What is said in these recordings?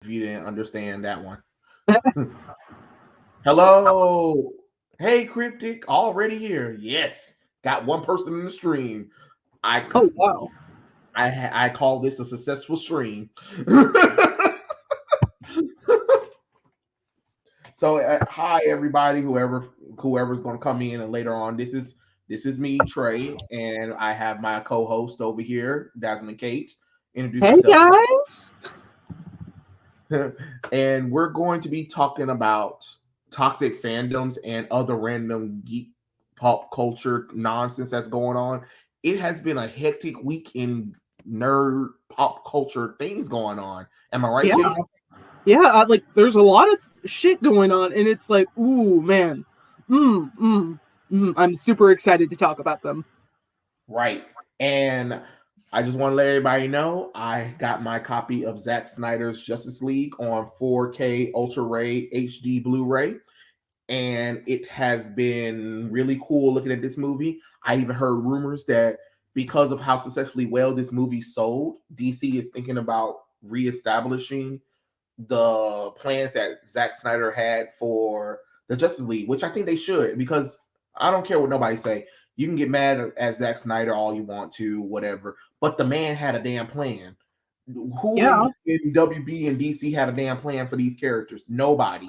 if you didn't understand that one. Hello. Hey, Cryptic, already here. Yes. Got one person in the stream. I Oh wow. I call this a successful stream. So hi everybody, whoever's going to come in and later on. This is me, Trey, and I have my co-host over here, Desmond Kate. Introduce Hey yourself. guys. And we're going to be talking about toxic fandoms and other random geek pop culture nonsense that's going on. It has been a hectic week in nerd pop culture things going on. Am I right, Yeah. Kate? Yeah, like there's a lot of shit going on and it's like, ooh man. Mm, mm, I'm super excited to talk about them. Right. And I just want to let everybody know I got my copy of Zack Snyder's Justice League on 4K Ultra Ray HD Blu-ray. And it has been really cool looking at this movie. I even heard rumors that because of how successfully well this movie sold, DC is thinking about reestablishing the plans that Zack Snyder had for the Justice League, which I think they should, because I don't care what nobody say. You can get mad at Zack Snyder all you want to, whatever, but the man had a damn plan. Who Yeah. in WB and DC had a damn plan for these characters? Nobody.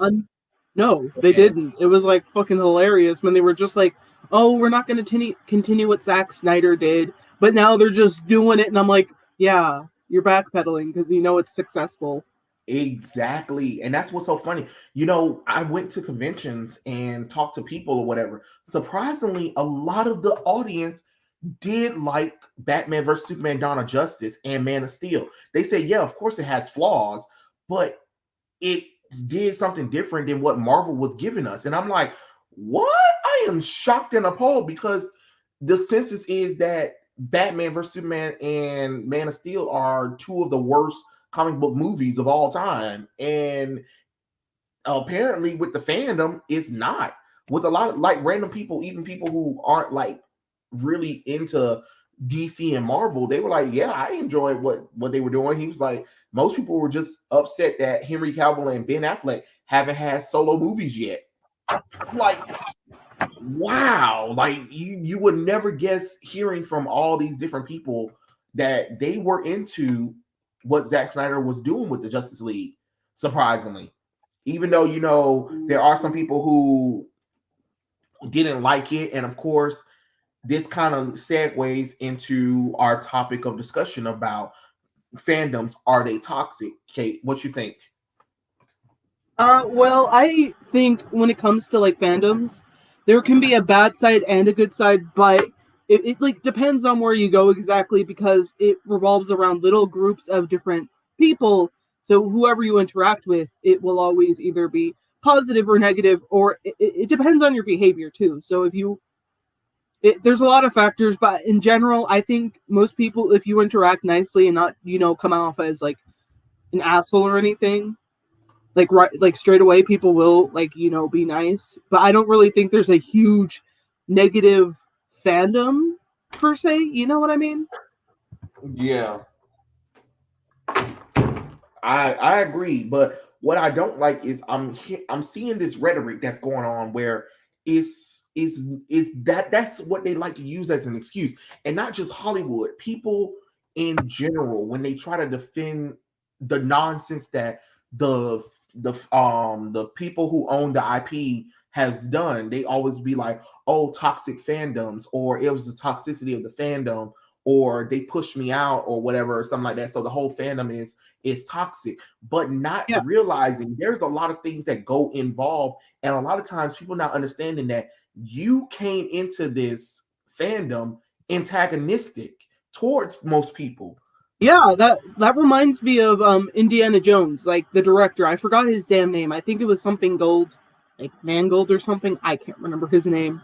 No, they And didn't. It was like fucking hilarious when they were just like, "Oh, we're not going to continue what Zack Snyder did," but now they're just doing it, and I'm like, "Yeah, you're backpedaling because you know it's successful." exactly. And that's what's so funny. I went to conventions and talked to people or whatever. Surprisingly, a lot of the audience did like Batman versus Superman Dawn of Justice and Man of Steel. They say, yeah, of course it has flaws, but it did something different than what Marvel was giving us. And I'm like, what? I am shocked and appalled because the census is that Batman vs. Superman and Man of Steel are two of the worst comic book movies of all time. And apparently with the fandom, it's not. With a lot of like random people, even people who aren't like really into DC and Marvel, they were like, yeah, I enjoyed what they were doing. He was like, most people were just upset that Henry Cavill and Ben Affleck haven't had solo movies yet. Like, wow, like you would never guess hearing from all these different people that they were into what Zack Snyder was doing with the Justice League. Surprisingly, even though there are some people who didn't like it, and of course this kind of segues into our topic of discussion about fandoms. Are they toxic? Kate, what you think? Well, I think when it comes to like fandoms, there can be a bad side and a good side, but it like depends on where you go exactly because it revolves around little groups of different people. So whoever you interact with, it will always either be positive or negative, or it depends on your behavior too. So if you there's a lot of factors, but in general, I think most people, if you interact nicely and not, come off as like an asshole or anything, like right, like straight away, people will like be nice. But I don't really think there's a huge negative fandom per se. You know what I mean? Yeah, I agree, but what I don't like is I'm seeing this rhetoric that's going on where is that's what they like to use as an excuse, and not just Hollywood. People in general, when they try to defend the nonsense that the people who own the IP has done, they always be like, "Oh, toxic fandoms," or "It was the toxicity of the fandom," or "They pushed me out," or whatever, or something like that. So the whole fandom is toxic, but not Yeah, realizing there's a lot of things that go involved, and a lot of times people not understanding that you came into this fandom antagonistic towards most people. yeah. That reminds me of Indiana Jones, like the director. I forgot his damn name. I think it was something Gold, like Mangold or something. I can't remember his name,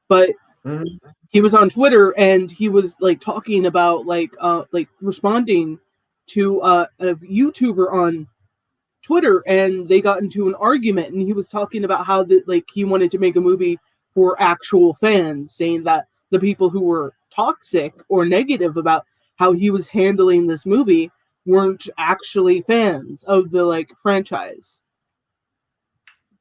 but Mhm. he was on Twitter and he was like talking about like responding to a YouTuber on Twitter, and they got into an argument, and he was talking about how that like he wanted to make a movie for actual fans, saying that the people who were toxic or negative about how he was handling this movie weren't actually fans of the like franchise.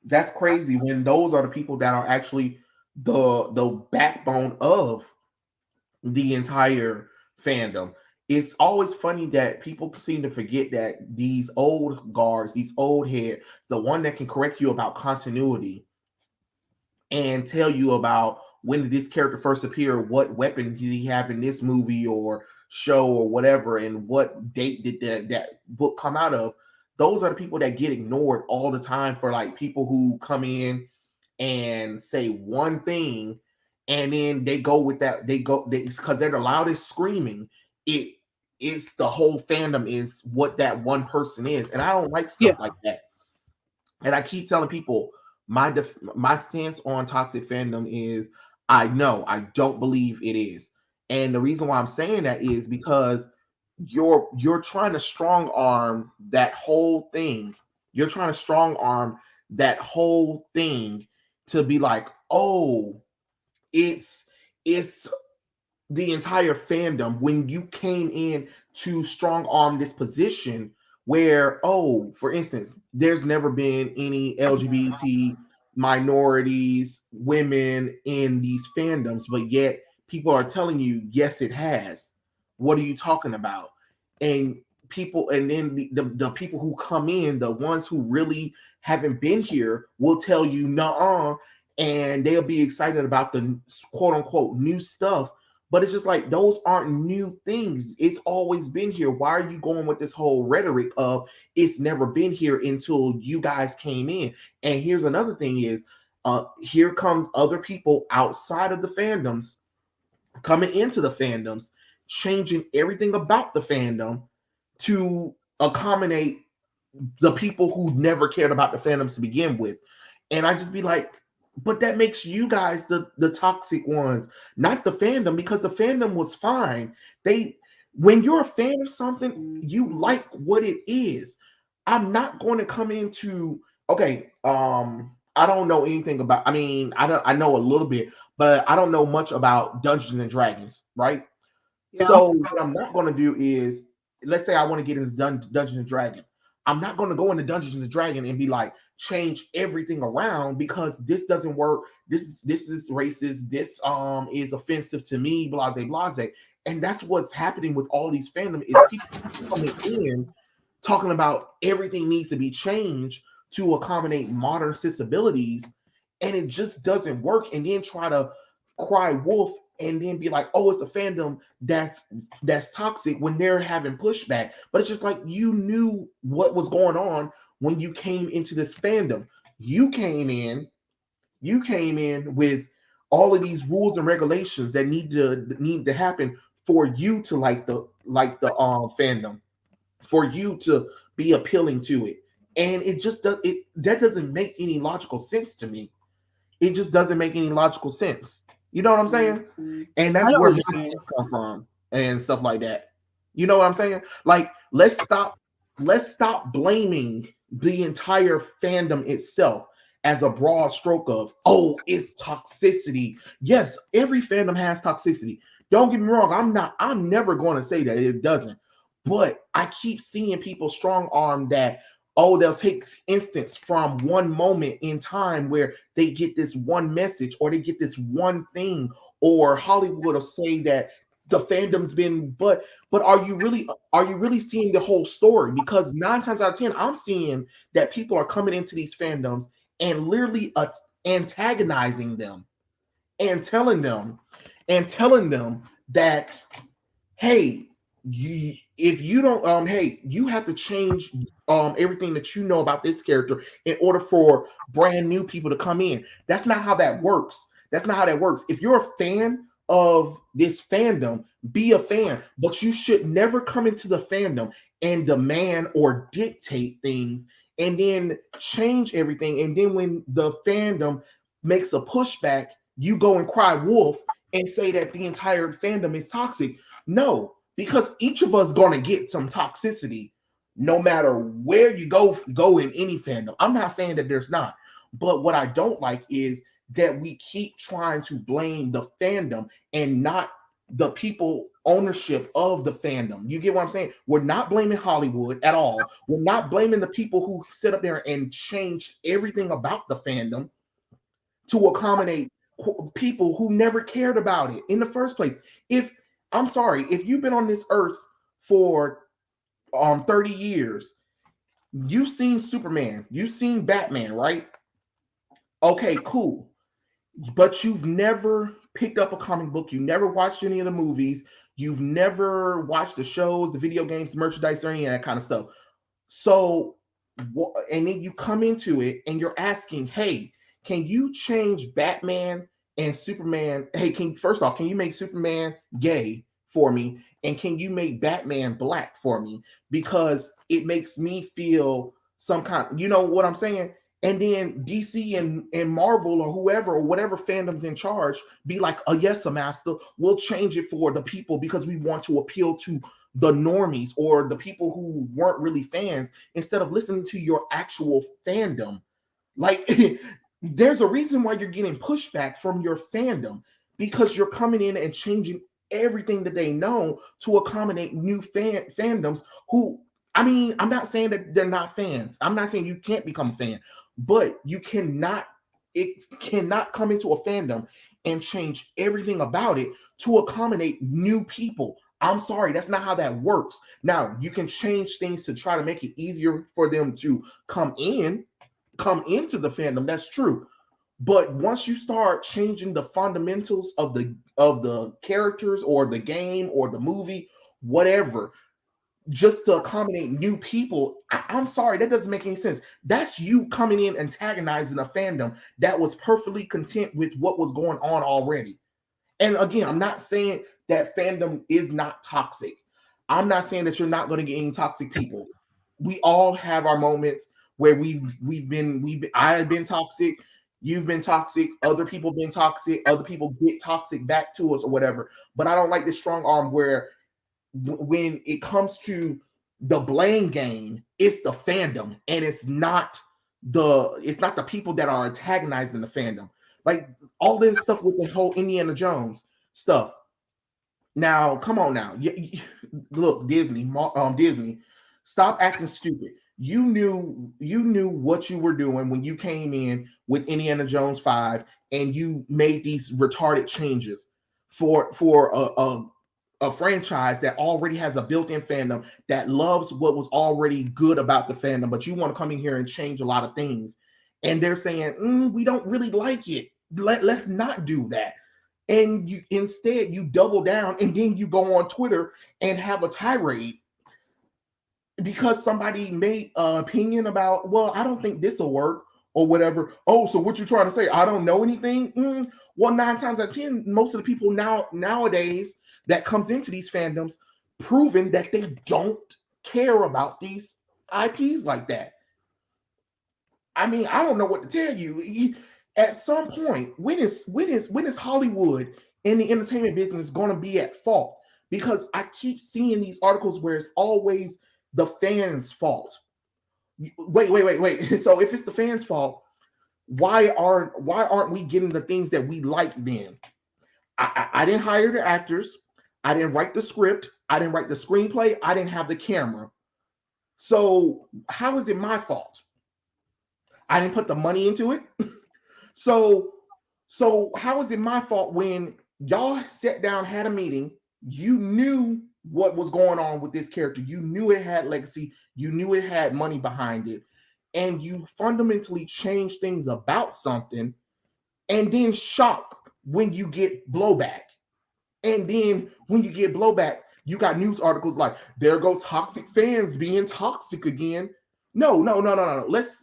That's crazy when those are the people that are actually the backbone of the entire fandom. It's always funny that people seem to forget that these old guards, these old heads, the one that can correct you about continuity and tell you about when did this character first appear, what weapon did he have in this movie or show or whatever, and what date did that book come out of. Those are the people that get ignored all the time for like people who come in and say one thing and then they go with that. Because they're the loudest screaming. It's the whole fandom is what that one person is, and I don't like Yeah. stuff like that. And I keep telling people my stance on toxic fandom is I don't believe it is. And the reason why I'm saying that is because you're trying to strong arm that whole thing. You're trying to strong arm that whole thing to be like, oh, it's the entire fandom when you came in to strong arm this position where, oh, for instance, there's never been any LGBT minorities, women in these fandoms, but yet people are telling you, yes, it has. What are you talking about? And people, and then the people who come in, the ones who really haven't been here, will tell you, nah, and they'll be excited about the quote unquote new stuff, but it's just like those aren't new things. It's always been here. Why are you going with this whole rhetoric of it's never been here until you guys came in? And here's another thing is here comes other people outside of the fandoms coming into the fandoms, changing everything about the fandom to accommodate the people who never cared about the fandoms to begin with. And I just be like, but that makes you guys the toxic ones, not the fandom, because the fandom was fine. They When you're a fan of something, you like what it is. I'm not going to come into okay, I don't know anything about, I mean, I know a little bit, but I don't know much about Dungeons and Dragons, right? Yeah. So what I'm not going to do is, let's say I want to get into Dungeons and Dragons. I'm not going to go into Dungeons and Dragons and be like change everything around because this doesn't work. This is racist. This is offensive to me. Blase blase. And that's what's happening with all these fandom is people coming in talking about everything needs to be changed to accommodate modern sensibilities, and it just doesn't work. And then try to cry wolf and then be like, oh, it's the fandom that's toxic when they're having pushback. But it's just like you knew what was going on when you came into this fandom. You came in, you came in with all of these rules and regulations that need to happen for you to like the fandom, for you to be appealing to it. And it just does it that doesn't make any logical sense to me. It just doesn't make any logical sense. You know what I'm saying? And I that's know where what my you're saying. come from and stuff like that. You know what I'm saying? Like, let's stop blaming the entire fandom itself as a broad stroke of, oh, it's toxicity. Yes, every fandom has toxicity. Don't get me wrong. I'm never going to say that it doesn't. But I keep seeing people strong arm that, oh, they'll take instance from one moment in time where they get this one message or they get this one thing, or Hollywood will say that the fandom's been, but are you really seeing the whole story? Because 9 times out of 10, I'm seeing that people are coming into these fandoms and literally antagonizing them and telling them that, hey, if you don't hey, you have to change everything that you know about this character in order for brand new people to come in. That's not how that works. That's not how that works. If you're a fan of this fandom, be a fan, but you should never come into the fandom and demand or dictate things and then change everything, and then when the fandom makes a pushback, you go and cry wolf and say that the entire fandom is toxic. No, because each of us gonna get some toxicity no matter where you go in any fandom. I'm not saying that there's not, but what I don't like is that we keep trying to blame the fandom and not the people ownership of the fandom. You get what I'm saying? We're not blaming Hollywood at all. We're not blaming the people who sit up there and change everything about the fandom to accommodate people who never cared about it in the first place. If I'm sorry, if you've been on this earth for 30 years, you've seen Superman, you've seen Batman, right? Okay, cool. But you've never picked up a comic book, you never watched any of the movies, you've never watched the shows, the video games, the merchandise, or any of that kind of stuff. So, and then you come into it and you're asking, hey, can you change Batman and Superman? Hey, first off, can you make Superman gay for me? And can you make Batman black for me? Because it makes me feel some kind, you know what I'm saying? And then DC and Marvel or whoever or whatever fandom's in charge be like, oh yes, a master, we'll change it for the people because we want to appeal to the normies or the people who weren't really fans instead of listening to your actual fandom. Like there's a reason why you're getting pushback from your fandom because you're coming in and changing everything that they know to accommodate new fandoms who, I mean, I'm not saying that they're not fans. I'm not saying you can't become a fan, but it cannot come into a fandom and change everything about it to accommodate new people. I'm sorry, that's not how that works. Now, you can change things to try to make it easier for them to come into the fandom. That's true. But once you start changing the fundamentals of the characters or the game or the movie, whatever, just to accommodate new people, I'm sorry, that doesn't make any sense. That's you coming in antagonizing a fandom that was perfectly content with what was going on already. And again, I'm not saying that fandom is not toxic. I'm not saying that you're not going to get any toxic people. We all have our moments where I have been toxic, you've been toxic, other people been toxic, other people get toxic back to us or whatever. But I don't like this strong arm where when it comes to the blame game, it's the fandom and it's not the people that are antagonizing the fandom. Like all this stuff with the whole Indiana Jones stuff. Now, come on now. Look, Disney, stop acting stupid. You knew what you were doing when you came in with Indiana Jones 5 and you made these retarded changes for a franchise that already has a built-in fandom that loves what was already good about the fandom, but you want to come in here and change a lot of things. And they're saying, we don't really like it. Let's not do that. And you double down and then you go on Twitter and have a tirade because somebody made an opinion about, well, I don't think this will work or whatever. Oh, so what you trying to say? I don't know anything? Well, 9 times out of 10, most of the people nowadays that comes into these fandoms proven that they don't care about these IPs like that. I mean, I don't know what to tell you. At some point, when is Hollywood and the entertainment business going to be at fault? Because I keep seeing these articles where it's always the fans' fault. Wait. So if it's the fans' fault, why aren't we getting the things that we like then? I didn't hire the actors. I didn't write the script. I didn't write the screenplay. I didn't have the camera. So how is it my fault? I didn't put the money into it. So how is it my fault when y'all sat down, had a meeting, you knew what was going on with this character, you knew it had legacy, you knew it had money behind it, and you fundamentally change things about something, and then shock when you get blowback. And then when you get blowback, you got news articles like, there go toxic fans being toxic again. No. Let's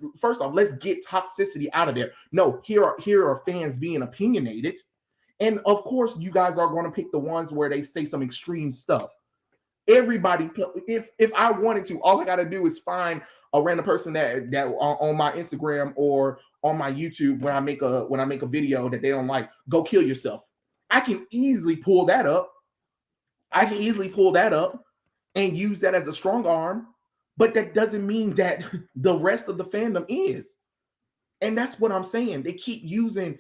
get toxicity out of there. No, here are fans being opinionated. And of course, you guys are going to pick the ones where they say some extreme stuff. Everybody, if I wanted to, all I got to do is find a random person that on my Instagram or on my YouTube when I make a video that they don't like, go kill yourself. I can easily pull that up. And use that as a strong arm, but that doesn't mean that the rest of the fandom is. And that's what I'm saying. They keep using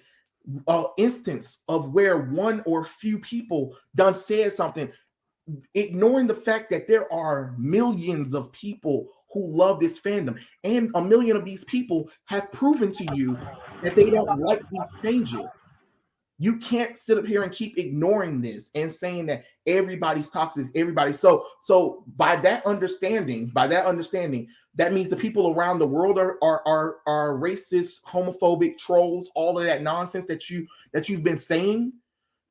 instance of where one or few people done said something, ignoring the fact that there are millions of people who love this fandom, and a million of these people have proven to you that they don't like these changes. You can't sit up here and keep ignoring this and saying that everybody's toxic, everybody. So by that understanding, that means the people around the world are racist, homophobic, trolls, all of that nonsense that you've been saying.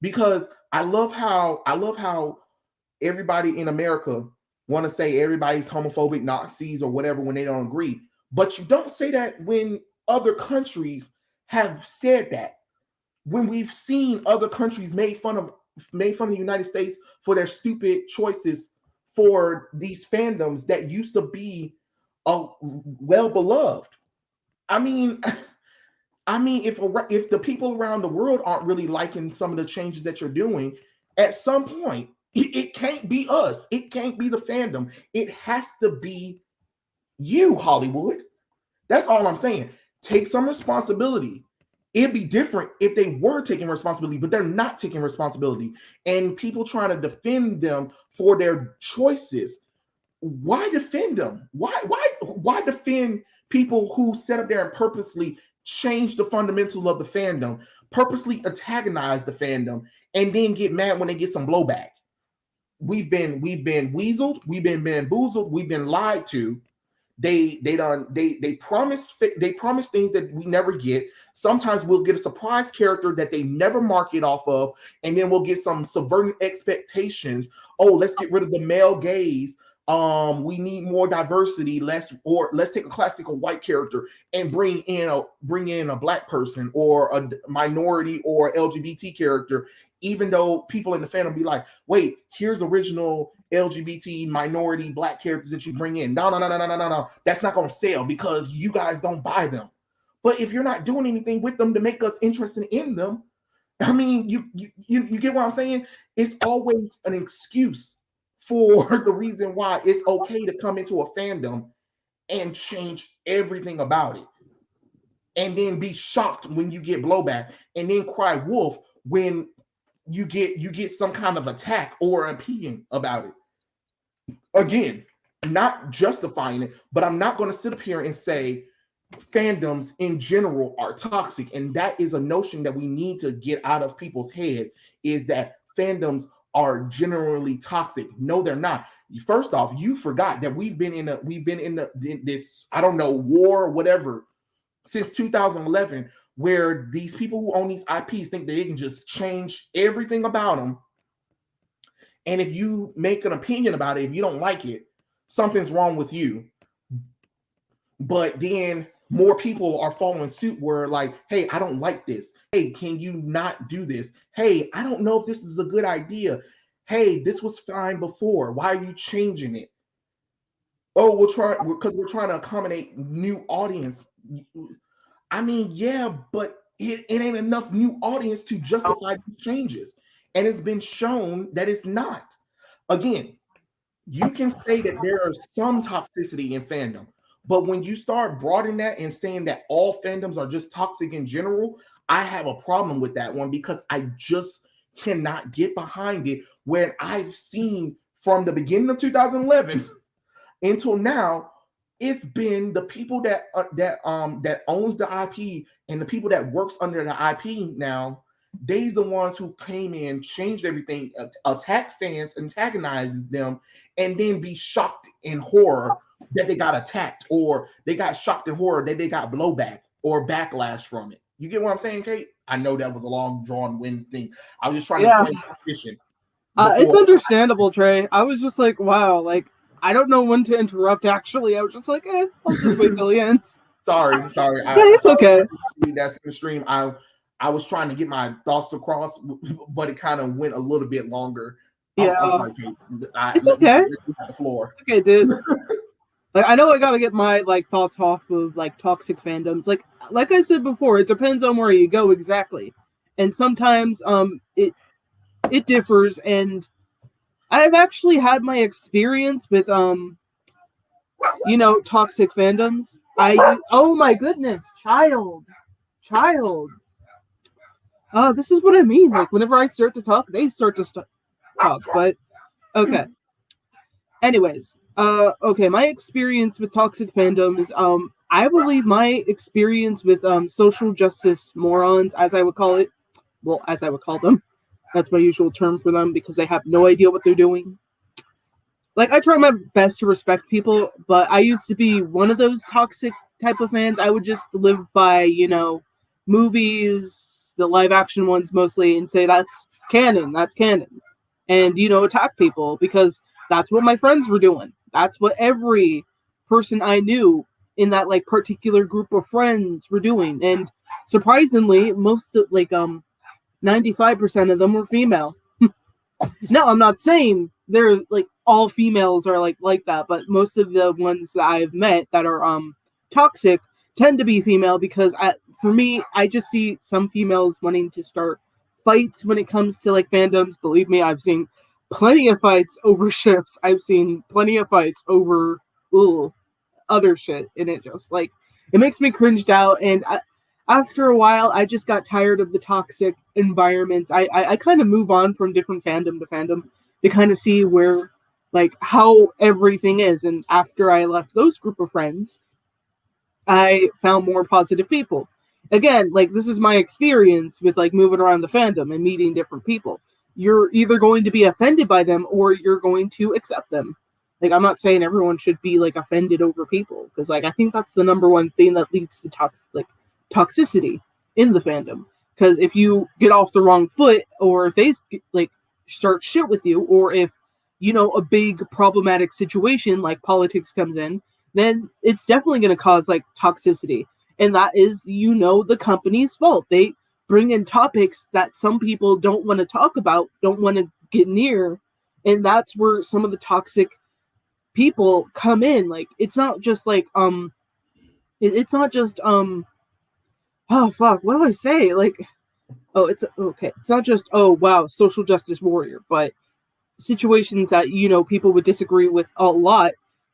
Because I love how everybody in America want to say everybody's homophobic, Nazis, or whatever when they don't agree. But you don't say that when other countries have said that. When we've seen other countries made fun of the United States for their stupid choices for these fandoms that used to be well beloved. I mean, if the people around the world aren't really liking some of the changes that you're doing, at some point it can't be us. It can't be the fandom. It has to be you, Hollywood. That's all I'm saying. Take some responsibility. It'd be different if they were taking responsibility, but they're not taking responsibility. And people trying to defend them for their choices. Why defend them? Why defend people who set up there and purposely change the fundamentals of the fandom, purposely antagonize the fandom, and then get mad when they get some blowback? We've been weaseled, we've been bamboozled, we've been lied to. They promise things that we never get. Sometimes we'll get a surprise character that they never market off of, and then we'll get some subverting expectations. Oh, let's get rid of the male gaze. We need more diversity. Let's take a classical white character and bring in a black person or a minority or LGBT character. Even though people in the fandom be like, wait, here's original LGBT minority black characters that you bring in. No. That's not going to sell because you guys don't buy them. But if you're not doing anything with them to make us interested in them, I mean, you get what I'm saying? It's always an excuse for the reason why it's okay to come into a fandom and change everything about it. And then be shocked when you get blowback and then cry wolf when you get some kind of attack or opinion about it. Again, not justifying it, but I'm not going to sit up here and say fandoms in general are toxic. And that is a notion that we need to get out of people's head, is that fandoms are generally toxic. No, they're not. First off, you forgot that we've been in this, I don't know, war or whatever since 2011, where these people who own these IPs think that they can just change everything about them. And if you make an opinion about it, if you don't like it, something's wrong with you. But then more people are following suit where like, hey, I don't like this. Hey, can you not do this? Hey, I don't know if this is a good idea. Hey, this was fine before. Why are you changing it? Oh, because we're trying to accommodate new audience. I mean, yeah, but it ain't enough new audience to justify these changes. And it's been shown that it's not. Again, you can say that there is some toxicity in fandom, but when you start broadening that and saying that all fandoms are just toxic in general, I have a problem with that one, because I just cannot get behind it when I've seen from the beginning of 2011 until now, it's been the people that owns the IP and the people that works under the IP now. They the ones who came in, changed everything, attack fans, antagonizes them, and then be shocked in horror that they got attacked, or they got shocked in horror that they got blowback or backlash from it. You get what I'm saying, Kate? I know that was a long drawn wind thing. I was just trying to explain the position. It's understandable, Trey. I was just like, wow, like I don't know when to interrupt. Actually, I was just like, I'll just wait till he ends. Sorry. Yeah, it's okay. That's in the stream. I was trying to get my thoughts across, but it kind of went a little bit longer. Yeah, I'm sorry, Kate. It's okay. The floor. It's okay, dude. Like I know I gotta get my like thoughts off of like toxic fandoms. Like I said before, it depends on where you go exactly, and sometimes it differs. And I've actually had my experience with toxic fandoms. Oh my goodness, child. This is what I mean. Like, whenever I start to talk, they start to talk. But okay. Anyways, okay, my experience with toxic fandoms, I believe my experience with social justice morons, as I would call it, well, as I would call them, that's my usual term for them because they have no idea what they're doing. Like, I try my best to respect people, but I used to be one of those toxic type of fans. I would just live by, movies, the live action ones mostly, and say that's canon, and attack people because that's what my friends were doing. That's what every person I knew in that like particular group of friends were doing, and surprisingly, most of 95% of them were female. No, I'm not saying they're like all females are like that, but most of the ones that I've met that are toxic tend to be female because for me, I just see some females wanting to start fights when it comes to like fandoms. Believe me, I've seen plenty of fights over ships. I've seen plenty of fights over other shit, and it just like it makes me cringed out. And after a while, I just got tired of the toxic environments. I kind of move on from different fandom to fandom to kind of see where like how everything is. And after I left those group of friends, I found more positive people. Again, like this is my experience with like moving around the fandom and meeting different people. You're either going to be offended by them or you're going to accept them. Like I'm not saying everyone should be like offended over people because like I think that's the number one thing that leads to toxicity in the fandom. Because if you get off the wrong foot or if they like start shit with you or if a big problematic situation like politics comes in, then it's definitely going to cause like toxicity. And that is, the company's fault. They bring in topics that some people don't want to talk about, don't want to get near. And that's where some of the toxic people come in. Like, it's not just like, it's not just, oh, fuck, what do I say? Like, oh, it's okay. It's not just, oh, wow, social justice warrior, but situations that, people would disagree with a lot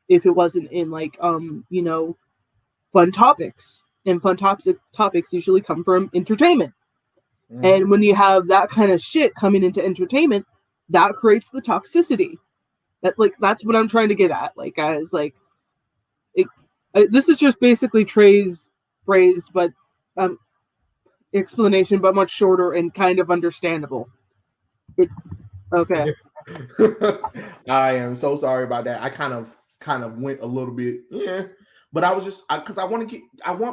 if it wasn't in like fun topics, and fun topics usually come from entertainment. Mm-hmm. And when you have that kind of shit coming into entertainment, that creates the toxicity. That's what I'm trying to get at. Like guys, like this is just basically Trey's phrased but explanation, but much shorter and kind of understandable. Okay. I am so sorry about that. I kind of went a little bit, yeah. But I was just because I want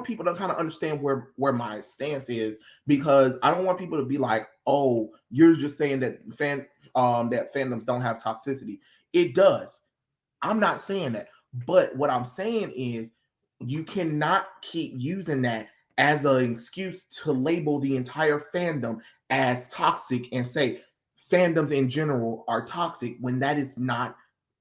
people to kind of understand where my stance is, because I don't want people to be like, oh, you're just saying that that fandoms don't have toxicity. It does. I'm not saying that. But what I'm saying is you cannot keep using that as an excuse to label the entire fandom as toxic and say fandoms in general are toxic when that is not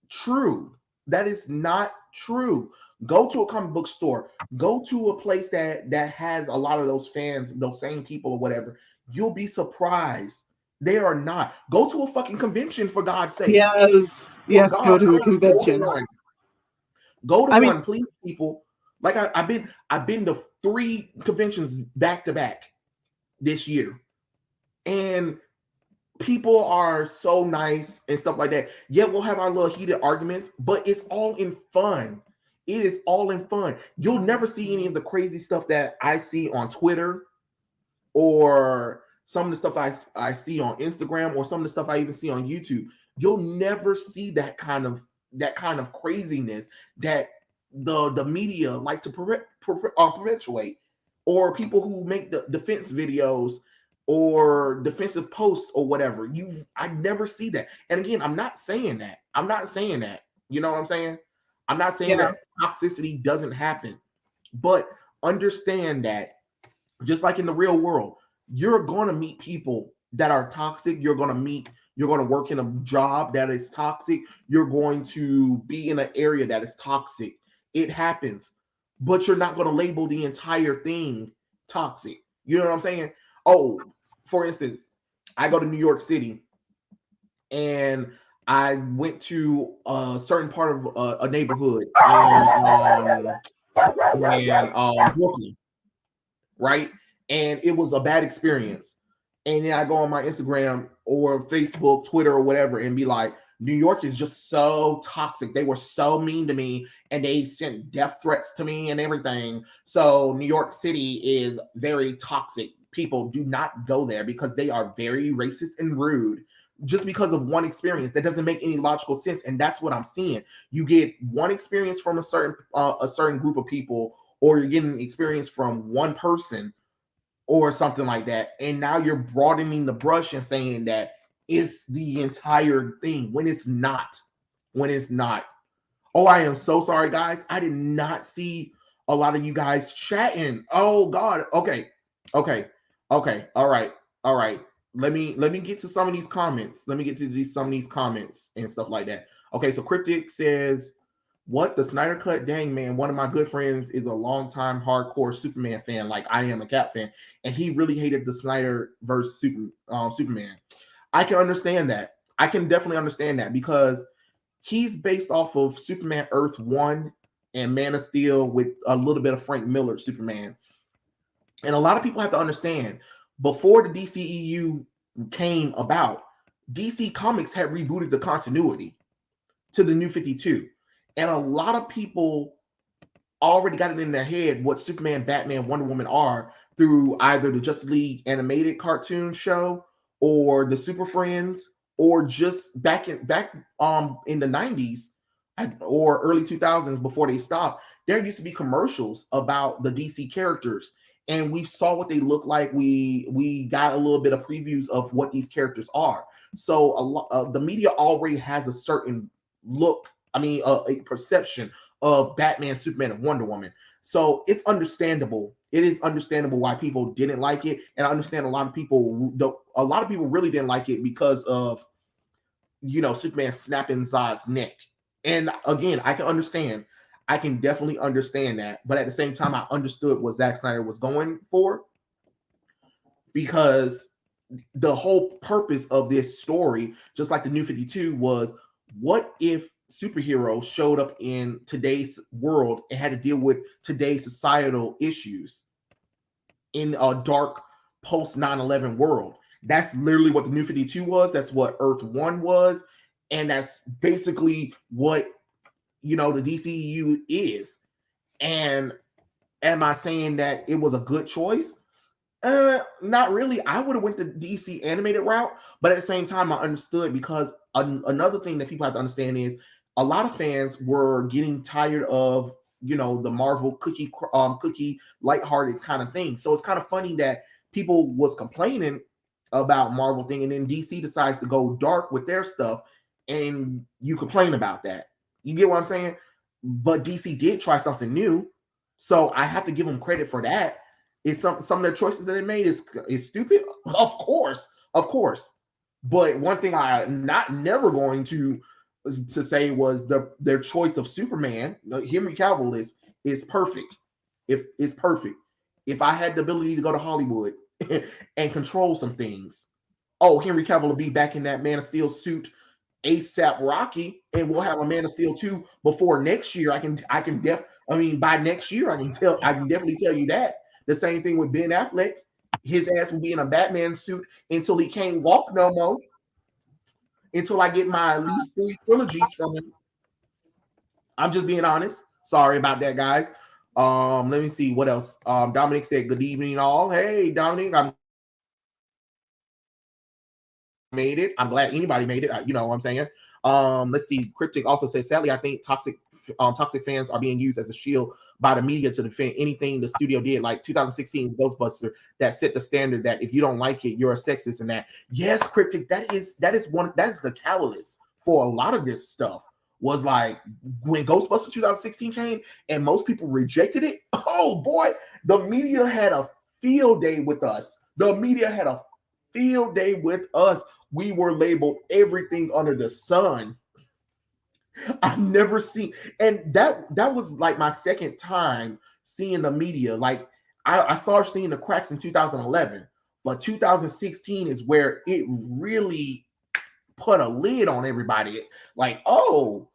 true. That is not true. Go to a comic book store. Go to a place that has a lot of those fans, those same people or whatever. You'll be surprised. They are not. Go to a fucking convention, for God's sake. Yes, go to a convention. Go to one, please, people. Like I've been to 3 conventions back to back this year, and people are so nice and stuff like that. Yeah, we'll have our little heated arguments, but it's all in fun. It is all in fun. You'll never see any of the crazy stuff that I see on Twitter or some of the stuff I see on Instagram or some of the stuff I even see on YouTube. You'll never see that kind of craziness that the media like to perpetuate, or people who make the defense videos or defensive posts or whatever. I never see that. And again, I'm not saying that. You know what I'm saying? I'm not saying that toxicity doesn't happen, but understand that just like in the real world, you're going to meet people that are toxic. You're going to work in a job that is toxic. You're going to be in an area that is toxic. It happens, but you're not going to label the entire thing toxic. You know what I'm saying? Oh, for instance, I go to New York City and I went to a certain part of a neighborhood in Brooklyn, right? And it was a bad experience. And then I go on my Instagram or Facebook, Twitter, or whatever, and be like, New York is just so toxic. They were so mean to me, and they sent death threats to me and everything. So New York City is very toxic. People do not go there because they are very racist and rude. Just because of one experience, that doesn't make any logical sense, and that's what I'm seeing. You get one experience from a certain group of people, or you're getting experience from one person, or something like that. And now you're broadening the brush and saying that it's the entire thing when it's not. When it's not. Oh, I am so sorry, guys. I did not see a lot of you guys chatting. Oh God. Okay. Okay. Okay. All right. All right. Let me get to some of these comments. Let me get to some of these comments and stuff like that. Okay, so Cryptic says, "What the Snyder Cut? Dang man, one of my good friends is a longtime hardcore Superman fan, like I am a Cap fan, and he really hated the Snyder versus Superman. I can understand that. I can definitely understand that because he's based off of Superman Earth One and Man of Steel with a little bit of Frank Miller Superman. And a lot of people have to understand, before the DCEU came about, DC Comics had rebooted the continuity to the New 52. And a lot of people already got it in their head what Superman, Batman, Wonder Woman are through either the Justice League animated cartoon show or the Super Friends, or just back in the 90s or early 2000s before they stopped. There used to be commercials about the DC characters, and we saw what they look like. We got a little bit of previews of what these characters are. So the media already has a certain look. I mean, a perception of Batman, Superman, and Wonder Woman. So it's understandable. It is understandable why people didn't like it, and I understand a lot of people. A lot of people really didn't like it because of Superman snapping Zod's neck. And again, I can understand. I can definitely understand that. But at the same time, I understood what Zack Snyder was going for, because the whole purpose of this story, just like the New 52, was what if superheroes showed up in today's world and had to deal with today's societal issues in a dark post 9/11 world. That's literally what the New 52 was. That's what Earth 1 was. And that's basically what, the DCU is. And am I saying that it was a good choice? Not really. I would have went the DC animated route, but at the same time, I understood, because another thing that people have to understand is a lot of fans were getting tired of the Marvel cookie lighthearted kind of thing. So it's kind of funny that people was complaining about Marvel thing, and then DC decides to go dark with their stuff, and you complain about that. You get what I'm saying? But DC did try something new, so I have to give them credit for that. Is some of their choices that they made is stupid? Of course, of course. But one thing I'm never going to say was their choice of Superman. Henry Cavill is perfect. If it's perfect. If I had the ability to go to Hollywood and control some things, oh, Henry Cavill will be back in that Man of Steel suit ASAP Rocky, and we'll have a Man of Steel 2 before next year. By next year, I can definitely tell you that. The same thing with Ben Affleck. His ass will be in a Batman suit until he can't walk no more. Until I get my at least 3 trilogies from him. I'm just being honest. Sorry about that, guys. Let me see what else. Dominic said, "Good evening, all." Hey, Dominic, I'm made it. I'm glad anybody made it. You know what I'm saying? Let's see. Cryptic also says, "Sadly, I think toxic fans are being used as a shield by the media to defend anything the studio did, like 2016's Ghostbuster, that set the standard that if you don't like it, you're a sexist." And that, yes, Cryptic, that is the catalyst for a lot of this stuff. Was like when Ghostbuster 2016 came and most people rejected it. Oh boy, the media had a field day with us. The media had a field day with us. We were labeled everything under the sun. I've never seen, and that was like my second time seeing the media. Like I started seeing the cracks in 2011, but 2016 is where it really put a lid on everybody. Like, oh,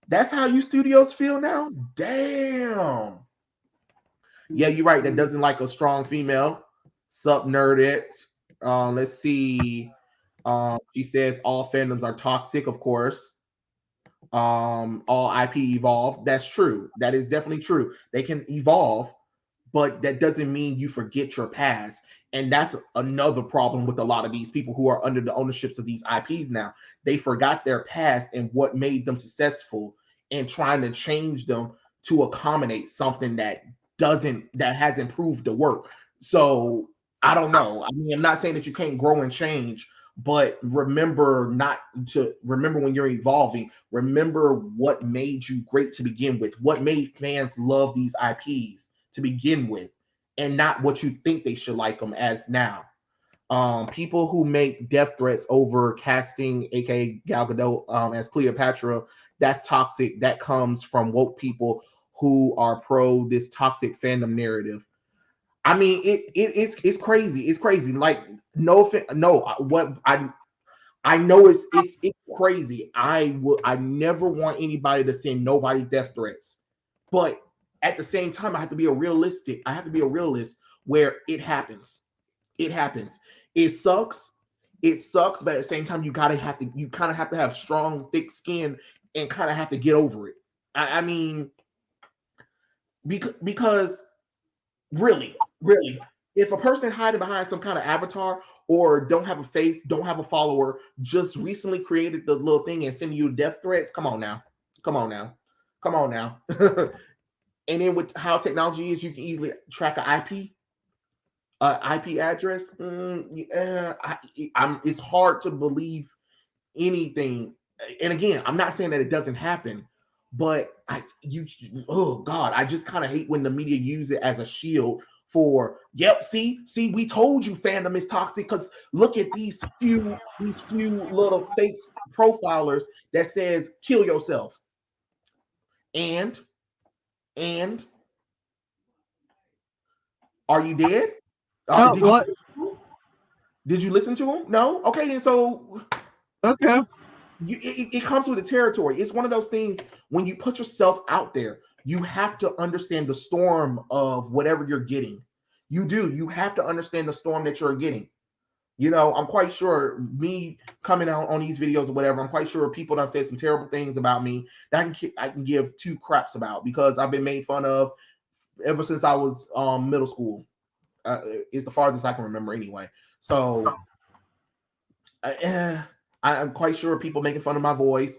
that's how you studios feel now? Damn. Yeah, you're right. That doesn't like a strong female. Sup, nerd it. Let's see. She says all fandoms are toxic, of course. All IP evolve. That's true. That is definitely true. They can evolve, but that doesn't mean you forget your past. And that's another problem with a lot of these people who are under the ownerships of these IPs now. They forgot their past and what made them successful and trying to change them to accommodate something that hasn't proved to work. So I don't know. I mean, I'm not saying that you can't grow and change, but remember not to remember when you're evolving, remember what made you great to begin with, what made fans love these IPs to begin with, and not what you think they should like them as now. People who make death threats over casting, aka Gal Gadot, as Cleopatra, that's toxic. That comes from woke people who are pro this toxic fandom narrative. I mean, it's crazy. It's crazy. Like no. What I know it's crazy. I never want anybody to send nobody death threats, but at the same time, I have to be a realistic. I have to be a realist where it happens. It happens. It sucks. It sucks, but at the same time, you kind of have to have strong, thick skin and kind of have to get over it. I mean, because really, really, if a person hiding behind some kind of avatar or don't have a face, don't have a follower, just recently created the little thing and sending you death threats, come on now. Come on now. Come on now. And then with how technology is, you can easily track an IP address. It's hard to believe anything. And again, I'm not saying that it doesn't happen, but oh God, I just kind of hate when the media use it as a shield for, yep, see, we told you fandom is toxic because look at these few little fake profilers that says kill yourself. And and are you dead? Oh, Did what? did you listen to him? No. Okay, then so Okay. it comes with the territory. It's one of those things when you put yourself out there, you have to understand the storm of whatever you're getting. You do. You have to understand the storm that you're getting. You know, I'm quite sure me coming out on these videos or whatever, I'm quite sure people done said some terrible things about me that I can give two craps about because I've been made fun of ever since I was middle school. Is the farthest I can remember anyway. So I'm quite sure people making fun of my voice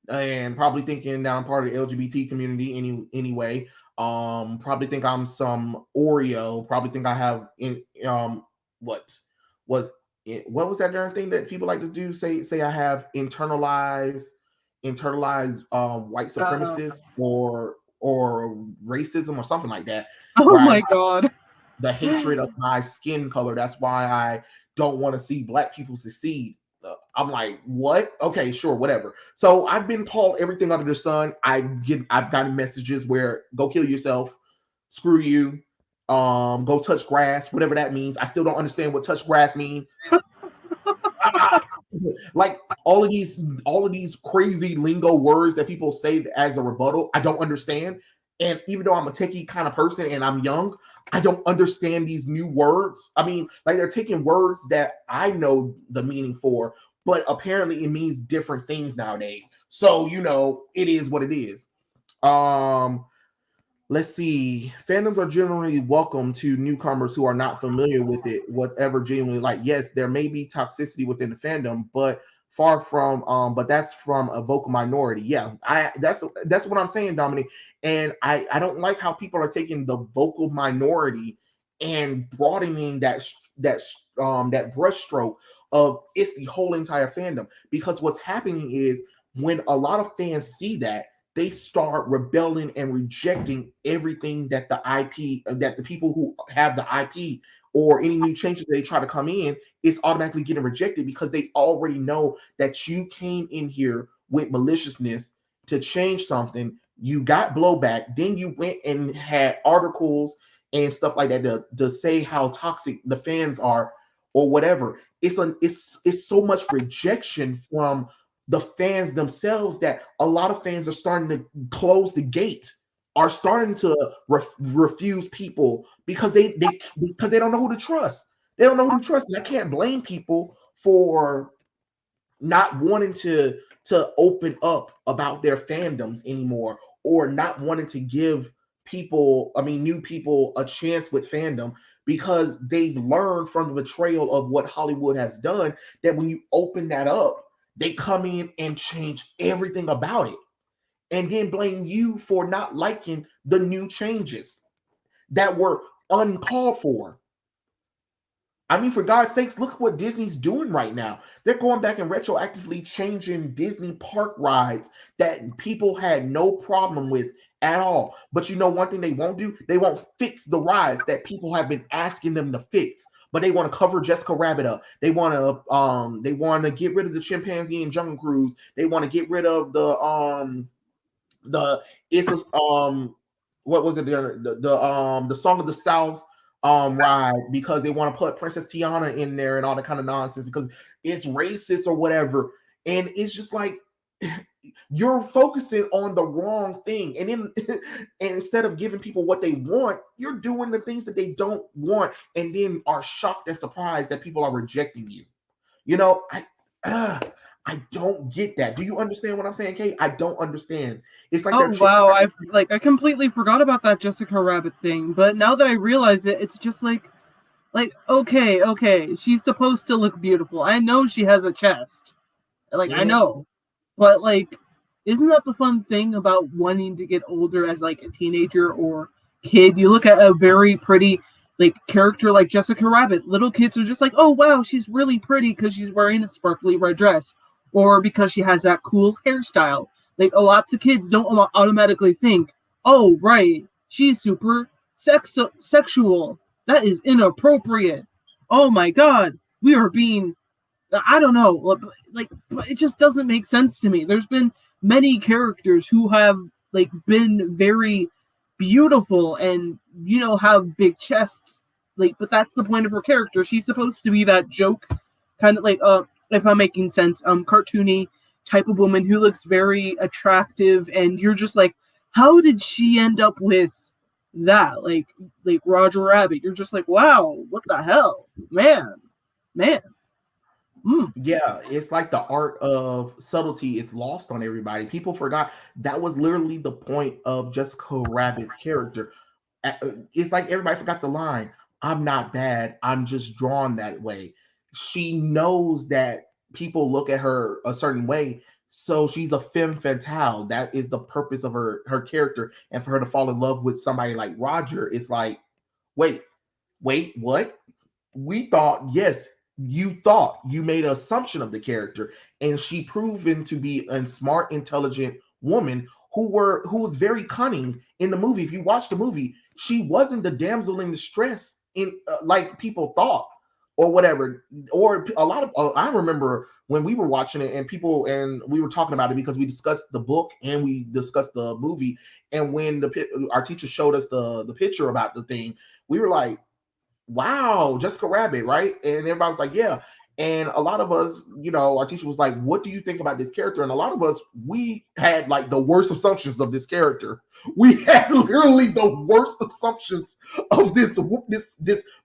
and probably thinking that I'm part of the LGBT community anyway. Probably think I'm some Oreo. Probably think I have what was what was that darn thing that people like to do? Say I have internalized white Uh, supremacist or racism or something like that. oh Where I my god. the hatred of my skin color. That's why I don't want to see black people succeed. I'm like, what? Okay, sure, whatever. So I've been called everything under the sun. I've gotten messages where go kill yourself, screw you, go touch grass, whatever that means. I still don't understand what touch grass mean. Like all of these crazy lingo words that people say as a rebuttal, I don't understand. And even though I'm a techie kind of person and I'm young, I don't understand these new words. I mean, like they're taking words that I know the meaning for, but apparently it means different things nowadays. So, it is what it is. Um, let's see. Fandoms are generally welcome to newcomers who are not familiar with it, whatever genuinely like. Yes, there may be toxicity within the fandom, but but that's from a vocal minority. Yeah, that's what I'm saying, Dominic. And I don't like how people are taking the vocal minority and broadening that brushstroke of it's the whole entire fandom. Because what's happening is when a lot of fans see that, they start rebelling and rejecting everything that that the people who have the IP or any new changes that they try to come in, it's automatically getting rejected because they already know that you came in here with maliciousness to change something. You got blowback, then you went and had articles and stuff like that to say how toxic the fans are or whatever. It's so much rejection from the fans themselves that a lot of fans are starting to close the gate, are starting to refuse people because they don't know who to trust. They don't know who to trust. And I can't blame people for not wanting to open up about their fandoms anymore, or not wanting to give people, I mean, new people a chance with fandom, because they've learned from the betrayal of what Hollywood has done, that when you open that up, they come in and change everything about it, and then blame you for not liking the new changes that were uncalled for. I mean, for God's sakes, look at what Disney's doing right now. They're going back and retroactively changing Disney park rides that people had no problem with at all. But you know, one thing they won't do? They won't fix the rides that people have been asking them to fix. But they want to cover Jessica Rabbit up. They want to get rid of the chimpanzee and Jungle Cruise. They want to get rid of the it's what was it, the Song of the South ride, because they want to put Princess Tiana in there and all that kind of nonsense because it's racist or whatever. And it's just like, you're focusing on the wrong thing, and then and instead of giving people what they want, you're doing the things that they don't want, and then are shocked and surprised that people are rejecting you. You know, I don't get that. Do you understand what I'm saying, Kate? I don't understand. It's like Oh they're wow, I completely forgot about that Jessica Rabbit thing. But now that I realize it, it's just like okay, she's supposed to look beautiful. I know she has a chest. Like I Mhm. know. But like isn't that the fun thing about wanting to get older as like a teenager or kid? You look at a very pretty like character like Jessica Rabbit. Little kids are just like, "Oh wow, she's really pretty because she's wearing a sparkly red dress or because she has that cool hairstyle." Like lots of kids don't automatically think, "Oh right, she's super sexual. That is inappropriate. Oh my god, we are being I don't know, like it just doesn't make sense to me. There's been many characters who have like been very beautiful and have big chests, like, but that's the point of her character. She's supposed to be that joke kind of like if I'm making sense, cartoony type of woman who looks very attractive, and you're just like, how did she end up with that? Like Roger Rabbit. You're just like, wow, what the hell, man. Mm. Yeah, it's like the art of subtlety is lost on everybody. People forgot that was literally the point of Jessica Rabbit's character. It's like everybody forgot the line, "I'm not bad, I'm just drawn that way." She knows that people look at her a certain way, so she's a femme fatale. That is the purpose of her character. And for her to fall in love with somebody like Roger, it's like, wait, what? We thought, yes, you thought, you made an assumption of the character, and she proven to be a smart, intelligent woman who was very cunning in the movie. If you watch the movie, she wasn't the damsel in distress in like people thought or whatever. Or a lot of I remember when we were watching it, and we were talking about it because we discussed the book and we discussed the movie. And when our teacher showed us the picture about the thing, we were like, wow, Jessica Rabbit, right? And everybody was like, yeah. And a lot of us, our teacher was like, what do you think about this character? And a lot of us, we had like the worst assumptions of this character. We had literally the worst assumptions of this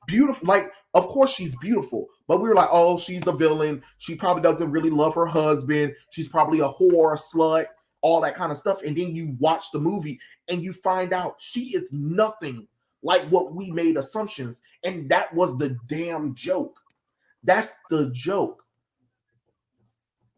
beautiful, like, of course she's beautiful, but we were like, oh, she's the villain. She probably doesn't really love her husband. She's probably a whore, a slut, all that kind of stuff. And then you watch the movie and you find out she is nothing like what we made assumptions. And that was the damn joke. That's the joke.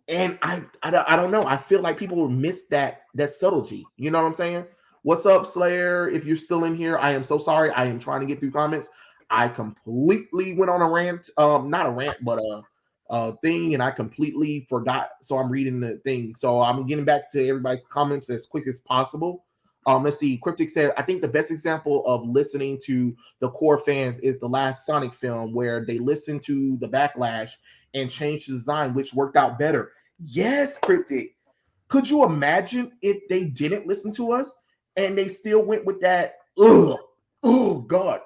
And I don't know. I feel like people miss that subtlety. You know what I'm saying? What's up, Slayer? If you're still in here, I am so sorry. I am trying to get through comments. I completely went on a rant. Not a rant, but a thing, and I completely forgot. So I'm reading the thing. So I'm getting back to everybody's comments as quick as possible. Let's see. Cryptic said, I think the best example of listening to the core fans is the last Sonic film, where they listened to the backlash and changed the design, which worked out better. Yes, Cryptic. Could you imagine if they didn't listen to us and they still went with that? Ugh, oh God,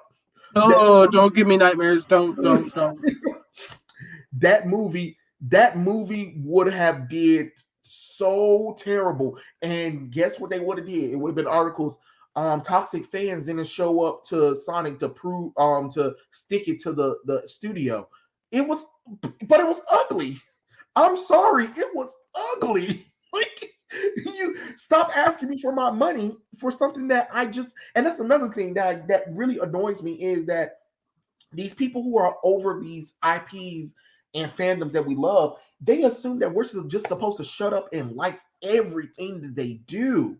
that Oh, don't give me nightmares. Don't. that movie would have did so terrible. And guess what they would have did? It would have been articles. toxic fans didn't show up to Sonic to prove to stick it to the studio. It was, but it was ugly. I'm sorry, it was ugly. Like, you stop asking me for my money for something that I just, and that's another thing that really annoys me is that these people who are over these IPs and fandoms that we love, they assume that we're just supposed to shut up and like everything that they do.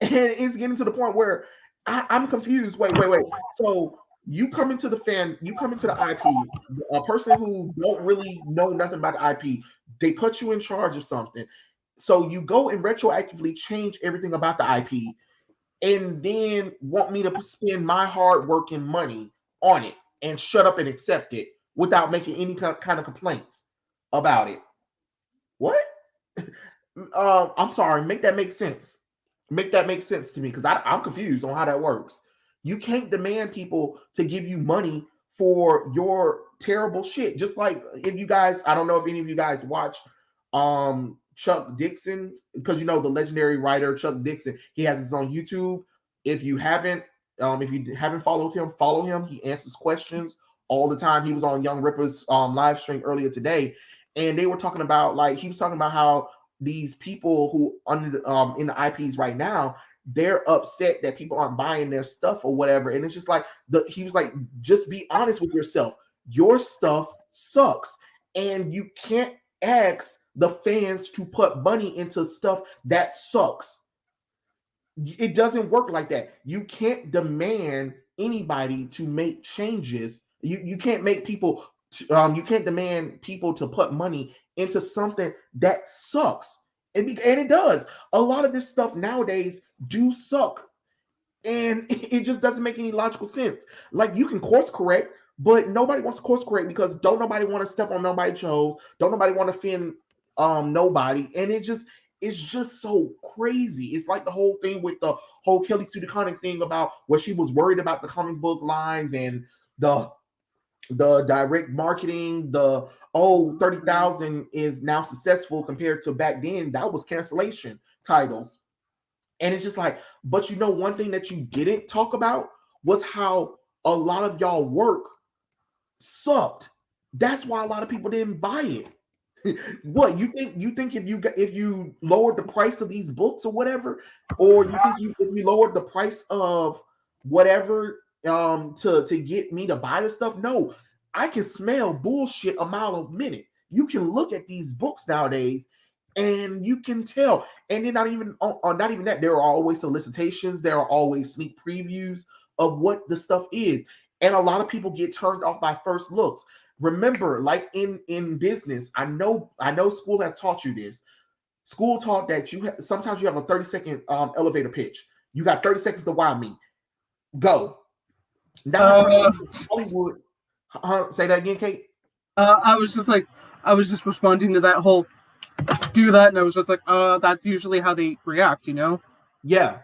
And it's getting to the point where I'm confused. Wait. So you come into the IP, a person who don't really know nothing about the IP, they put you in charge of something. So you go and retroactively change everything about the IP and then want me to spend my hard work and money on it and shut up and accept it without making any kind of complaints about it. What? I'm sorry. Make that make sense. Make that make sense to me because I'm confused on how that works. You can't demand people to give you money for your terrible shit. Just like if you guys, I don't know if any of you guys watch Chuck Dixon, because you know the legendary writer Chuck Dixon, he has his own YouTube. If you haven't followed him, follow him. He answers questions all the time. He was on Young Ripper's live stream earlier today, and they were talking about he was talking about how these people who under in the IPs right now, they're upset that people aren't buying their stuff or whatever. And it's just like he was like, just be honest with yourself. Your stuff sucks, and you can't ask the fans to put money into stuff that sucks. It doesn't work like that. You can't demand anybody to make changes. You can't make people. You can't demand people to put money into something that sucks, and it does. A lot of this stuff nowadays do suck, and it just doesn't make any logical sense. Like you can course correct, but nobody wants to course correct because don't nobody want to step on nobody's toes. Don't nobody want to offend nobody, and it's just so crazy. It's like the whole thing with the whole Kelly Sue DeConnick thing about where she was worried about the comic book lines and the direct marketing, the 30,000 is now successful compared to back then. That was cancellation titles. And it's just like, but you know, one thing that you didn't talk about was how a lot of y'all work sucked. That's why a lot of people didn't buy it. What you think if you lowered the price of these books or whatever, or you think if you lowered the price of whatever to get me to buy this stuff? No, I can smell bullshit a mile a minute. You can look at these books nowadays and you can tell. And then not even that, there are always solicitations, there are always sneak previews of what the stuff is. And a lot of people get turned off by first looks. Remember, like in business, I know school has taught you this. School taught that sometimes you have a 30-second elevator pitch. You got 30 seconds to wow me. Go. Now Hollywood. Say that again, Kate. I was just responding to that whole do that, and I was just like, that's usually how they react, you know? Yeah.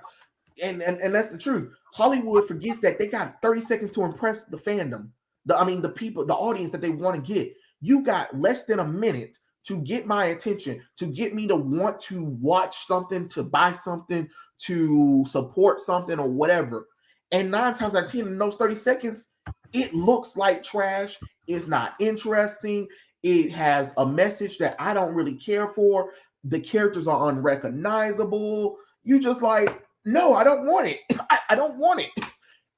And that's the truth. Hollywood forgets that they got 30 seconds to impress the fandom. The people, the audience that they want to get. You got less than a minute to get my attention, to get me to want to watch something, to buy something, to support something or whatever. And 9 times out of 10 in those 30 seconds, it looks like trash. It's not interesting. It has a message that I don't really care for. The characters are unrecognizable. You just like, no, I don't want it. I don't want it.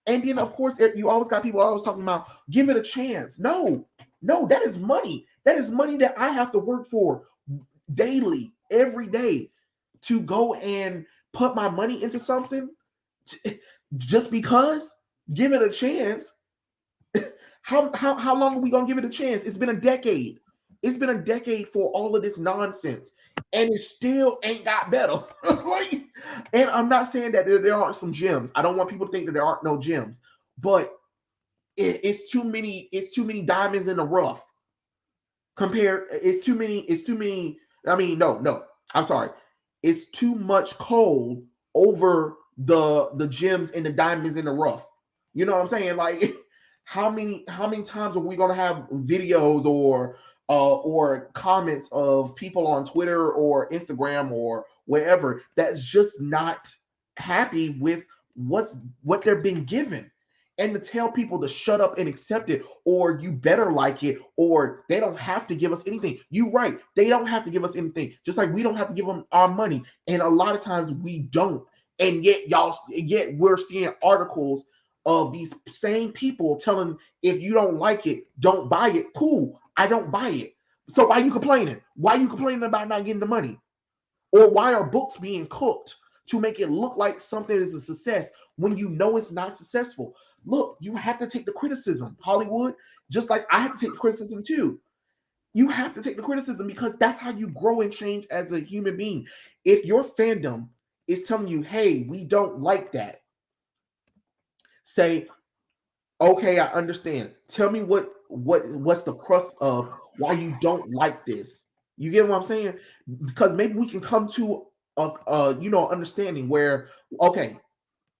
And then, of course, you always got people always talking about give it a chance. No, that is money. That is money that I have to work for daily, every day, to go and put my money into something just because. Give it a chance. How long are we gonna give it a chance? It's been a decade. It's been a decade for all of this nonsense, and it still ain't got better. And I'm not saying that there aren't some gems. I don't want people to think that there aren't no gems, but it's too many. It's too many diamonds in the rough. It's too many. It's too many. I mean, no. I'm sorry. It's too much coal over the gems and the diamonds in the rough. You know what I'm saying? Like, how many times are we gonna have videos or comments of people on Twitter or Instagram or wherever that's just not happy with what they're being given, and to tell people to shut up and accept it, or you better like it, or they don't have to give us anything. You right, they don't have to give us anything, just like we don't have to give them our money, and a lot of times we don't. And yet we're seeing articles of these same people telling, if you don't like it, don't buy it. Cool, I don't buy it. So why are you complaining? Why are you complaining about not getting the money? Or why are books being cooked to make it look like something is a success when you know it's not successful? Look, you have to take the criticism, Hollywood, just like I have to take the criticism too. You have to take the criticism, because that's how you grow and change as a human being. If your fandom is telling you, hey, we don't like that, say, okay, I understand. Tell me what's the crust of why you don't like this. You get what I'm saying? Because maybe we can come to a understanding where, okay,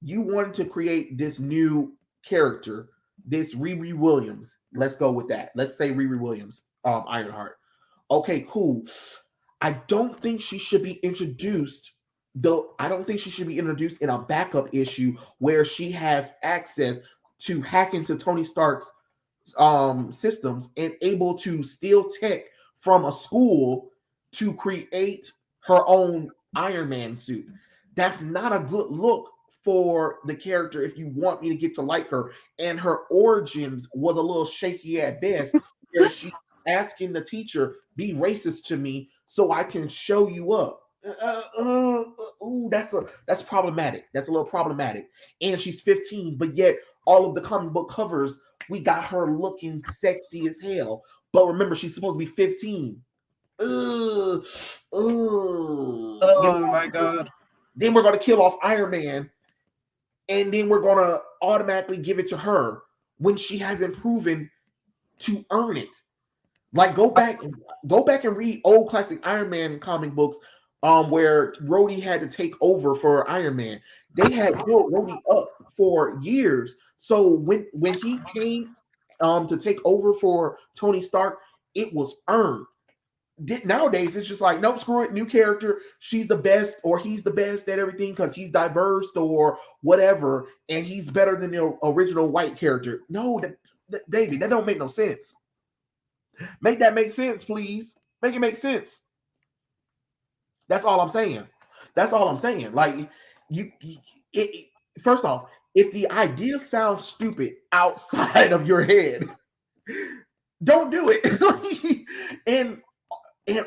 you wanted to create this new character, this Riri Williams. Let's go with that. Let's say Riri Williams, Ironheart. Okay, cool. I don't think she should be introduced. Though I don't think she should be introduced in a backup issue where she has access to hack into Tony Stark's systems and able to steal tech from a school to create her own Iron Man suit. That's not a good look for the character if you want me to get to like her. And her origins was a little shaky at best, where she's asking the teacher, be racist to me so I can show you up. That's problematic. That's a little problematic. And she's 15, but yet all of the comic book covers, we got her looking sexy as hell. But remember, she's supposed to be 15. Oh my god. Then we're gonna kill off Iron Man, and then we're gonna automatically give it to her when she hasn't proven to earn it. Like go back and read old classic Iron Man comic books, where Rhodey had to take over for Iron Man. They had built Rhodey up for years. So when he came to take over for Tony Stark, it was earned. Nowadays it's just like, nope, screw it, new character, she's the best or he's the best at everything because he's diverse or whatever, and he's better than the original white character. No, baby, that don't make no sense. Make that make sense, please. Make it make sense. That's all I'm saying. That's all I'm saying. Like first off, if the idea sounds stupid outside of your head, don't do it. and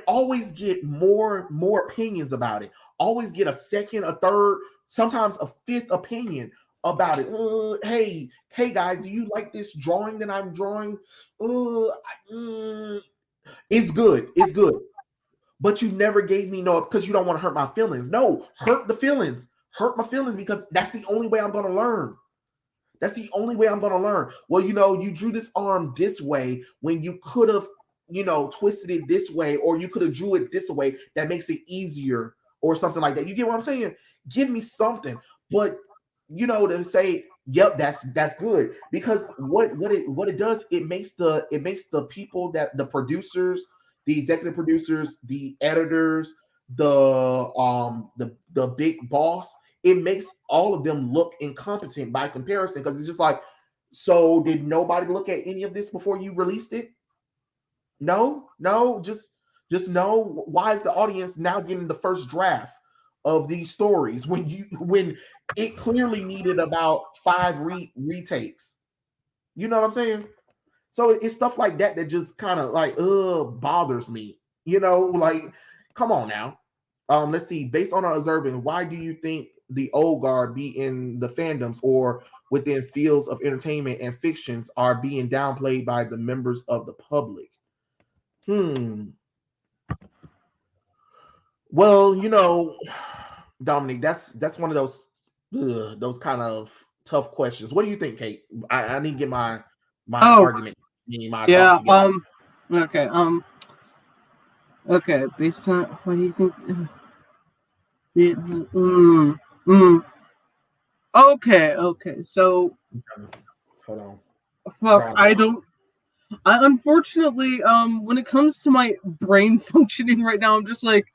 always get more opinions about it. Always get a second, a third, sometimes a fifth opinion about it. Hey guys, do you like this drawing that I'm drawing? It's good. It's good. But you never gave me no, because you don't want to hurt my feelings. No, hurt the feelings. Hurt my feelings, because that's the only way I'm going to learn. That's the only way I'm going to learn. Well, you drew this arm this way when you could have, twisted it this way, or you could have drew it this way that makes it easier or something like that. You get what I'm saying? Give me something. But, to say, yep, that's good. Because what it does, it makes the people, that the producers, the executive producers, the editors, the big boss, it makes all of them look incompetent by comparison, because it's just like, so did nobody look at any of this before you released it? No, just know, why is the audience now getting the first draft of these stories when it clearly needed about 5 retakes? You know what I'm saying? So it's stuff like that just kind of like bothers me. Like, come on now. Let's see. Based on our observing, why do you think the old guard be in the fandoms or within fields of entertainment and fictions are being downplayed by the members of the public? Well, Dominic, that's one of those kind of tough questions. What do you think, Kate? I need to get my argument. Yeah. Okay. Okay. Based on, what do you think? Okay. So. Hold on. Fuck. I unfortunately, when it comes to my brain functioning right now, I'm just like,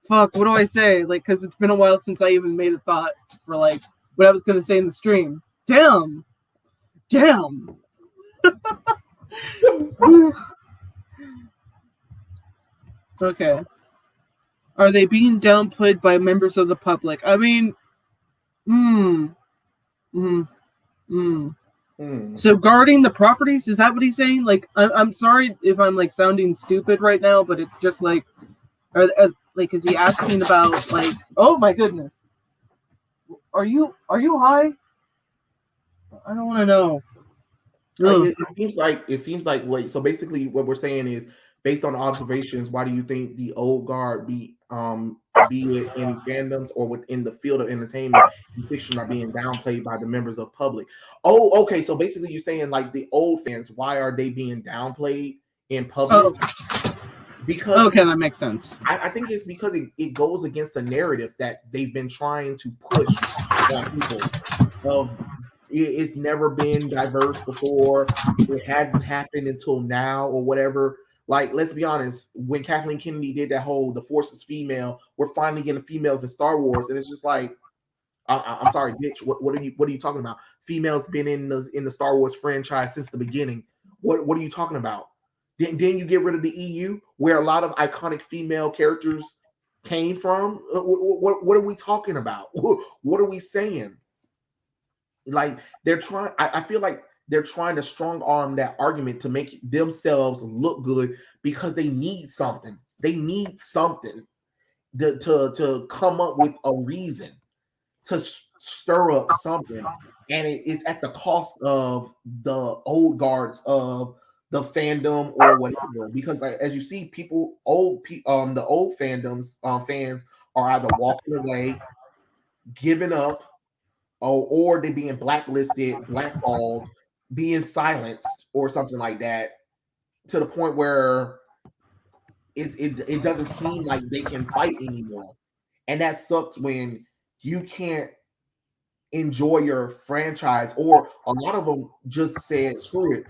fuck. What do I say? Like, because it's been a while since I even made a thought for like what I was going to say in the stream. Damn. Okay. Are they being downplayed by members of the public? I mean, So guarding the properties, is that what he's saying? Like, I'm sorry if I'm like sounding stupid right now, but it's just like, like, is he asking about like? Oh my goodness, are you high? I don't want to know. It seems like wait. So basically, what we're saying is, based on observations, why do you think the old guard, be it in fandoms or within the field of entertainment and fiction, are being downplayed by the members of public? Oh, okay. So basically, you're saying like the old fans, why are they being downplayed in public? Because Okay, that makes sense. I think it's because it goes against the narrative that they've been trying to push on people. It's never been diverse before. It hasn't happened until now, or whatever. Like, let's be honest. When Kathleen Kennedy did that whole "the Force is female," we're finally getting females in Star Wars, and it's just like, I'm sorry, bitch. What are you talking about? Females been in the Star Wars franchise since the beginning. What are you talking about? Didn't you get rid of the EU, where a lot of iconic female characters came from? What are we talking about? What are we saying? Like, they're trying. I feel like they're trying to strong arm that argument to make themselves look good because they need something. They need something to come up with a reason to stir up something, and it's at the cost of the old guards of the fandom or whatever. Because like, as you see, the old fandoms fans are either walking away, giving up, or they being blacklisted, blackballed, being silenced, or something like that, to the point where it doesn't seem like they can fight anymore. And that sucks when you can't enjoy your franchise, or a lot of them just said, screw it.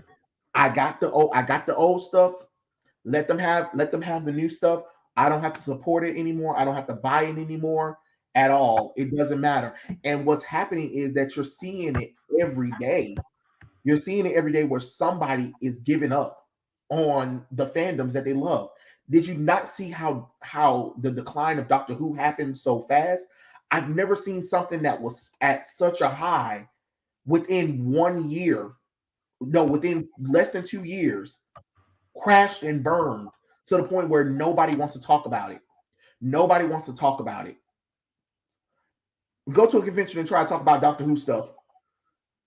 I got the old stuff. Let them have the new stuff. I don't have to support it anymore. I don't have to buy it anymore at all. It doesn't matter. And what's happening is that you're seeing it every day. You're seeing it every day where somebody is giving up on the fandoms that they love. Did you not see how the decline of Doctor Who happened so fast? I've never seen something that was at such a high within 1 year. No, within less than 2 years, crashed and burned to the point where nobody wants to talk about it. Nobody wants to talk about it. Go to a convention and try to talk about Doctor Who stuff.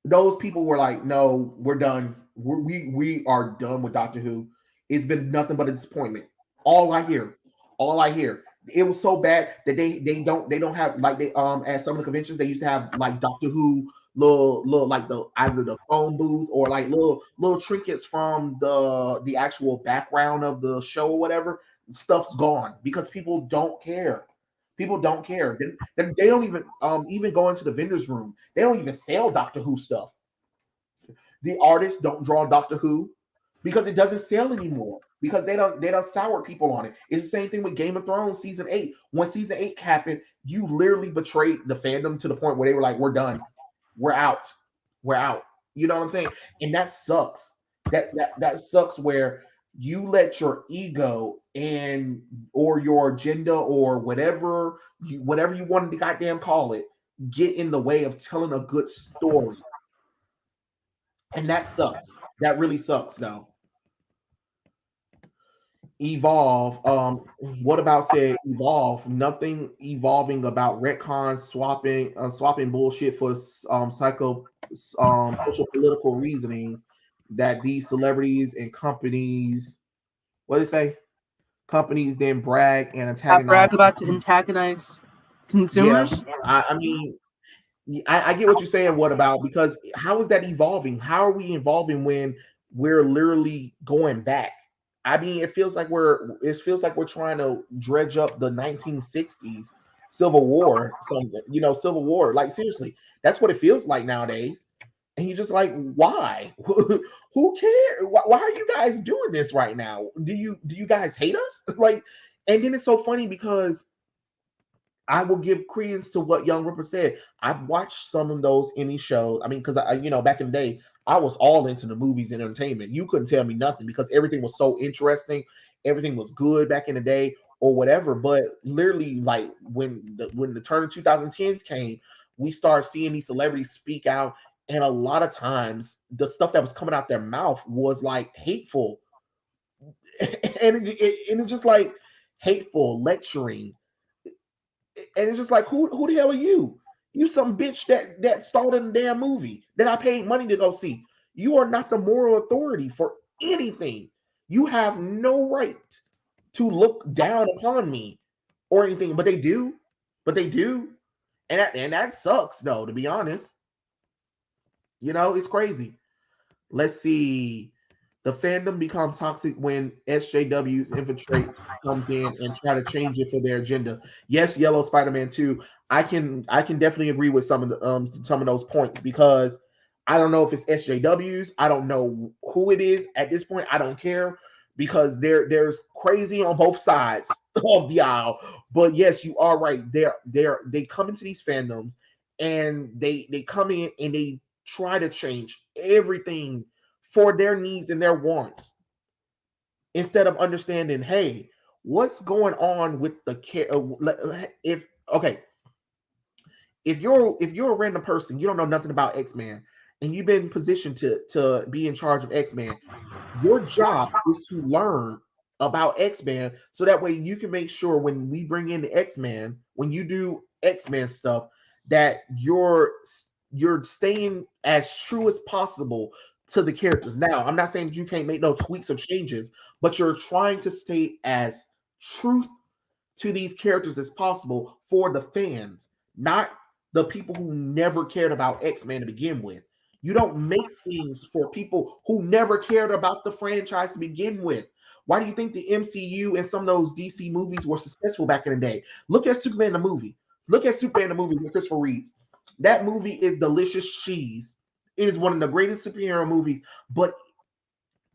Those people were like, "No, we're done. We are done with Doctor Who. It's been nothing but a disappointment." All I hear, all I hear. It was so bad that they don't have, like, they at some of the conventions they used to have like Doctor Who little like the either the phone booth or like little trinkets from the actual background of the show or whatever. Stuff's gone because people don't care. People don't care. They don't even go into the vendors room. They don't even sell Doctor Who stuff. The artists don't draw Doctor Who because it doesn't sell anymore. Because they don't sour people on it. It's the same thing with Game of Thrones season 8. When season 8 happened, you literally betrayed the fandom to the point where they were like, "We're done. We're out. We're out." You know what I'm saying? And that sucks. That sucks where you let your ego and or your agenda or whatever you wanted to goddamn call it get in the way of telling a good story. And that sucks. That really sucks though. Evolve. What about said evolve? Nothing evolving about retcons, swapping bullshit for social political reasonings that these celebrities and companies, what do they say? Companies then brag and antagonize. Brag about to antagonize Yeah, consumers. I mean, I get what you're saying. What about, because how is that evolving? How are we evolving when we're literally going back? I mean, it feels like we're trying to dredge up the 1960s Civil War, something, Civil War. Like, seriously, that's what it feels like nowadays. And you're just like, why? Who cares? Why are you guys doing this right now? Do you guys hate us? Like, and then it's so funny because I will give credence to what Young Ripper said. I've watched some of those indie shows. I mean, because back in the day, I was all into the movies and entertainment. You couldn't tell me nothing because everything was so interesting. Everything was good back in the day or whatever. But literally, like when the turn of 2010s came, we started seeing these celebrities speak out, and a lot of times the stuff that was coming out their mouth was like hateful, and it's just like hateful lecturing, and it's just like who the hell are you? You some bitch that starred in a damn movie that I paid money to go see. You are not the moral authority for anything. You have no right to look down upon me or anything, but they do. But they do. And that sucks though, to be honest. It's crazy. Let's see. The fandom becomes toxic when SJWs infiltrate comes in and try to change it for their agenda. Yes, Yellow Spider-Man 2. I can definitely agree with some of those points because I don't know if it's SJWs. I don't know who it is at this point. I don't care because there's crazy on both sides of the aisle. But yes, you are right. They come into these fandoms and they come in and they try to change everything for their needs and their wants instead of understanding, hey, what's going on with the care? If okay, if you're a random person, you don't know nothing about X-Men, and you've been positioned to be in charge of X-Men, your job is to learn about X-Men so that way you can make sure when we bring in the X-Men, when you do X-Men stuff, that you're staying as true as possible to the characters. Now, I'm not saying that you can't make no tweaks or changes, but you're trying to stay as truth to these characters as possible for the fans, not the people who never cared about X-Men to begin with. You don't make things for people who never cared about the franchise to begin with. Why do you think the MCU and some of those DC movies were successful back in the day? Look at Superman the movie. Look at Superman the movie with Christopher Reeve. That movie is delicious cheese. It is one of the greatest superhero movies, but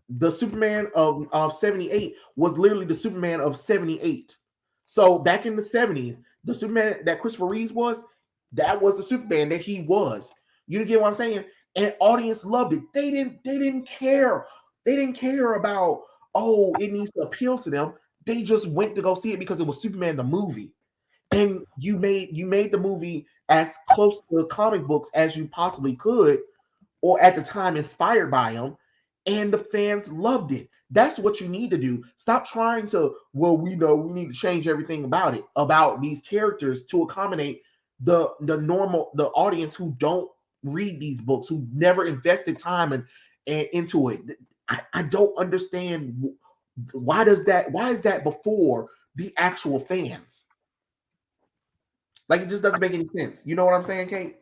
the Superman of 78 was literally the Superman of 78. So back in the 70s, the Superman that Christopher Reeves was, that was the Superman that he was. You get what I'm saying? And audience loved it. They didn't care. They didn't care about, oh, it needs to appeal to them. They just went to go see it because it was Superman the movie. And you made the movie as close to the comic books as you possibly could, or at the time inspired by them, and the fans loved it. That's what you need to do. Stop trying to, well, we know we need to change everything about these characters to accommodate the audience who don't read these books, who never invested time and into it. I don't understand why is that before the actual fans? Like it just doesn't make any sense. You know what I'm saying, Kate?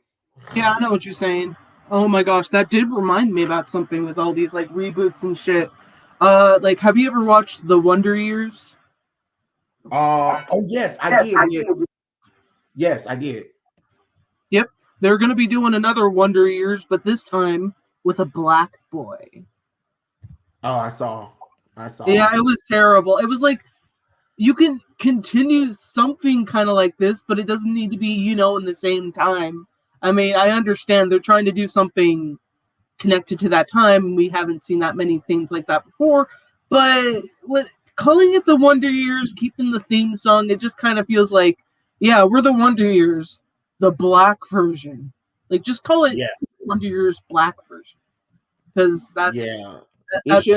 Yeah, I know what you're saying. Oh my gosh, that did remind me about something with all these like reboots and shit. Like, have you ever watched The Wonder Years? Oh yes, I did. Yes, I did. Yep, they're gonna be doing another Wonder Years, but this time with a black boy. Oh, I saw. I saw. Yeah, it was terrible. It was like you can continue something kind of like this, but it doesn't need to be, in the same time. I mean, I understand they're trying to do something connected to that time. We haven't seen that many things like that before, but with calling it the Wonder Years, keeping the theme song, it just kind of feels like, yeah, we're the Wonder Years, the black version. Like, just call it Yeah. Wonder Years black version, because Yeah. that's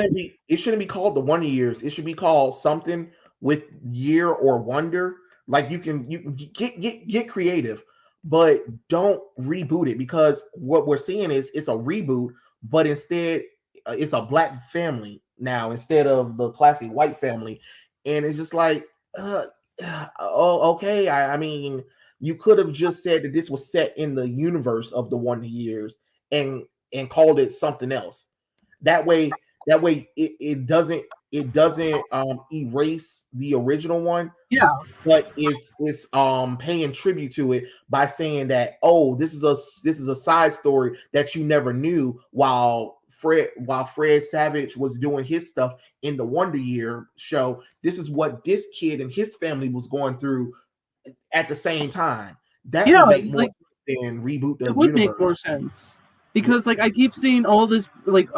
It shouldn't be called the Wonder Years. It should be called something with year or wonder. Like you can get creative, but don't reboot it because what we're seeing is it's a reboot, but instead it's a black family now instead of the classic white family. And it's just like oh, okay. I mean, you could have just said that this was set in the universe of the Wonder Years and called it something else. That way it doesn't erase the original one, yeah. but it's paying tribute to it by saying that, oh, this is a side story that you never knew while Fred Savage was doing his stuff in the Wonder Year show. This is what this kid and his family was going through at the same time. That Yeah, would make more like sense than reboot the it would make universe. more sense Yeah, because like I keep seeing all this like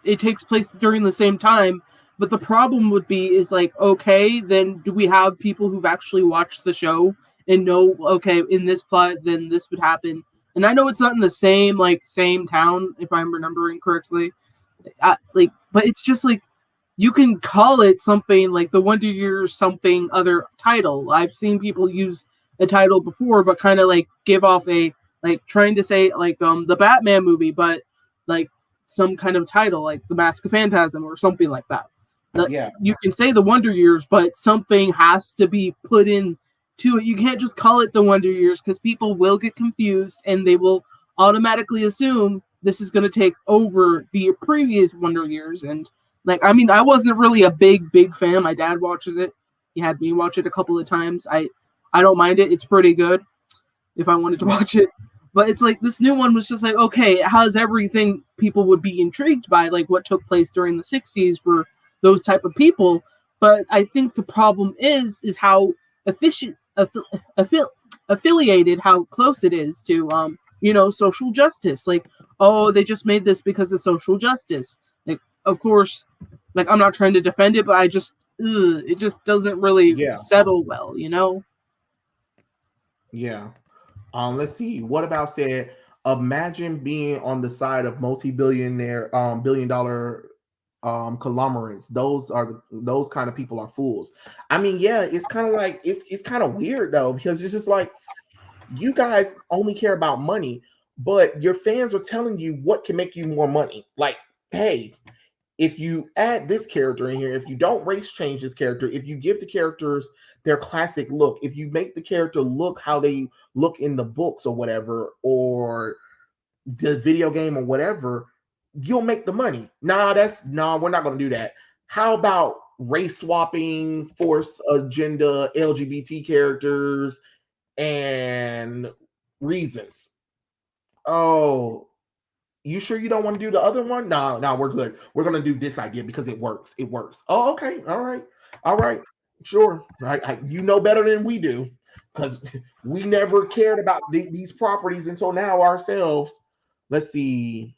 it takes place during the same time, but the problem would be is like okay, then do we have people who've actually watched the show and know okay in this plot then this would happen? And I know it's not in the same town if I'm remembering correctly, but it's just like you can call it something like the Wonder Years something other title. I've seen people use a title before, but kind of like give off a like trying to say like the Batman movie, but like some kind of title like the Mask of Phantasm or something like that. yeah, You can say the Wonder Years, but something has to be put in to it. You can't just call it the Wonder Years because people will get confused and they will automatically assume this is going to take over the previous Wonder Years. And like, I mean, I wasn't really a big fan. My dad watches it. He had me watch it a couple of times. I don't mind it. It's pretty good if I wanted to yeah, watch it. But it's like this new one was just like, okay, it has everything people would be intrigued by, like what took place during the 60s for those type of people. But I think the problem is how efficient, affiliated, how close it is to, social justice. Like, oh, they just made this because of social justice. Like, of course, like I'm not trying to defend it, but it just doesn't really yeah, settle well, you know? yeah. Let's see. What about said? Imagine being on the side of multi-billionaire, billion-dollar conglomerates. Those kind of people are fools. I mean, yeah, it's kind of like it's kind of weird though because it's just like you guys only care about money, but your fans are telling you what can make you more money. Like, hey, if you add this character in here, if you don't race change this character, if you give the characters their classic look, if you make the character look how they look in the books or whatever, or the video game or whatever, you'll make the money. We're not gonna do that. How about race swapping, force agenda, LGBT characters, and reasons? Oh, you sure you don't want to do the other one? No, no, we're good. We're gonna do this idea because it works. It works. Oh, okay. All right. Sure. You know better than we do because we never cared about these properties until now ourselves. Let's see.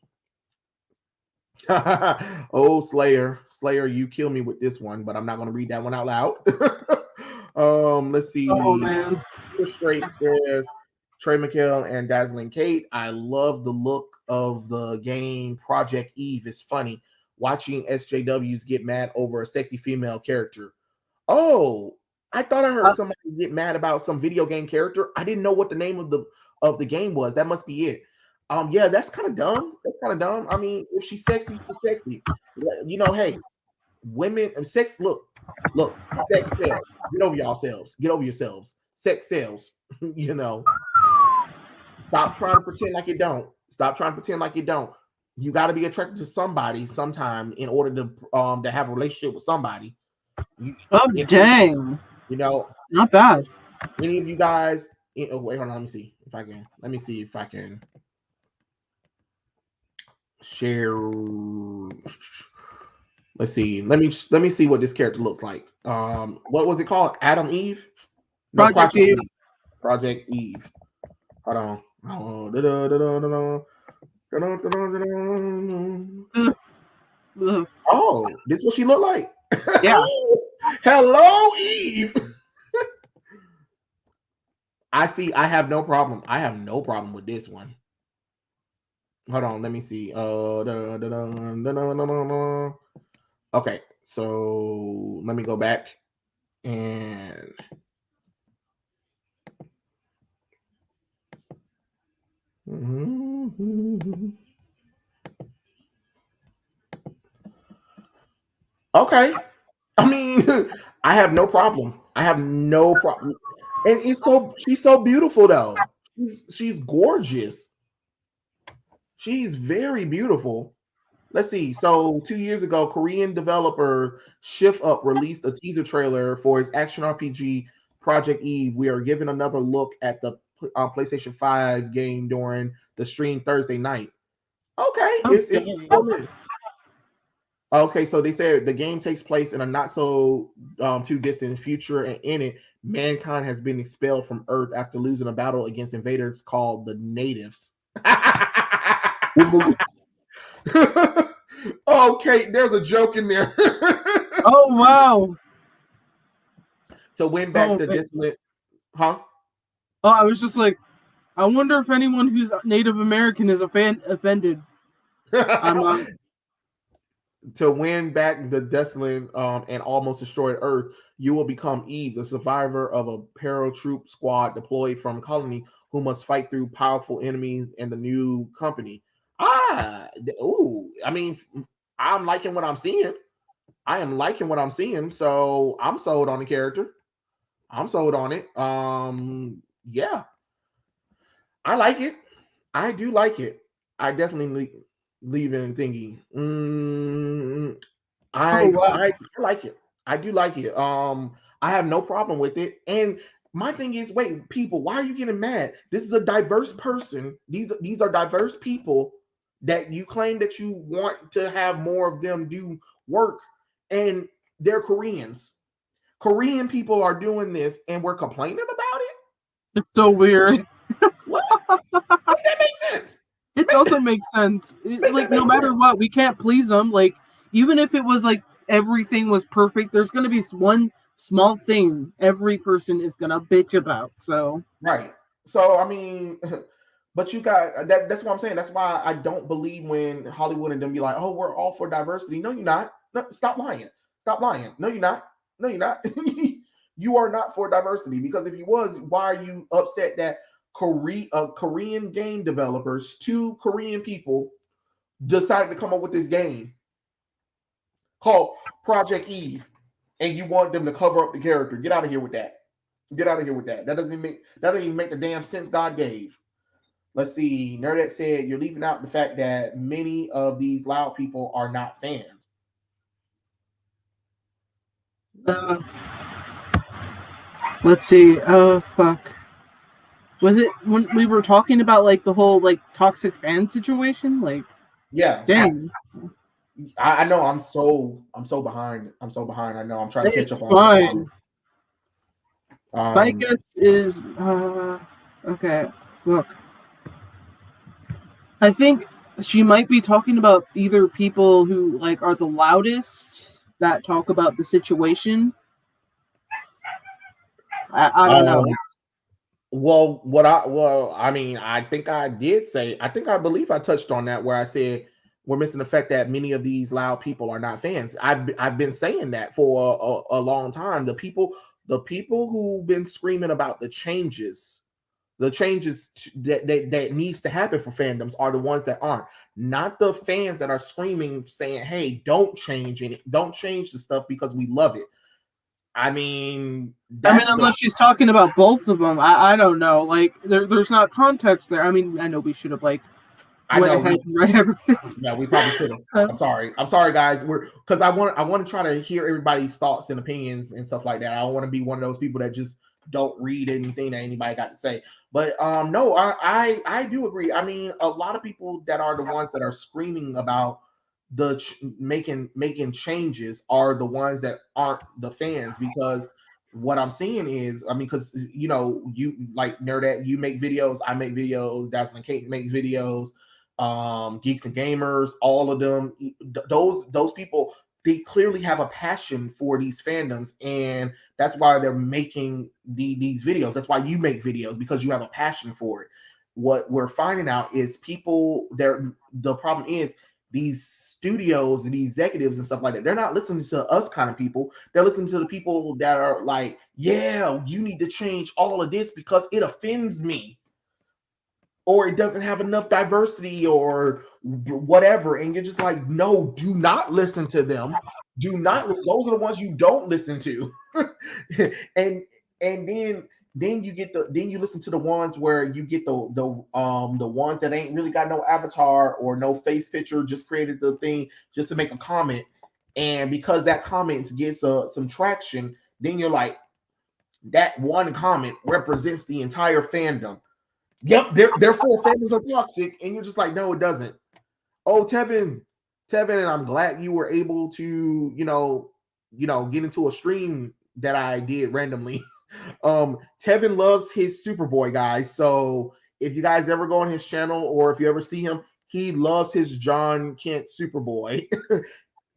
Oh, Slayer, you kill me with this one, but I'm not gonna read that one out loud. Let's Oh see. man. Straight says Trey McHale and Dazzling Kate. I love the look of the game Project Eve. It's funny watching SJWs get mad over a sexy female character. Oh, I thought I heard Uh, somebody get mad about some video game character. I didn't know what the name of the game was. That must be it. Yeah, that's kind of dumb. That's kind of dumb. I mean, if she's sexy, she's sexy. Hey, women and sex. Look, sex sells. Get over yourselves. Get over yourselves. Sex sells. you know, stop trying to pretend like you don't. Stop trying to pretend like you don't. You got to be attracted to somebody sometime in order to have a relationship with somebody. You, oh if dang. you know Not bad. any of you guys. Oh, wait, hold on. Let me see if I can. Let me see if I can share. Let's see. Let me see what this character looks like. What was it called? Adam Eve? No, Project Project Eve. Eve. Project Eve. Hold on. Da-da-da-da-da-da. Da-da-da-da-da-da. Ugh. Oh, this is what she looked like. Yeah. Hello, Eve. I see. I have no problem. I have no problem with this one. Hold on. Let me see. Da-da-da-da-da-da-da-da. Okay. So let me go back and. Okay. I mean, I have no problem. I have no problem. And she's so beautiful though. She's gorgeous. She's very beautiful. Let's see. So 2 years ago, Korean developer Shift Up released a teaser trailer for his action RPG Project Eve. We are giving another look at the PlayStation 5 game during the stream Thursday night. Okay, Oh it's dang. 4 minutes. Okay, so they said the game takes place in a not so too distant future, and in it, mankind has been expelled from Earth after losing a battle against invaders called the natives. Okay, there's a joke in there. Oh wow. To win back Oh, the desolate, huh? oh, I was just like, I wonder if anyone who's Native American is offended. I'm not. To win back the desolate and almost destroyed Earth, you will become Eve, the survivor of a paratroop squad deployed from colony who must fight through powerful enemies in the new company. Ooh, I mean, I'm liking what I'm seeing. I am liking what I'm seeing, so I'm sold on the character. I'm sold on it. Yeah, I like it. I do like it. I definitely leave it in thingy. Oh wow. I like it. I do like it. I have no problem with it. And my thing is, wait, people, why are you getting mad? This is a diverse person. These are diverse people that you claim that you want to have more of them do work, and they're Koreans. Korean people are doing this, and we're complaining about it. It's so weird. What? Make that make sense? It Make doesn't make sense. make Like that no make matter sense? what, we can't please them. Like even if it was like everything was perfect, there's gonna be one small thing every person is gonna bitch about. So Right. So I mean, but you got that's what I'm saying. That's why I don't believe when Hollywood and them be like, "Oh, we're all for diversity." No, you're not. No, stop lying. Stop lying. No, you're not. No, you're not. You are not for diversity because if you was, why are you upset that Korean game developers, two Korean people, decided to come up with this game called Project Eve, and you want them to cover up the character? Get out of here with that. Get out of here with that. That doesn't even make the damn sense God gave. Let's see. Nerdette said you're leaving out the fact that many of these loud people are not fans. uh, let's see. Oh fuck. Was it when we were talking about like the whole like toxic fan situation? Like, Yeah, dang, I know. I'm so behind. I'm so behind. I know. I'm trying to catch it's up on all the fine. comments. My Um, guess is okay. Look, I think she might be talking about either people who like are the loudest that talk about the situation. I don't know. um, I mean, I think I did say, I think I believe I touched on that where I said we're missing the fact that many of these loud people are not fans. I've been saying that for a long time. The people who've been screaming about the changes that needs to happen for fandoms are the ones that aren't, not the fans that are screaming saying, "Hey, don't change the stuff because we love it." I mean, I mean, that's the unless she's talking about both of them, I don't know. Like there's not context there. I mean, I know we should have like I went know ahead we and read everything. yeah, we probably should have. I'm sorry, guys. We're because I want to try to hear everybody's thoughts and opinions and stuff like that. I don't want to be one of those people that just don't read anything that anybody got to say. But no, I do agree. I mean, a lot of people that are the ones that are screaming about making changes are the ones that aren't the fans because what I'm seeing is, I mean, because you like Nerdette, you make videos, I make videos, Dazzling Kate makes videos, geeks and gamers, all of them, those people, they clearly have a passion for these fandoms, and that's why they're making these videos. That's why you make videos, because you have a passion for it. What we're finding out is people there, the problem is these studios and these executives and stuff like that, they're not listening to us kind of people. They're listening to the people that are like, yeah, you need to change all of this because it offends me, or it doesn't have enough diversity or whatever, and you're just like, no, do not listen to them. Do not, those are the ones you don't listen to. and then you get then you listen to the ones where you get the ones that ain't really got no avatar or no face picture, just created the thing just to make a comment, and because that comment gets some traction, then you're like, that one comment represents the entire fandom. Yep, therefore fandoms are toxic, and you're just like, no, it doesn't. Oh, Tevin, and I'm glad you were able to, get into a stream that I did randomly. Tevin loves his Superboy, guys. So if you guys ever go on his channel or if you ever see him, he loves his John Kent Superboy.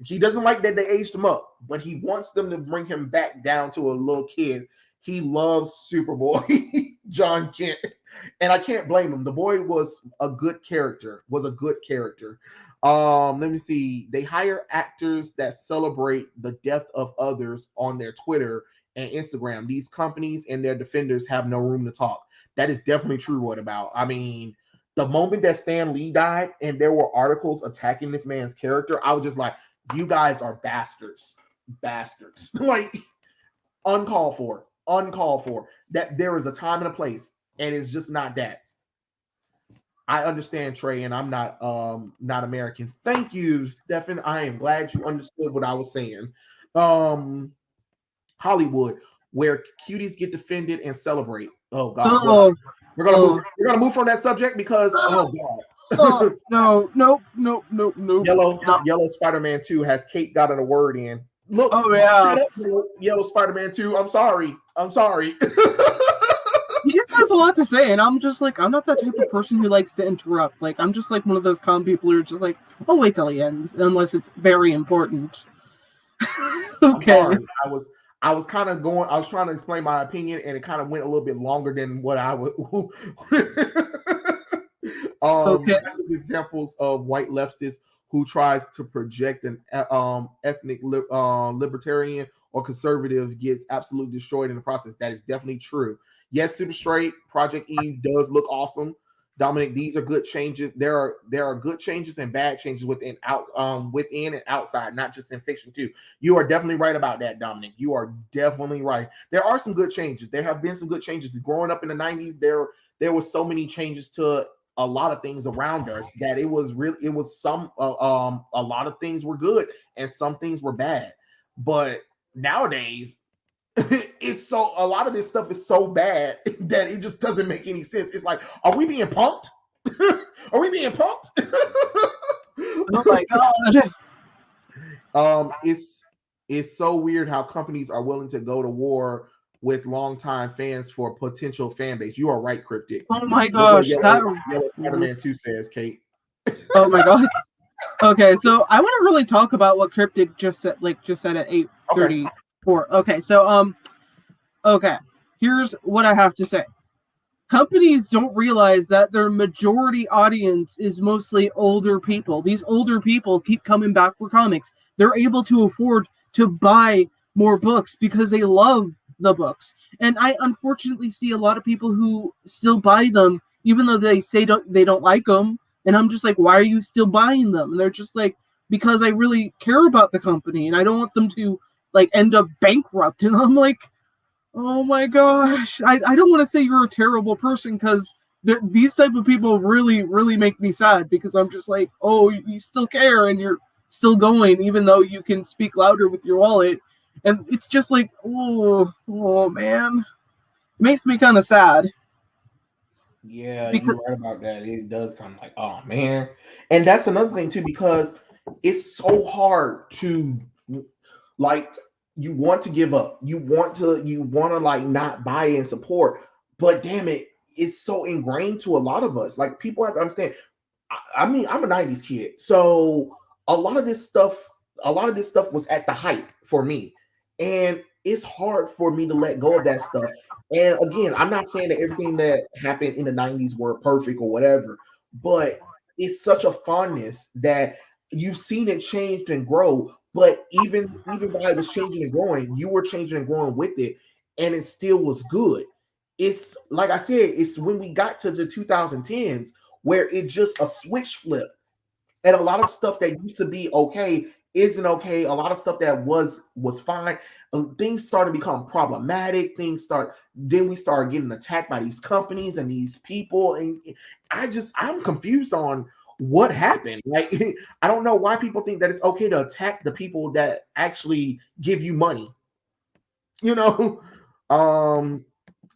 He doesn't like that they aged him up, but he wants them to bring him back down to a little kid. He loves Superboy, John Kent, and I can't blame him. The boy was a good character. Was a good character. Let me see. They hire actors that celebrate the death of others on their Twitter and Instagram. These companies and their defenders have no room to talk. That is definitely true. What about? I mean, the moment that Stan Lee died and there were articles attacking this man's character, I was just like, you guys are bastards. Bastards. Like, uncalled for. Uncalled for. That there is a time and a place, and it's just not that. I understand, Trey, and I'm not American. Thank you, Stefan. I am glad you understood what I was saying. Hollywood, where cuties get defended and celebrate. Oh God. Oh, We're gonna move from that subject because oh God. No, nope. Yellow Spider-Man 2 has Kate got a word in. Look, oh yeah, shut up, Yellow Spider-Man 2. I'm sorry. he just has a lot to say, and I'm just like, I'm not that type of person who likes to interrupt. Like, I'm just like one of those calm people who are just like, I'll wait till he ends, unless it's very important. Okay. I was kind of going. I was trying to explain my opinion, and it kind of went a little bit longer than what I would. Okay. Examples of white leftists who tries to project an ethnic libertarian or conservative gets absolutely destroyed in the process. That is definitely true. Yes, Super Straight Project Eve does look awesome. Dominic, these are good changes. There are good changes and bad changes within and outside, not just in fiction too. You are definitely right about that, Dominic. You are definitely right. There are some good changes. There have been some good changes. Growing up in the 90s, there were so many changes to a lot of things around us that a lot of things were good and some things were bad. But nowadays, it's so a lot of this stuff is so bad that it just doesn't make any sense. It's like, are we being punked? Are we being punked? Oh my God. It's so weird how companies are willing to go to war with longtime fans for potential fan base. You are right, Cryptic. Oh my gosh, Yellow Spider-Man 2 says, Kate. Oh my God. Okay, so I want to really talk about what Cryptic just said at 8:34. Okay, so okay, here's what I have to say. Companies don't realize that their majority audience is mostly older people. These older people keep coming back for comics. They're able to afford to buy more books because they love the books. And I unfortunately see a lot of people who still buy them even though they say they don't like them. And I'm just like, why are you still buying them? And they're just like, because I really care about the company and I don't want them to like end up bankrupt. And I'm like, oh my gosh, I don't want to say you're a terrible person because these type of people really, really make me sad because I'm just like, oh, you still care and you're still going even though you can speak louder with your wallet. And it's just like, oh man, it makes me kind of sad. Yeah, you're right about that. It does kind of like, oh man. And that's another thing too, because it's so hard to like you want to give up. You want to like not buy and support, but damn it, it's so ingrained to a lot of us. Like people have to understand. I mean, I'm a 90s kid. So a lot of this stuff was at the height for me. And it's hard for me to let go of that stuff. And again, I'm not saying that everything that happened in the 90s were perfect or whatever, but it's such a fondness that you've seen it change and grow. But even while it was changing and growing, you were changing and growing with it, and it still was good. It's like I said, it's when we got to the 2010s where it just a switch flip. And a lot of stuff that used to be okay isn't okay. A lot of stuff that was fine. Things start to become problematic. Then we start getting attacked by these companies and these people. And I'm confused on what happened. Like, I don't know why people think that it's okay to attack the people that actually give you money. You know,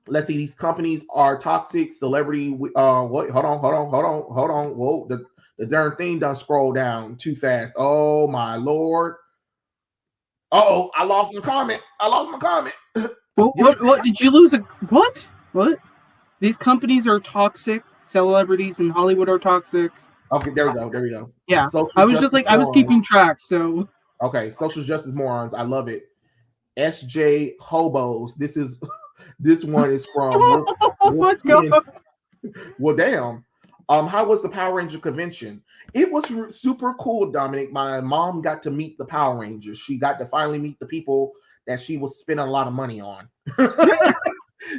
let's see. These companies are toxic. Celebrity. What? Hold on. Whoa, the darn thing done scroll down too fast. Oh my lord. Oh, I lost my comment. What? Yep. What? Did you lose a what? What? These companies are toxic. Celebrities in Hollywood are toxic. Okay, there we go. There we go. Yeah, Social I was just justice like I was morons. keeping track. So Okay, social justice morons. I love it. SJ hobos. This is this one is from let's go. Wolfskin. Well, damn. How was the Power Ranger convention? It was super cool, Dominic. My mom got to meet the Power Rangers. She got to finally meet the people that she was spending a lot of money on.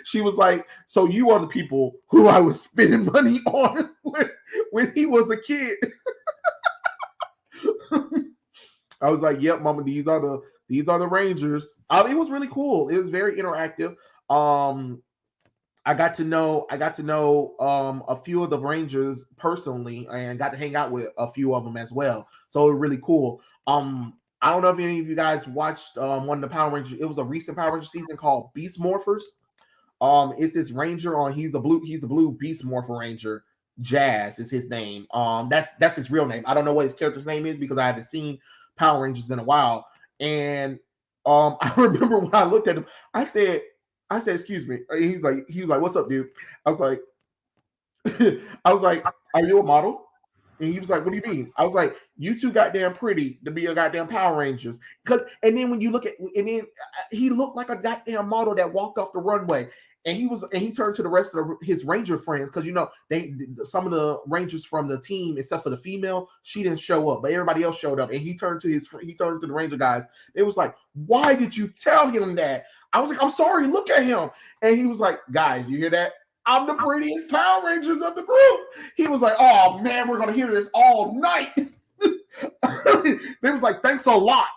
She was like, "So you are the people who I was spending money on when he was a kid." I was like, "Yep, Mama, these are the Rangers." It was really cool. It was very interactive. Um, I got to know a few of the Rangers personally and got to hang out with a few of them as well. So it was really cool. I don't know if any of you guys watched one of the Power Rangers. It was a recent Power Ranger season called Beast Morphers. It's this Ranger on he's the blue Beast Morpher Ranger. Jazz is his name. That's his real name. I don't know what his character's name is because I haven't seen Power Rangers in a while. And I remember when I looked at him, I said, excuse me. He was like, what's up, dude? I was like, I was like, are you a model? And he was like, what do you mean? I was like, you too goddamn pretty to be a goddamn Power Rangers. And then when you look at, and then he looked like a goddamn model that walked off the runway. And he turned to the rest of his Ranger friends because some of the Rangers from the team, except for the female, she didn't show up, but everybody else showed up. And he turned to the Ranger guys. It was like, why did you tell him that? I was like, I'm sorry, look at him. And he was like, guys, you hear that? I'm the prettiest Power Rangers of the group. He was like, oh man, we're gonna hear this all night. They was like, thanks a lot,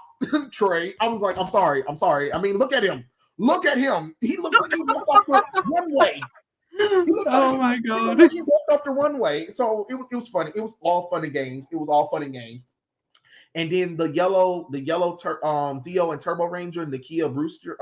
Trey. I was like, I'm sorry. I mean, look at him. Look at him. He looks like he walked off the runway. Oh my He looked god. like he walked off the runway. So it was funny. It was all fun and games. It was all fun and games. And then Zeo and Turbo Ranger, Nakia Rooster,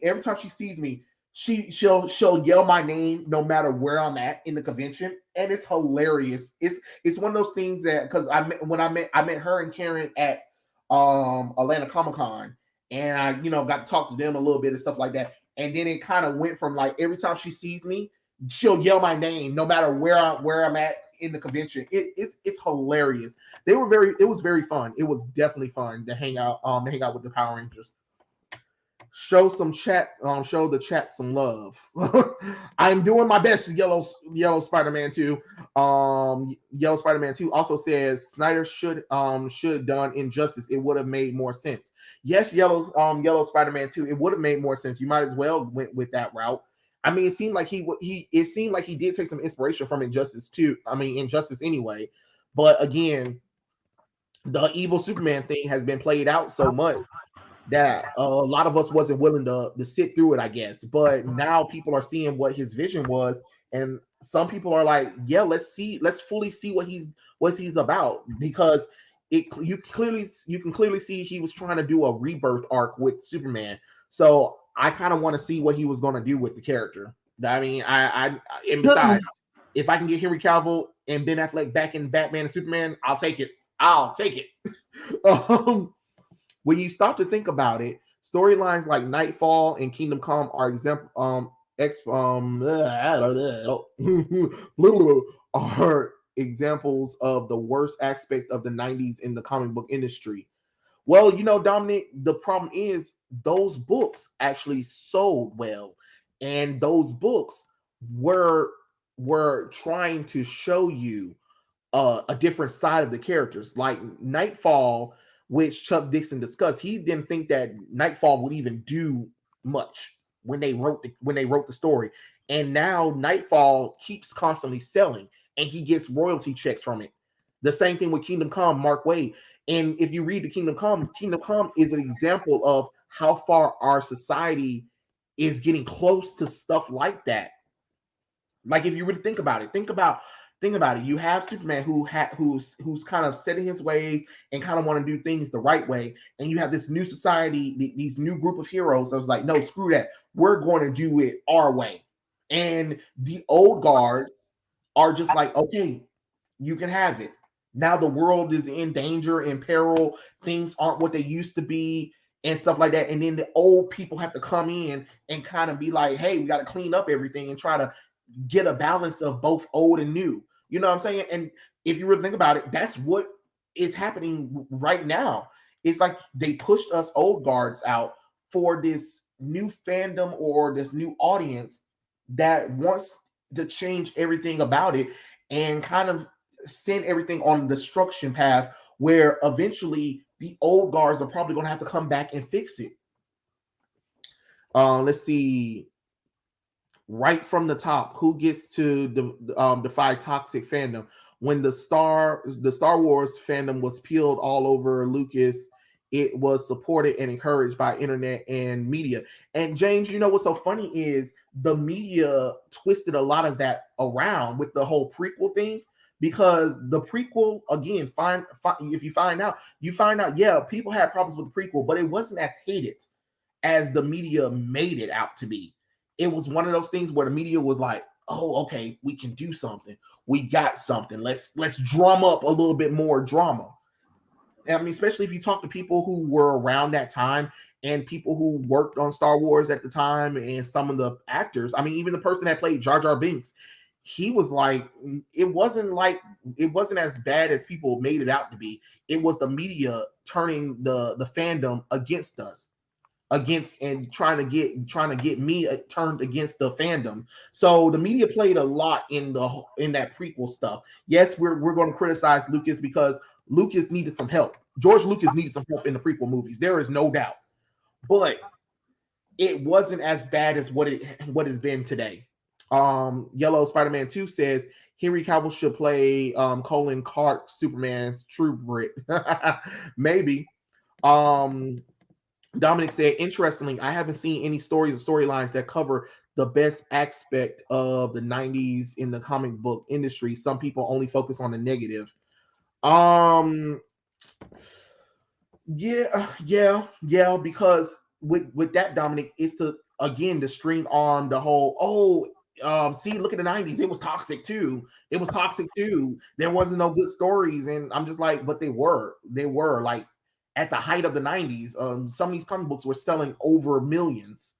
every time she sees me, she'll yell my name no matter where I'm at in the convention, and it's hilarious. It's one of those things that because I met her and Karen at Atlanta Comic Con, and I got to talk to them a little bit and stuff like that. And then it kind of went from like every time she sees me, she'll yell my name no matter where I'm at in the convention. It's hilarious. It was very fun. It was definitely fun to hang out with the Power Rangers. Show the chat some love. I'm doing my best. Yellow Spider-Man 2. Yellow Spider-Man 2 also says Snyder should done Injustice. It would have made more sense. Yes, Yellow Spider-Man 2. It would have made more sense. You might as well went with that route. I mean, it seemed like he did take some inspiration from Injustice too. I mean, Injustice anyway. But again, the evil Superman thing has been played out so much that a lot of us wasn't willing to sit through it, I guess. But now people are seeing what his vision was, and some people are like, yeah, let's fully see what he's about because you can clearly see he was trying to do a rebirth arc with Superman. So I kind of want to see what he was going to do with the character. I mean, and besides, if I can get Henry Cavill and Ben Affleck back in Batman and Superman, I'll take it. I'll take it. When you stop to think about it, storylines like Nightfall and Kingdom Come are are examples of the worst aspect of the 90s in the comic book industry. Well, Dominic, the problem is those books actually sold well, and those books were were trying to show you a different side of the characters. Like Nightfall, which Chuck Dixon discussed, he didn't think that Nightfall would even do much when they wrote the story. And now Nightfall keeps constantly selling, and he gets royalty checks from it. The same thing with Kingdom Come, Mark Wade. And if you read the Kingdom Come is an example of how far our society is getting close to stuff like that. Like if you really think about it. You have Superman who's kind of setting his ways and kind of want to do things the right way, and you have this new society, these new group of heroes that was like, no, screw that, we're going to do it our way. And the old guard are just like, okay, you can have it. Now the world is in danger, in peril. Things aren't what they used to be. and stuff like that. And then the old people have to come in and kind of be like, hey, we got to clean up everything and try to get a balance of both old and new. You know what I'm saying? And if you really think about it, that's what is happening right now. It's like they pushed us old guards out for this new fandom or this new audience that wants to change everything about it and kind of send everything on the destruction path where eventually the old guards are probably going to have to come back and fix it. Let's see. Right from the top, who gets to defy toxic fandom? When the Star Wars fandom was peeled all over Lucas, it was supported and encouraged by internet and media. And James, you know what's so funny is the media twisted a lot of that around with the whole prequel thing, because the prequel again, if you find out, yeah, people had problems with the prequel, but it wasn't as hated as the media made it out to be. It was one of those things where the media was like, "Oh, okay, we can do something. We got something. Let's drum up a little bit more drama." I mean, especially if you talk to people who were around that time and people who worked on Star Wars at the time, and some of the actors. I mean, even the person that played Jar Jar Binks, he was like it wasn't as bad as people made it out to be. It was the media turning the fandom against us, against, and trying to get me turned against the fandom. So the media played a lot in that prequel stuff. Yes, we're going to criticize Lucas because Lucas needed some help. George Lucas needed some help in the prequel movies. There is no doubt, but it wasn't as bad as what has been today. Yellow Spider-Man 2 says Henry Cavill should play Colin Clark, Superman's true Brit. Maybe. Dominic said, interestingly, I haven't seen any stories or storylines that cover the best aspect of the 90s in the comic book industry. Some people only focus on the negative. Um yeah, because with that, Dominic, is to again to string on the whole, see, look at the 90s, it was toxic too. It was toxic too. There wasn't no good stories. And I'm just like, but they were like at the height of the 90s. Some of these comic books were selling over millions.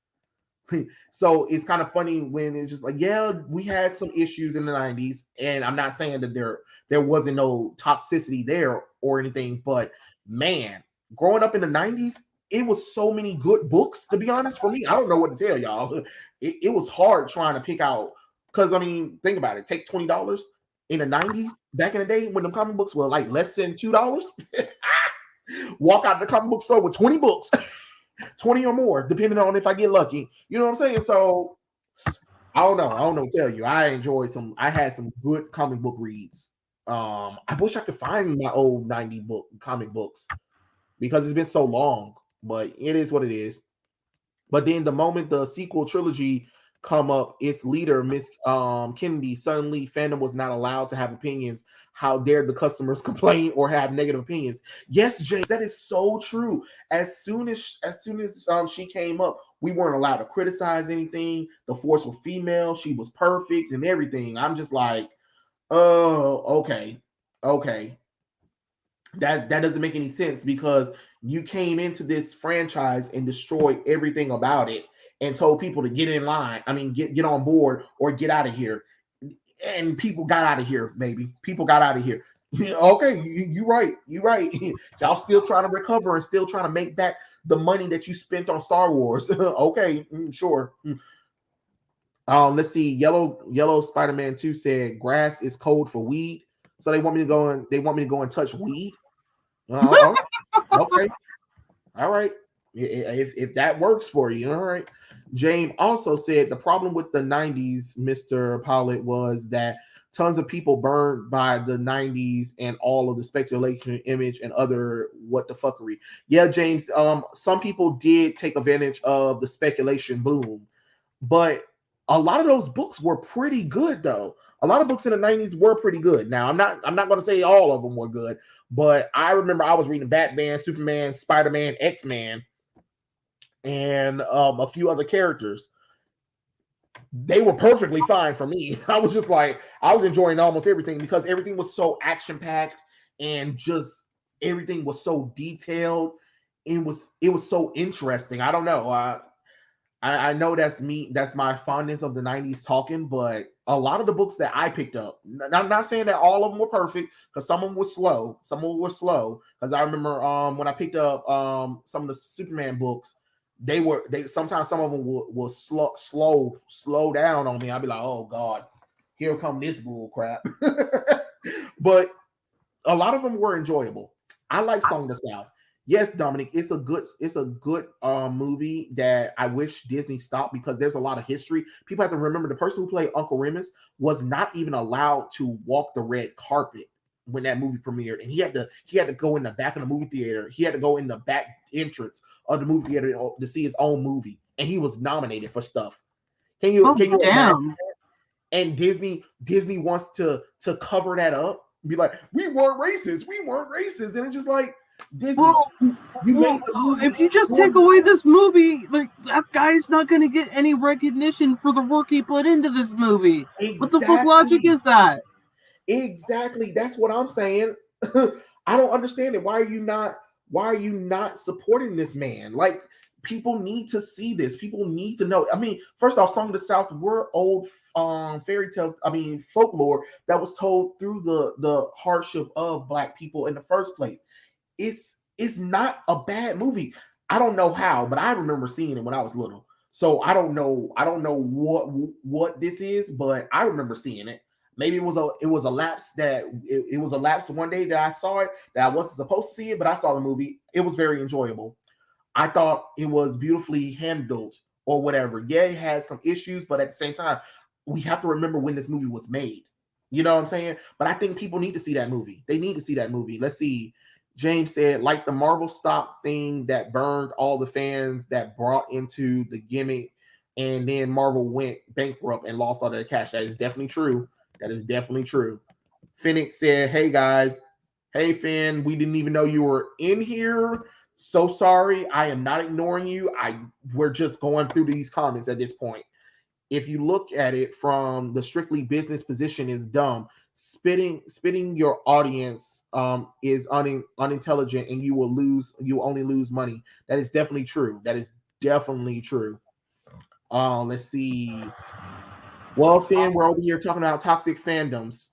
So it's kind of funny when it's just like, yeah, we had some issues in the 90s, and I'm not saying that there wasn't no toxicity there or anything, but man, growing up in the 90s, it was so many good books, to be honest. For me, I don't know what to tell y'all. It was hard trying to pick out, because I mean, think about it. Take $20 in the 90s, back in the day when the comic books were like less than $2. Walk out of the comic book store with 20 books. 20 or more, depending on if I get lucky. You know what I'm saying? So I don't know. I don't know what to tell you. I had some good comic book reads. I wish I could find my old 90 comic books because it's been so long, but it is what it is. But then the moment the sequel trilogy come up, its leader, Miss Kennedy, suddenly fandom was not allowed to have opinions. How dare the customers complain or have negative opinions? Yes, James, that is so true. As soon as she came up, we weren't allowed to criticize anything. The Force was female, she was perfect and everything. I'm just like, oh, okay. That doesn't make any sense, because you came into this franchise and destroyed everything about it and told people to get in line. I mean, get on board or get out of here. And people got out of here, baby. People got out of here. Okay, you right. You right. Y'all still trying to recover and still trying to make back the money that you spent on Star Wars. Okay, sure. Let's see. Yellow Spider-Man 2 said grass is code for weed. So they want me to go and touch weed. Uh, okay. All right. If that works for you, all right. James also said the problem with the 90s, Mr. Pollitt, was that tons of people burned by the 90s and all of the speculation, image, and other what the fuckery. Yeah, James, some people did take advantage of the speculation boom, but a lot of those books were pretty good though. A lot of books in the 90s were pretty good. Now, I'm not going to say all of them were good, but I remember I was reading Batman, Superman, Spider-Man, X-Man, and a few other characters. They were perfectly fine for me. I was just like, I was enjoying almost everything because everything was so action packed and just everything was so detailed. it was so interesting. I don't know. I know that's me. That's my fondness of the '90s talking, but a lot of the books that I picked up, I'm not saying that all of them were perfect because some of them were slow. Some of them were slow because I remember when I picked up some of the Superman books, they sometimes some of them will slow down on me. I'd be like, oh God, here come this bull crap. But a lot of them were enjoyable. I like Song of the South. Yes, Dominic, it's a good movie that I wish Disney stopped because there's a lot of history. People have to remember the person who played Uncle Remus was not even allowed to walk the red carpet when that movie premiered, and he had to go in the back of the movie theater. He had to go in the back entrance of the movie theater to see his own movie, and he was nominated for stuff. Can you imagine? Damn. And Disney wants to cover that up, be like, we weren't racist, and it's just like Disney, Well, you made the movie. if you just take away this movie, like that guy's not going to get any recognition for the work he put into this movie. What the fuck logic is that? Exactly, that's what I'm saying. I don't understand it. Why are you not supporting this man? Like, people need to see this. People need to know. I mean, first off, Song of the South were old fairy tales, I mean folklore that was told through the hardship of Black people in the first place. It's not a bad movie. I don't know how, but I remember seeing it when I was little. So I don't know what this is, but I remember seeing it. Maybe it was a lapse that it was a lapse one day that I saw it that I wasn't supposed to see it, but I saw the movie. It was very enjoyable. I thought it was beautifully handled or whatever. Yeah, it had some issues, but at the same time, we have to remember when this movie was made. You know what I'm saying? But I think people need to see that movie. They need to see that movie. Let's see. James said, like the Marvel stock thing that burned all the fans that brought into the gimmick, and then Marvel went bankrupt and lost all their cash. That is definitely true. That is definitely true. Phoenix said, hey guys, hey Finn, we didn't even know you were in here. So sorry. I am not ignoring you. We're just going through these comments at this point. If you look at it from the strictly business position, is dumb. Spitting your audience is unintelligent, and you only lose money. That is definitely true. That is definitely true. Let's see. Well, Finn, we're over here talking about toxic fandoms.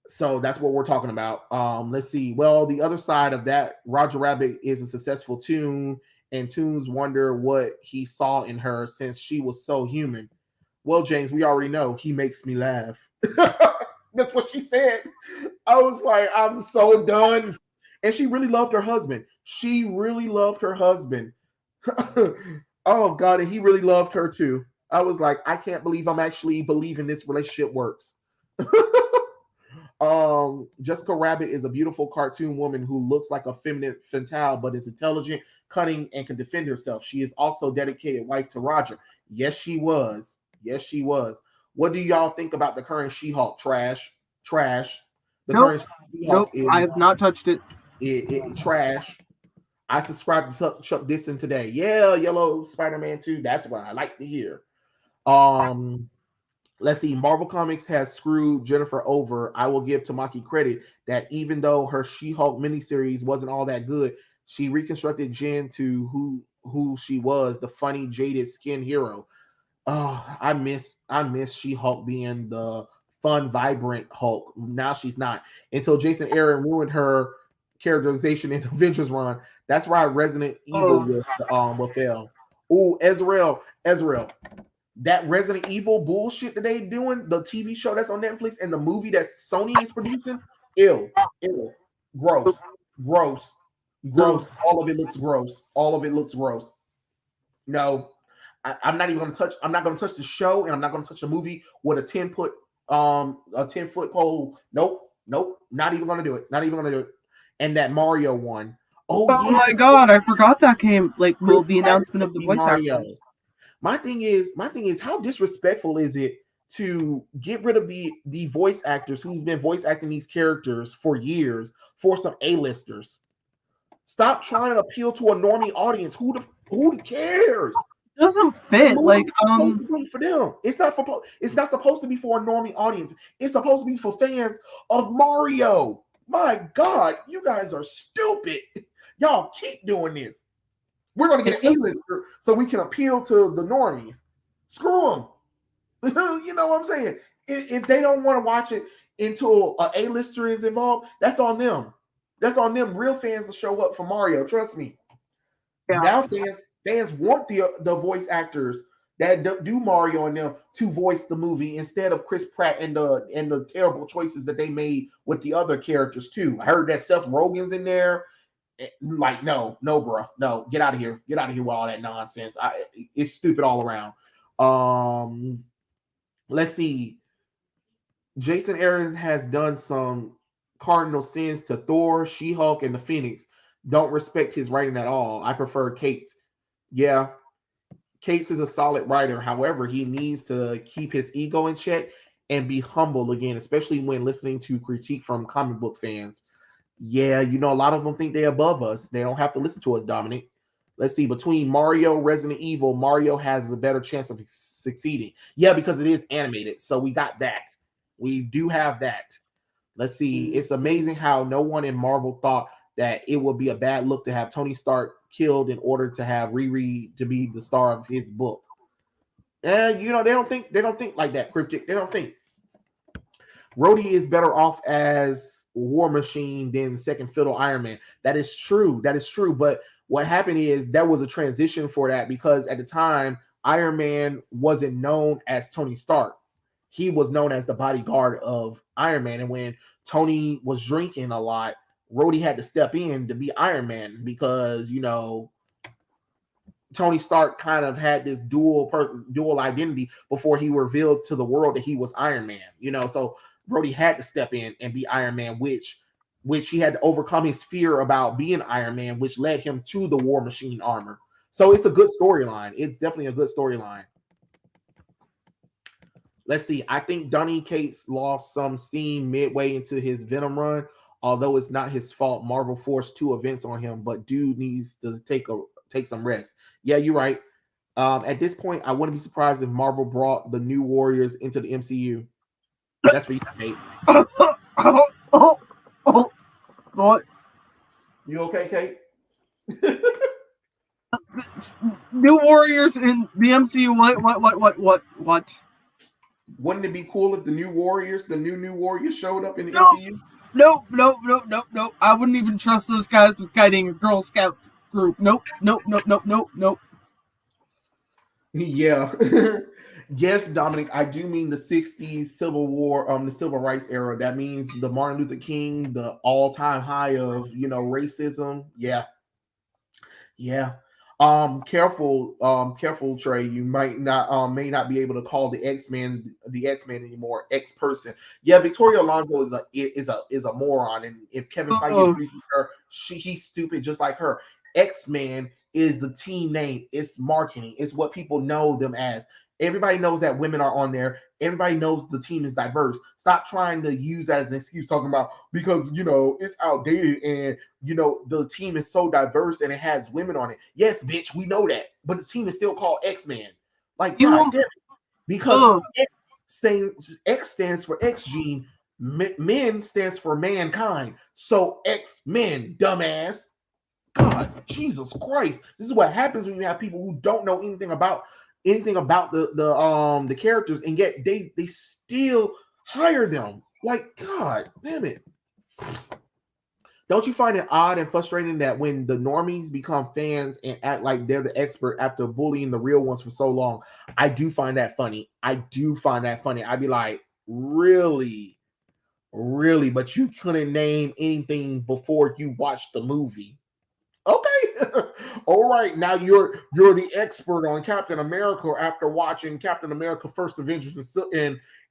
So that's what we're talking about. Let's see. Well, the other side of that, Roger Rabbit is a successful tune, and tunes wonder what he saw in her since she was so human. Well, James, we already know he makes me laugh. That's what she said. I was like, I'm so done. And she really loved her husband. She really loved her husband. Oh God, and he really loved her too. I was like, I can't believe I'm actually believing this relationship works. Jessica Rabbit is a beautiful cartoon woman who looks like a feminine fatale, but is intelligent, cunning, and can defend herself. She is also dedicated wife to Roger. Yes, she was. Yes, she was. What do y'all think about the current She-Hulk? Trash. The Nope. current She-Hulk Nope. I have not touched it. trash. I subscribed to Chuck Dixon today. Yeah, Yellow Spider-Man 2. That's what I like to hear. Let's see. Marvel Comics has screwed Jennifer over. I will give Tamaki credit that even though her She-Hulk miniseries wasn't all that good, she reconstructed Jen to who she was, the funny, jaded skin hero. Oh, I miss She-Hulk being the fun, vibrant Hulk. Now she's not. Until Jason Aaron ruined her characterization in Avengers run. That's why Resident Evil will fail. Oh, Ezreal. That Resident Evil bullshit that they doing, the TV show that's on Netflix and the movie that Sony is producing, ill, gross. All of it looks gross. No, I'm not even gonna touch. I'm not gonna touch the show, and I'm not gonna touch a movie with a 10-foot pole. Nope. Not even gonna do it. And that Mario one. Oh Oh yeah, my god, I forgot that came. Like, well, Chris the Pratt announcement of the be voice Mario. actor. My thing is, how disrespectful is it to get rid of the voice actors who've been voice acting these characters for years for some A-listers? Stop trying to appeal to a normie audience. Who cares? It doesn't The fit. movie Like, is supposed to be for them. It's not supposed to be for a normie audience. It's supposed to be for fans of Mario. My God, you guys are stupid. Y'all keep doing this. We're going to It get an does. A-lister so we can appeal to the normies. Screw them. You know what I'm saying? If they don't want to watch it until an A-lister is involved, that's on them. That's on them. Real fans will show up for Mario. Trust me. Yeah. Now fans want the voice actors that do Mario and them to voice the movie instead of Chris Pratt and the terrible choices that they made with the other characters too. I heard that Seth Rogen's in there. Like no, bro, no, get out of here, get out of here with all that nonsense. It's stupid all around. Let's see. Jason Aaron has done some cardinal sins to Thor, She-Hulk, and the Phoenix. Don't respect his writing at all. I prefer Kate's. Yeah, Cates is a solid writer. However, he needs to keep his ego in check and be humble again, especially when listening to critique from comic book fans. Yeah, a lot of them think they're above us. They don't have to listen to us, Dominic. Let's see. Between Mario, Resident Evil, Mario has a better chance of succeeding. Yeah, because it is animated. So we got that. We do have that. Let's see. It's amazing how no one in Marvel thought that it would be a bad look to have Tony Stark killed in order to have Riri to be the star of his book. And they don't think like that, Cryptic. They don't think. Rhodey is better off as War Machine than second fiddle Iron Man. That is true. That is true. But what happened is that was a transition for that because at the time Iron Man wasn't known as Tony Stark. He was known as the bodyguard of Iron Man. And when Tony was drinking a lot, Rhodey had to step in to be Iron Man because Tony Stark kind of had this dual identity before he revealed to the world that he was Iron Man. So Rhodey had to step in and be Iron Man, which he had to overcome his fear about being Iron Man, which led him to the War Machine armor. So it's a good storyline. It's definitely a good storyline. Let's see. I think Donny Cates lost some steam midway into his Venom run, although it's not his fault. Marvel forced two events on him, but dude needs to take some rest. Yeah, you're right. At this point, I wouldn't be surprised if Marvel brought the New Warriors into the MCU. That's for you, Kate. What? You okay, Kate? New Warriors in the MCU? What? Wouldn't it be cool if the new Warriors showed up in the No, MCU? no. I wouldn't even trust those guys with guiding a Girl Scout group. Nope. Yeah. Yes, Dominic, I do mean the 60s Civil War, the Civil Rights era. That means the Martin Luther King, the all-time high of, racism. Yeah. Yeah. Careful, Trey. You may not be able to call the X-Men anymore, X person. Yeah, Victoria Alonso is a moron, and if Kevin Feige agrees with her, he's stupid just like her. X-Men is the team name, it's marketing, it's what people know them as. Everybody knows that women are on there. Everybody knows the team is diverse. Stop trying to use that as an excuse talking about because it's outdated and the team is so diverse and it has women on it. Yes, bitch, we know that. But the team is still called X-Men. Like, God damn it. Because X stands for X gene, men stands for mankind. So X-Men, dumbass. God, Jesus Christ. This is what happens when you have people who don't know anything about the characters, and yet they still hire them. Like, God damn it. Don't you find it odd and frustrating that when the normies become fans and act like they're the expert after bullying the real ones for so long? I do find that funny. I'd be like, really? Really? But you couldn't name anything before you watched the movie. Okay. All right. Now you're the expert on Captain America after watching Captain America First Avengers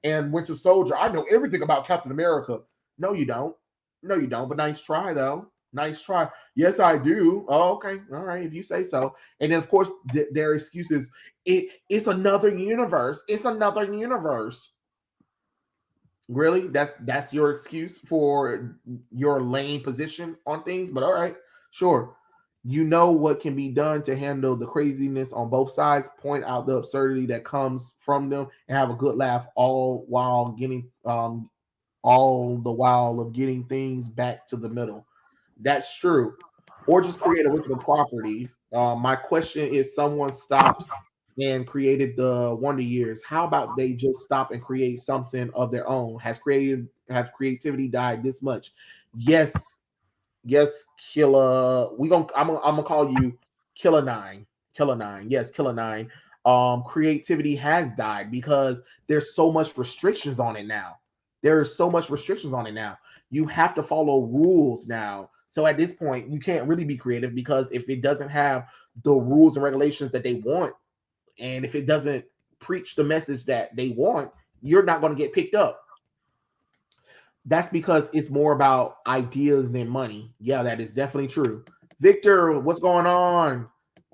and Winter Soldier. I know everything about Captain America. No, you don't. No, you don't. But nice try, though. Nice try. Yes, I do. Oh, okay. All right. If you say so. And then, of course, their excuses. It's another universe. It's another universe. Really? That's your excuse for your lane position on things? But all right. Sure. You know what can be done to handle the craziness on both sides, point out the absurdity that comes from them, and have a good laugh all the while of getting things back to the middle. That's true. Or just create original property. My question is: someone stopped and created the Wonder Years. How about they just stop and create something of their own? Have creativity died this much? Yes, yes, Killer. I'm gonna call you Killer Nine. Killer Nine. Yes, Killer Nine. Creativity has died because there's so much restrictions on it now. There's so much restrictions on it now. You have to follow rules now. So at this point, you can't really be creative because if it doesn't have the rules and regulations that they want, and if it doesn't preach the message that they want, you're not going to get picked up. That's because it's more about ideas than money. Yeah, that is definitely true. Victor, what's going on?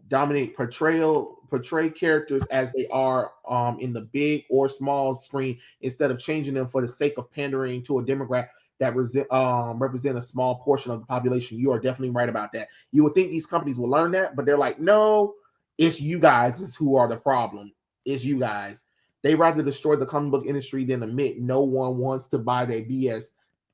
Dominic, portray characters as they are in the big or small screen instead of changing them for the sake of pandering to a demographic that represent a small portion of the population. You are definitely right about that. You would think these companies will learn that, but they're like, no, it's you guys is who are the problem. It's you guys. They rather destroy the comic book industry than admit no one wants to buy their BS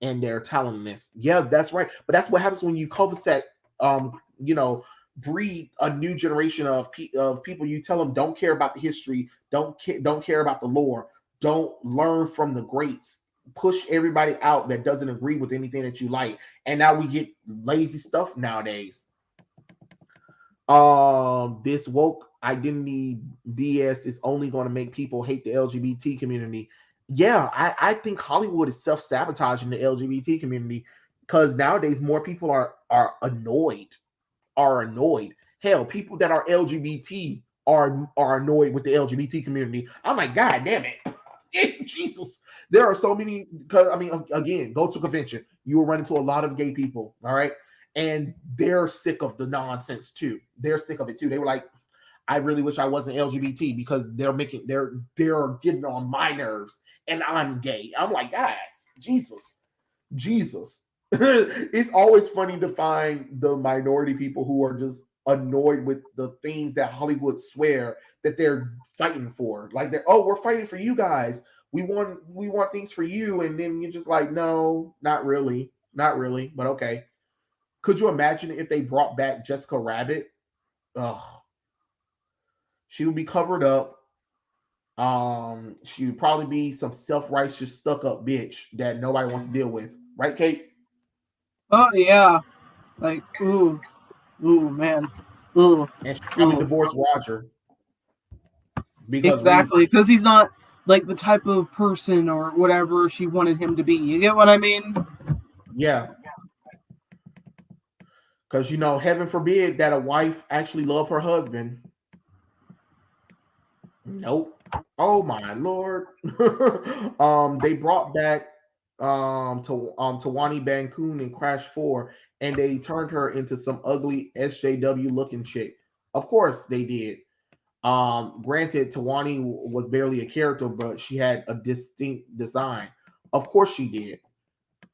and their talentlessness. Yeah, that's right. But that's what happens when you cul-de-sac, you know, breed a new generation of people. You tell them don't care about the history, don't care about the lore, don't learn from the greats. Push everybody out that doesn't agree with anything that you like, and now we get lazy stuff nowadays. This woke identity BS is only going to make people hate the LGBT community. Yeah, I think Hollywood is self-sabotaging the LGBT community because nowadays more people are annoyed. Hell, people that are LGBT are annoyed with the LGBT community. I'm like, God damn it. Jesus. There are so many because I mean again, go to a convention. You will run into a lot of gay people, all right? And they're sick of the nonsense too. They're sick of it too. They were like, I really wish I wasn't LGBT because they're getting on my nerves and I'm gay. I'm like, God, Jesus. Jesus. It's always funny to find the minority people who are just annoyed with the things that Hollywood swear that they're fighting for. Like they're, oh, we're fighting for you guys. We want things for you, and then you're just like, no, not really, not really, but okay. Could you imagine if they brought back Jessica Rabbit? Oh, she would be covered up. She would probably be some self-righteous, stuck-up bitch that nobody wants to deal with, right, Kate? Oh yeah, like ooh man, ooh And she probably ooh. divorced Roger because Exactly, reasons. because he's not like the type of person or whatever she wanted him to be. You get what I mean? Yeah, because heaven forbid that a wife actually love her husband. Nope. Oh my lord. They brought back to Tawani Bancoon in Crash 4, and they turned her into some ugly SJW looking chick. Of course they did. Granted, Tawani was barely a character, but she had a distinct design. Of course she did.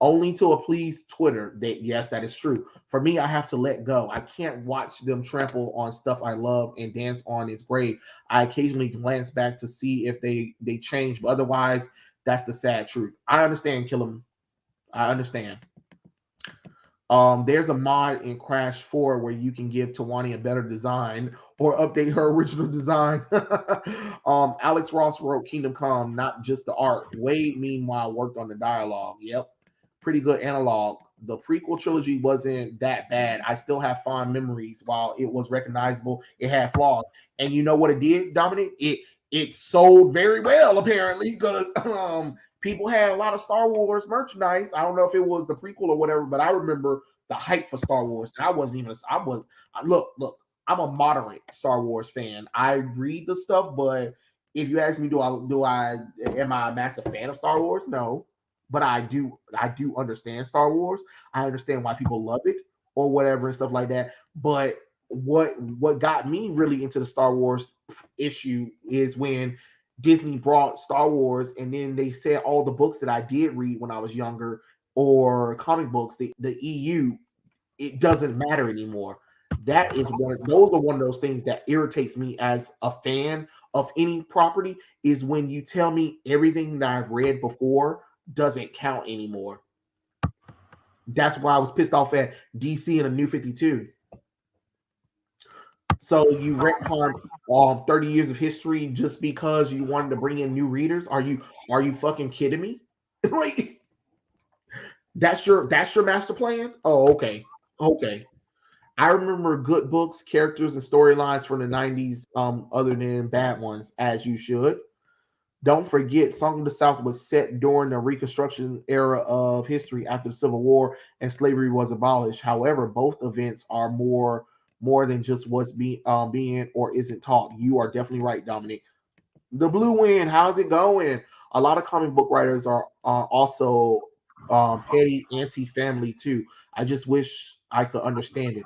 Only to please Twitter. That yes, that is true. For me, I have to let go. I can't watch them trample on stuff I love and dance on its grave. I occasionally glance back to see if they change, but otherwise, that's the sad truth. I understand, Killam. I understand. There's a mod in Crash 4 where you can give Tawani a better design or update her original design. Alex Ross wrote Kingdom Come, not just the art. Wade, meanwhile, worked on the dialogue. Yep, pretty good analog. The prequel trilogy wasn't that bad. I still have fond memories. While it was recognizable, it had flaws. And you know what it did, Dominic? It sold very well apparently because people had a lot of Star Wars merchandise. I don't know if it was the prequel or whatever, but I remember the hype for Star Wars. And I wasn't even. Look. I'm a moderate Star Wars fan. I read the stuff, but if you ask me, am I a massive fan of Star Wars? No, but I do understand Star Wars. I understand why people love it or whatever and stuff like that. But what got me really into the Star Wars issue is when Disney brought Star Wars, and then they said all the books that I did read when I was younger or comic books, the EU, it doesn't matter anymore. That is those are one of those things that irritates me as a fan of any property is when you tell me everything that I've read before doesn't count anymore. That's why I was pissed off at DC and a New 52. So you retcon 30 years of history just because you wanted to bring in new readers? Are you fucking kidding me? Like that's your master plan? Oh, okay. Okay. I remember good books, characters, and storylines from the 90s, other than bad ones, as you should. Don't forget, Song of the South was set during the Reconstruction era of history after the Civil War and slavery was abolished. However, both events are more than just what's being or isn't taught. You are definitely right, Dominic. The Blue Wind, how's it going? A lot of comic book writers are also petty anti-family too. I just wish I could understand it.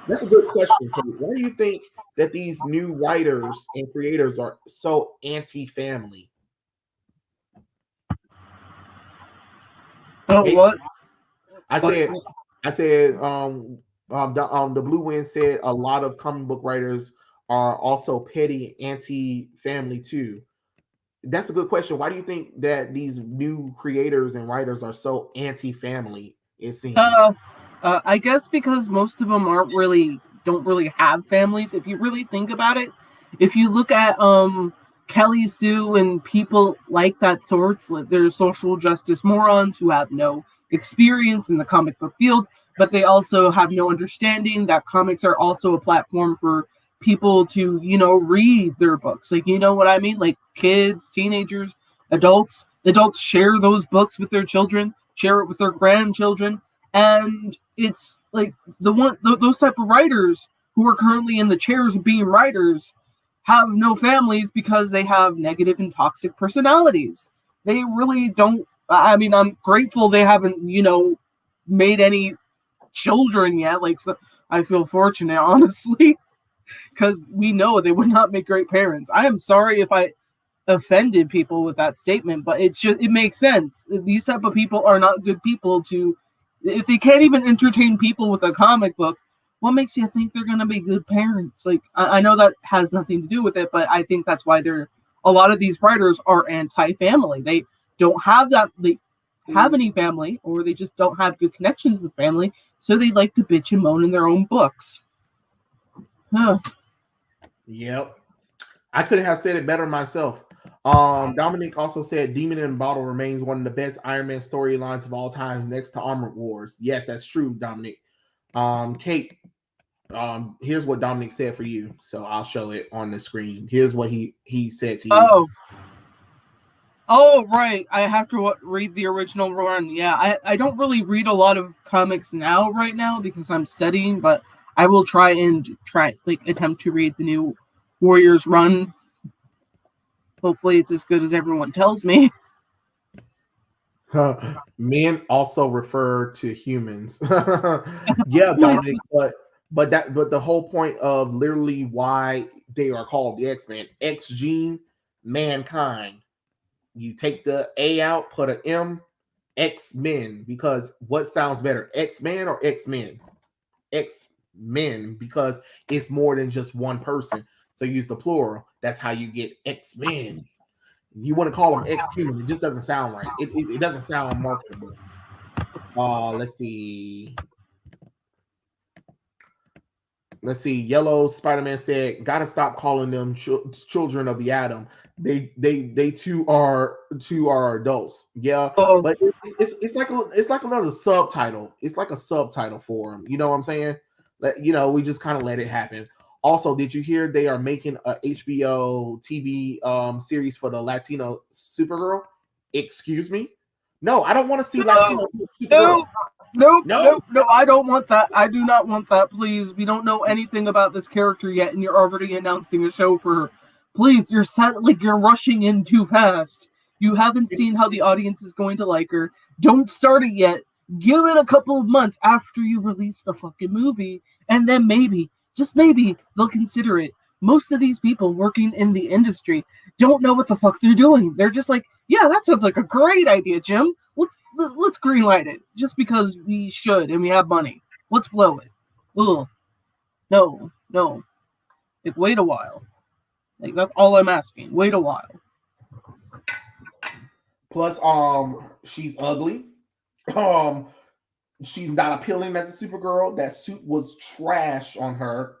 That's a good question, Kate. Why do you think that these new writers and creators are so anti-family? Oh, Kate? what? I What? said, I said, the Blue Wind said a lot of comic book writers are also petty anti-family too. That's a good question. Why do you think that these new creators and writers are so anti-family? It seems. Uh, I guess because most of them don't really have families. If you really think about it, if you look at Kelly Sue and people like that sorts, like they're social justice morons who have no experience in the comic book field, but they also have no understanding that comics are also a platform for people to, read their books. Like, you know what I mean? Like kids, teenagers, adults. Adults share those books with their children, share it with their grandchildren, and it's like those type of writers who are currently in the chairs of being writers have no families because they have negative and toxic personalities. They really don't. I mean, I'm grateful they haven't, made any children yet. Like, so I feel fortunate, honestly, because we know they would not make great parents. I am sorry if I offended people with that statement, but it makes sense. These type of people are not good people to, if they can't even entertain people with a comic book, what makes you think they're gonna be good parents? Like, I know that has nothing to do with it, but I think that's why a lot of these writers are anti-family. They don't have that, they have any family, or they just don't have good connections with family, so they like to bitch and moan in their own books. Huh. Yep. I couldn't have said it better myself. Dominic also said Demon in a Bottle remains one of the best Iron Man storylines of all time, next to Armored Wars. Yes, that's true, Dominic. Kate, here's what Dominic said for you. So I'll show it on the screen. Here's what he said to you. Oh, Oh, right. I have to read the original run. Yeah, I don't really read a lot of comics right now because I'm studying, but I will attempt to read the new Warriors run. Hopefully it's as good as everyone tells me. Men also refer to humans. Yeah, Yeah. Dominic, but the whole point of literally why they are called the X-Men, X gene, mankind. You take the A out, put an M, X Men, because what sounds better, X Men or X Men? X Men, because it's more than just one person. So use the plural. That's how you get X Men. You want to call them X Human, it just doesn't sound right. It doesn't sound marketable. Let's see. Let's see. Yellow Spider-Man said, "Gotta stop calling them children of the atom. They too are adults. Yeah, Oh, but it's like another subtitle. It's like a subtitle for them. You know what I'm saying? We just kind of let it happen. Also, did you hear they are making a HBO TV series for the Latino Supergirl? Excuse me? No, I don't want to see no, Latino no, Supergirl. nope, No, nope, no, I don't want that. I do not want that, please. We don't know anything about this character yet, and you're already announcing a show for her. Please, you're rushing in too fast. You haven't seen how the audience is going to like her. Don't start it yet. Give it a couple of months after you release the fucking movie, and then maybe, just maybe, they'll consider it. Most of these people working in the industry don't know what the fuck they're doing. They're just like, yeah, that sounds like a great idea, Jim. Let's greenlight it just because we should and we have money. Let's blow it. Ugh. No, no. Like, wait a while. Like, that's all I'm asking. Wait a while. plus she's ugly. Um, she's not appealing as a Supergirl. That suit was trash on her.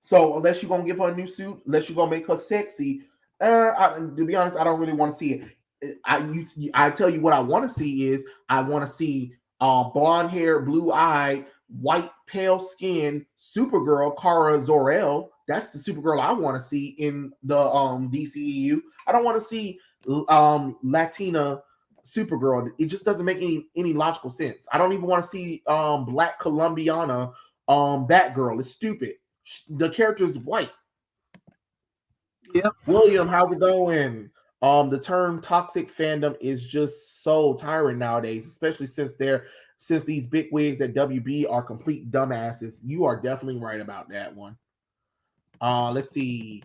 So unless you're gonna give her a new suit, unless you're gonna make her sexy, to be honest, I don't really want to see it. I tell you what I want to see is I want to see blonde hair, blue eyed, white, pale skin Supergirl Kara Zor-El. That's the Supergirl I want to see in the DCEU. I don't want to see Latina Supergirl. It just doesn't make any logical sense. I don't even want to see Black Colombiana Batgirl. It's stupid. The character is white. Yep. William, how's it going? The term toxic fandom is just so tiring nowadays, especially since these big wigs at WB are complete dumbasses. You are definitely right about that one. Let's see.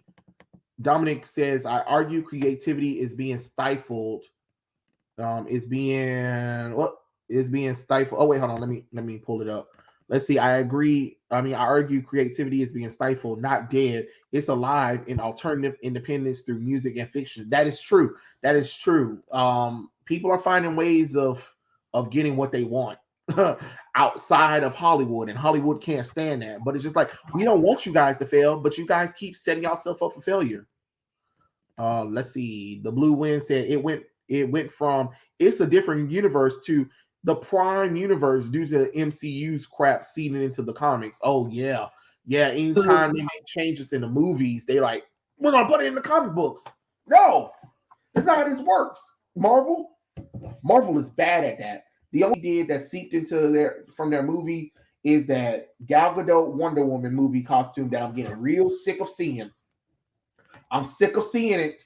Dominic says, I argue creativity is being stifled. Is being stifled. Oh wait, hold on. Let me pull it up. Let's see. I agree. I mean, I argue creativity is being stifled, not dead. It's alive in alternative independence through music and fiction. That is true. That is true. People are finding ways of getting what they want outside of Hollywood, and Hollywood can't stand that. But it's just like, we don't want you guys to fail, but you guys keep setting yourself up for failure. Let's see. The Blue Wind said it went from it's a different universe to the prime universe due to the MCU's crap seeding into the comics. Oh yeah. Yeah, anytime they make changes in the movies, they like, we're gonna put it in the comic books. No, that's not how this works. Marvel is bad at that. The only did that seeped into their movie is that Gal Gadot Wonder Woman movie costume that I'm getting real sick of seeing. I'm sick of seeing it.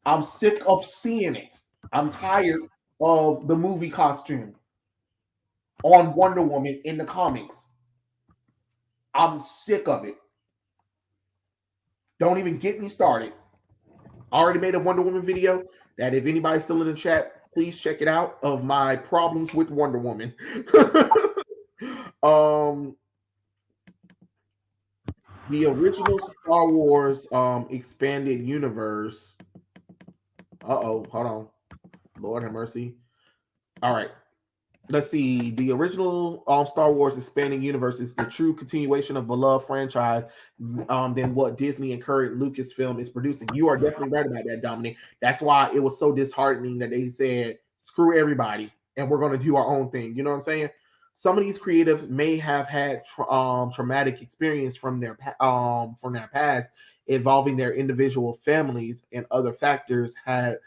I'm sick of seeing it. I'm tired of the movie costume on Wonder Woman in the comics. I'm sick of it. Don't even get me started. I already made a Wonder Woman video that if anybody's still in the chat, please check it out, of my problems with Wonder Woman. The original Star Wars expanded universe. Hold on. Lord have mercy. All right. Let's see. The original Star Wars expanding universe is the true continuation of beloved franchise than what Disney and current Lucasfilm is producing. You are definitely right about that, Dominic. That's why it was so disheartening that they said, screw everybody, and we're going to do our own thing. You know what I'm saying? Some of these creatives may have had traumatic experience from their past, involving their individual families, and other factors had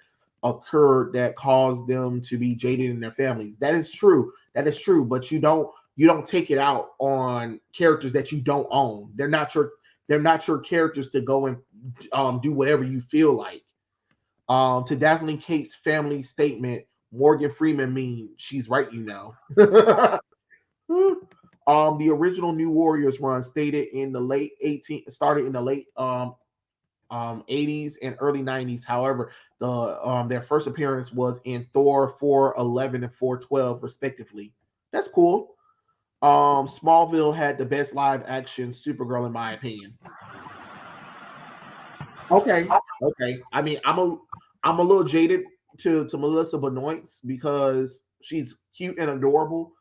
occurred that caused them to be jaded in their families. That is true. That is true. But you don't take it out on characters that you don't own. They're not your characters to go and do whatever you feel like. To Dazzling Kate's family statement, Morgan Freeman mean she's right, you know. The original New Warriors run started in the late 80s and early 90s. However, their first appearance was in Thor 4:11 and 4:12 respectively. That's cool. Smallville had the best live action Supergirl in my opinion. Okay. I mean, I'm a little jaded to Melissa Benoist because she's cute and adorable.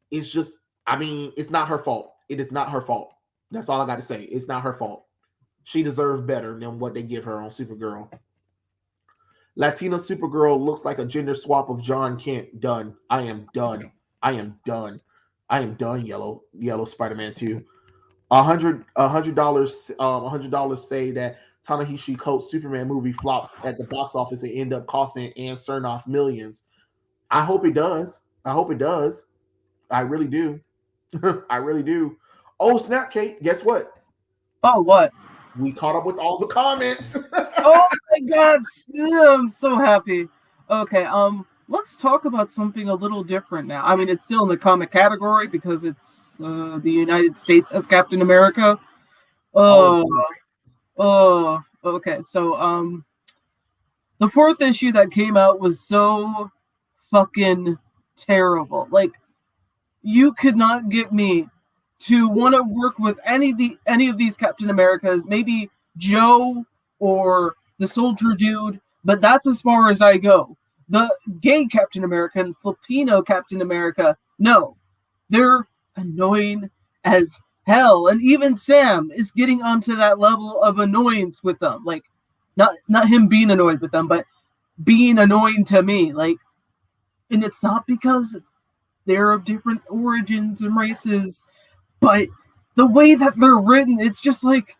It's just, I mean, it's not her fault. It is not her fault. That's all I got to say. It's not her fault. She deserves better than what they give her on Supergirl. Latina Supergirl looks like a gender swap of John Kent. Done. I am done. I am done. I am done. Yellow Spider-Man 2. $100 say that Ta-Nehisi Coates' Superman movie flops at the box office and end up costing Ann Cernoff millions. I hope it does. I hope it does. I really do. I really do. Oh, snap, Kate. Guess what? Oh, what? We caught up with all the comments. Oh my god, I'm so happy. Okay, let's talk about something a little different now. I mean, it's still in the comic category because it's the United States of Captain America. Okay. So, the fourth issue that came out was so fucking terrible. Like, you could not get me to want to work with any of these Captain Americas. Maybe Joe or the soldier dude, but that's as far as I go. The gay Captain America and Filipino Captain America, no. They're annoying as Hell, and even Sam is getting onto that level of annoyance with them. Like, not him being annoyed with them, but being annoying to me. Like, and it's not because they're of different origins and races, but the way that they're written, it's just like,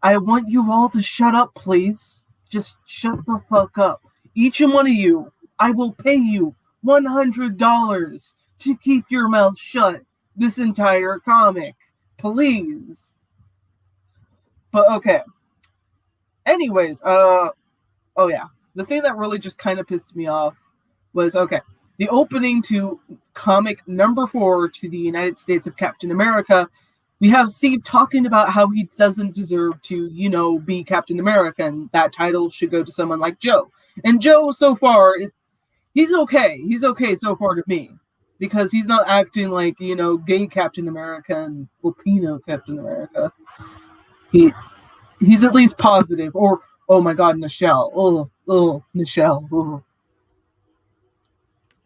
I want you all to shut up, please. Just shut the fuck up. Each and one of you, I will pay you $100 to keep your mouth shut this entire comic. Please. But okay. Anyways, oh yeah. The thing that really just kind of pissed me off was, okay, the opening to comic number 4 to the United States of Captain America. We have Steve talking about how he doesn't deserve to, be Captain America, and that title should go to someone like Joe. And Joe, so far, he's okay. He's okay so far to me. Because he's not acting like, gay Captain America and Filipino Captain America. He's at least positive. Or, oh my god, Nichelle. Oh, Nichelle. Oh.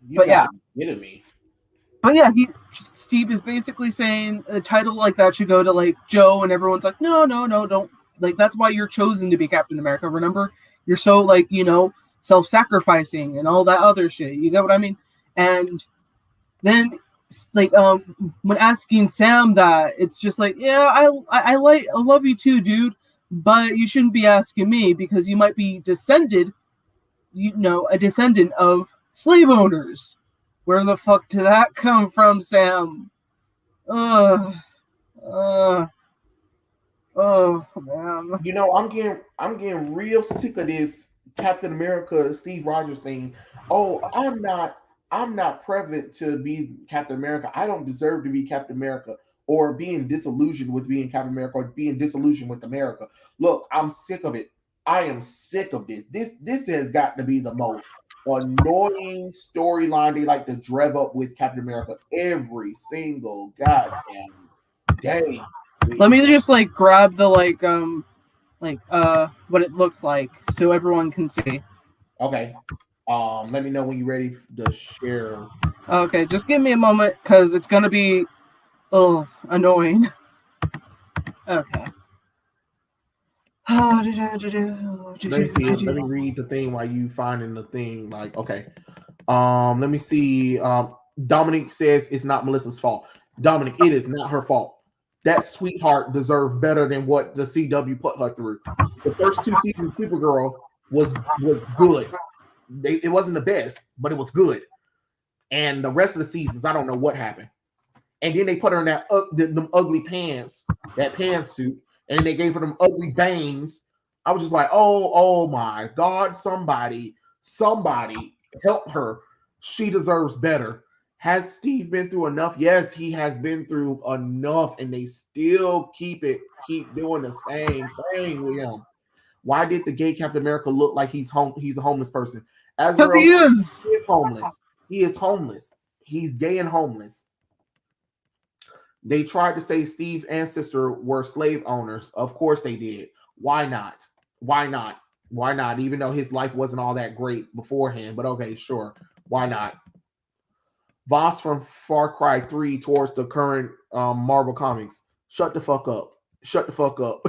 You gotta be kidding me. But yeah, Steve is basically saying a title like that should go to like Joe, and everyone's like, no, don't. Like, that's why you're chosen to be Captain America. Remember, you're so like self-sacrificing and all that other shit. You get what I mean? And then like when asking Sam that, it's just like, yeah, I love you too, dude, but you shouldn't be asking me because you might be a descendant of slave owners. Where the fuck did that come from, Sam? Oh man. I'm getting real sick of this Captain America Steve Rogers thing. Oh, I'm not prevalent to be Captain America. I don't deserve to be Captain America, or being disillusioned with being Captain America, or being disillusioned with America. Look, I'm sick of it. I am sick of this. This has got to be the most annoying storyline they like to rev up with Captain America every single goddamn day. Let me just like grab the what it looks like so everyone can see. Okay. Let me know when you're ready to share. Okay, just give me a moment because it's gonna be annoying. Okay. Let me see. Let me read the thing while you finding the thing. Like, okay. Let me see. Dominic says it's not Melissa's fault. Dominic, it is not her fault. That sweetheart deserved better than what the CW put her through. The first 2 seasons of Supergirl was good. It wasn't the best, but it was good. And the rest of the seasons, I don't know what happened. And then they put her in them ugly pants, that pantsuit, and they gave her them ugly bangs. I was just like, oh my God, somebody help her. She deserves better. Has Steve been through enough? Yes, he has been through enough, and they still keep doing the same thing with him. Why did the gay Captain America look like he's a homeless person? Because he is. He is homeless. He is homeless. He's gay and homeless. They tried to say Steve's ancestors were slave owners. Of course they did. Why not? Why not? Why not? Even though his life wasn't all that great beforehand. But okay, sure. Why not? Voss from Far Cry 3 towards the current Marvel Comics. Shut the fuck up. Shut the fuck up.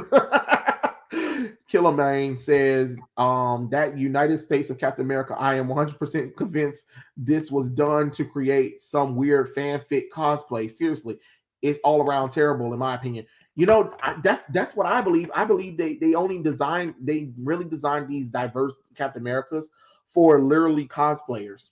Killerman says that United States of Captain America, I am 100% convinced this was done to create some weird fanfic cosplay. Seriously, it's all around terrible in my opinion. That's what I believe. I believe they really designed these diverse Captain Americas for literally cosplayers.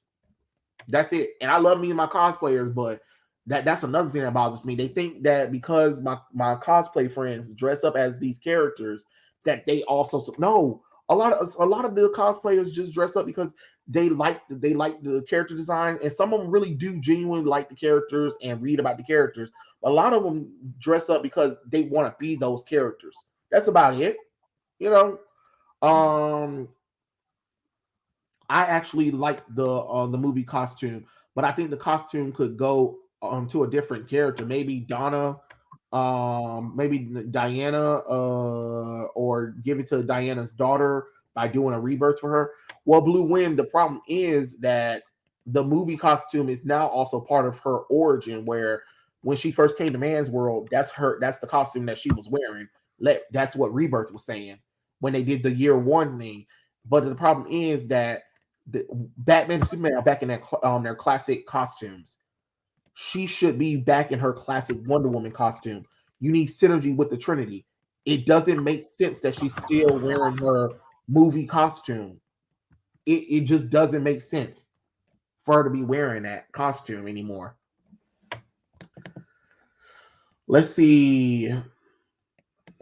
That's it. And I love me and my cosplayers, but that's another thing that bothers me. They think that because my cosplay friends dress up as these characters, that they also no. A lot of the cosplayers just dress up because they like the character design, and some of them really do genuinely like the characters and read about the characters. A lot of them dress up because they want to be those characters. That's about it. I actually like the movie costume, but I think the costume could go to a different character. Maybe Donna, maybe Diana, or give it to Diana's daughter by doing a rebirth for her. Well, Blue Wind, the problem is that the movie costume is now also part of her origin, where when she first came to Man's World, that's the costume that she was wearing. That's what Rebirth was saying when they did the year one thing. But the problem is that the Batman and Superman are back in their classic costumes. She should be back in her classic Wonder Woman costume. You need synergy with the Trinity. It doesn't make sense that she's still wearing her movie costume. It just doesn't make sense for her to be wearing that costume anymore. Let's see.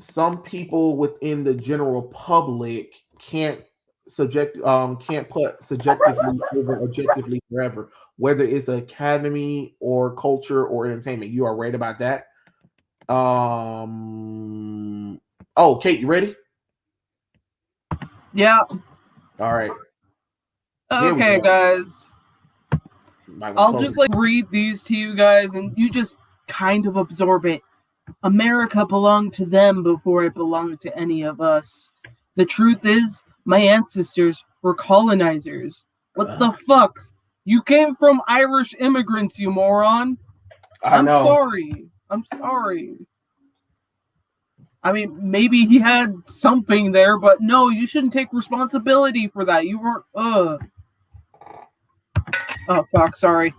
Some people within the general public can't put subjectively over objectively forever, whether it's academy or culture or entertainment. You are right about that. Kate, you ready? Yeah. All right. Okay, guys. I'll just read these to you guys, and you just kind of absorb it. America belonged to them before it belonged to any of us. The truth is, my ancestors were colonizers. What the fuck? You came from Irish immigrants, you moron. I'm sorry. I mean, maybe he had something there, but no, you shouldn't take responsibility for that. You weren't, Oh, fuck, sorry.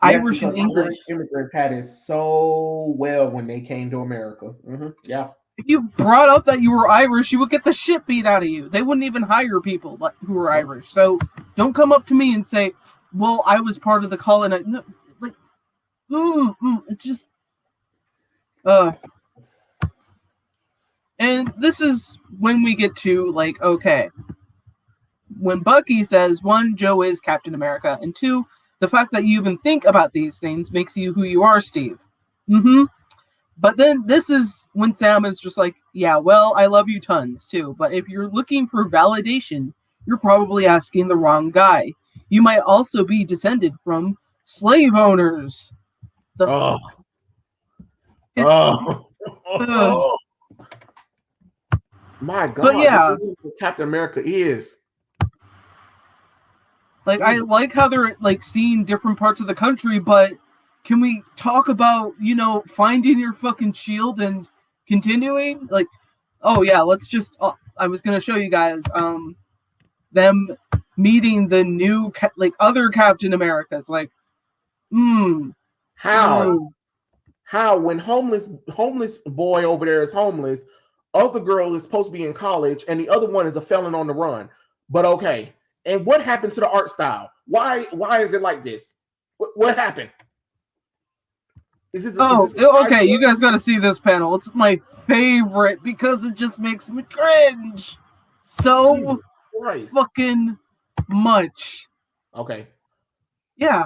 Yes, Irish and English. Irish immigrants had it so well when they came to America. Yeah. If you brought up that you were Irish, you would get the shit beat out of you. They wouldn't even hire people who were Irish. So don't come up to me and say, well, I was part of the colony. No, it just... And this is when we get to, okay. When Bucky says, 1, Joe is Captain America, and 2, the fact that you even think about these things makes you who you are, Steve. But then this is when Sam is just like, yeah, well, I love you tons, too. But if you're looking for validation, you're probably asking the wrong guy. You might also be descended from slave owners. My God. But yeah. This is what Captain America is. I like how they're, seeing different parts of the country, but can we talk about, finding your fucking shield and continuing? Let's just... I was going to show you guys them meeting the new, other Captain Americas. How? How? When homeless boy over there is homeless, other girl is supposed to be in college, and the other one is a felon on the run. But okay. And what happened to the art style? Why is it like this? What happened? Okay. You guys got to see this panel. It's my favorite because it just makes me cringe so fucking much. Okay. Yeah.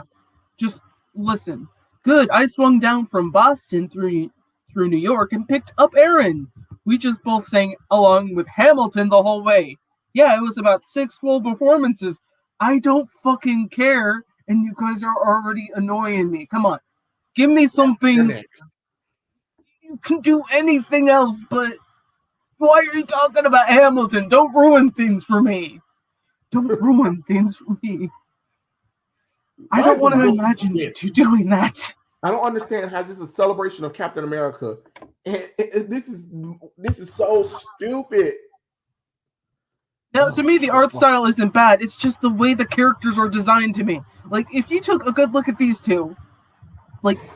Just listen. Good. I swung down from Boston through New York and picked up Aaron. We just both sang along with Hamilton the whole way. Yeah, it was about 6 full performances. I don't fucking care, and you guys are already annoying me. Come on. Give me something. You can do anything else, but why are you talking about Hamilton? Don't ruin things for me. I don't want to imagine you doing that. I don't understand how this is a celebration of Captain America. This is so stupid. Now, to me, the art style isn't bad. It's just the way the characters are designed to me. If you took a good look at these two,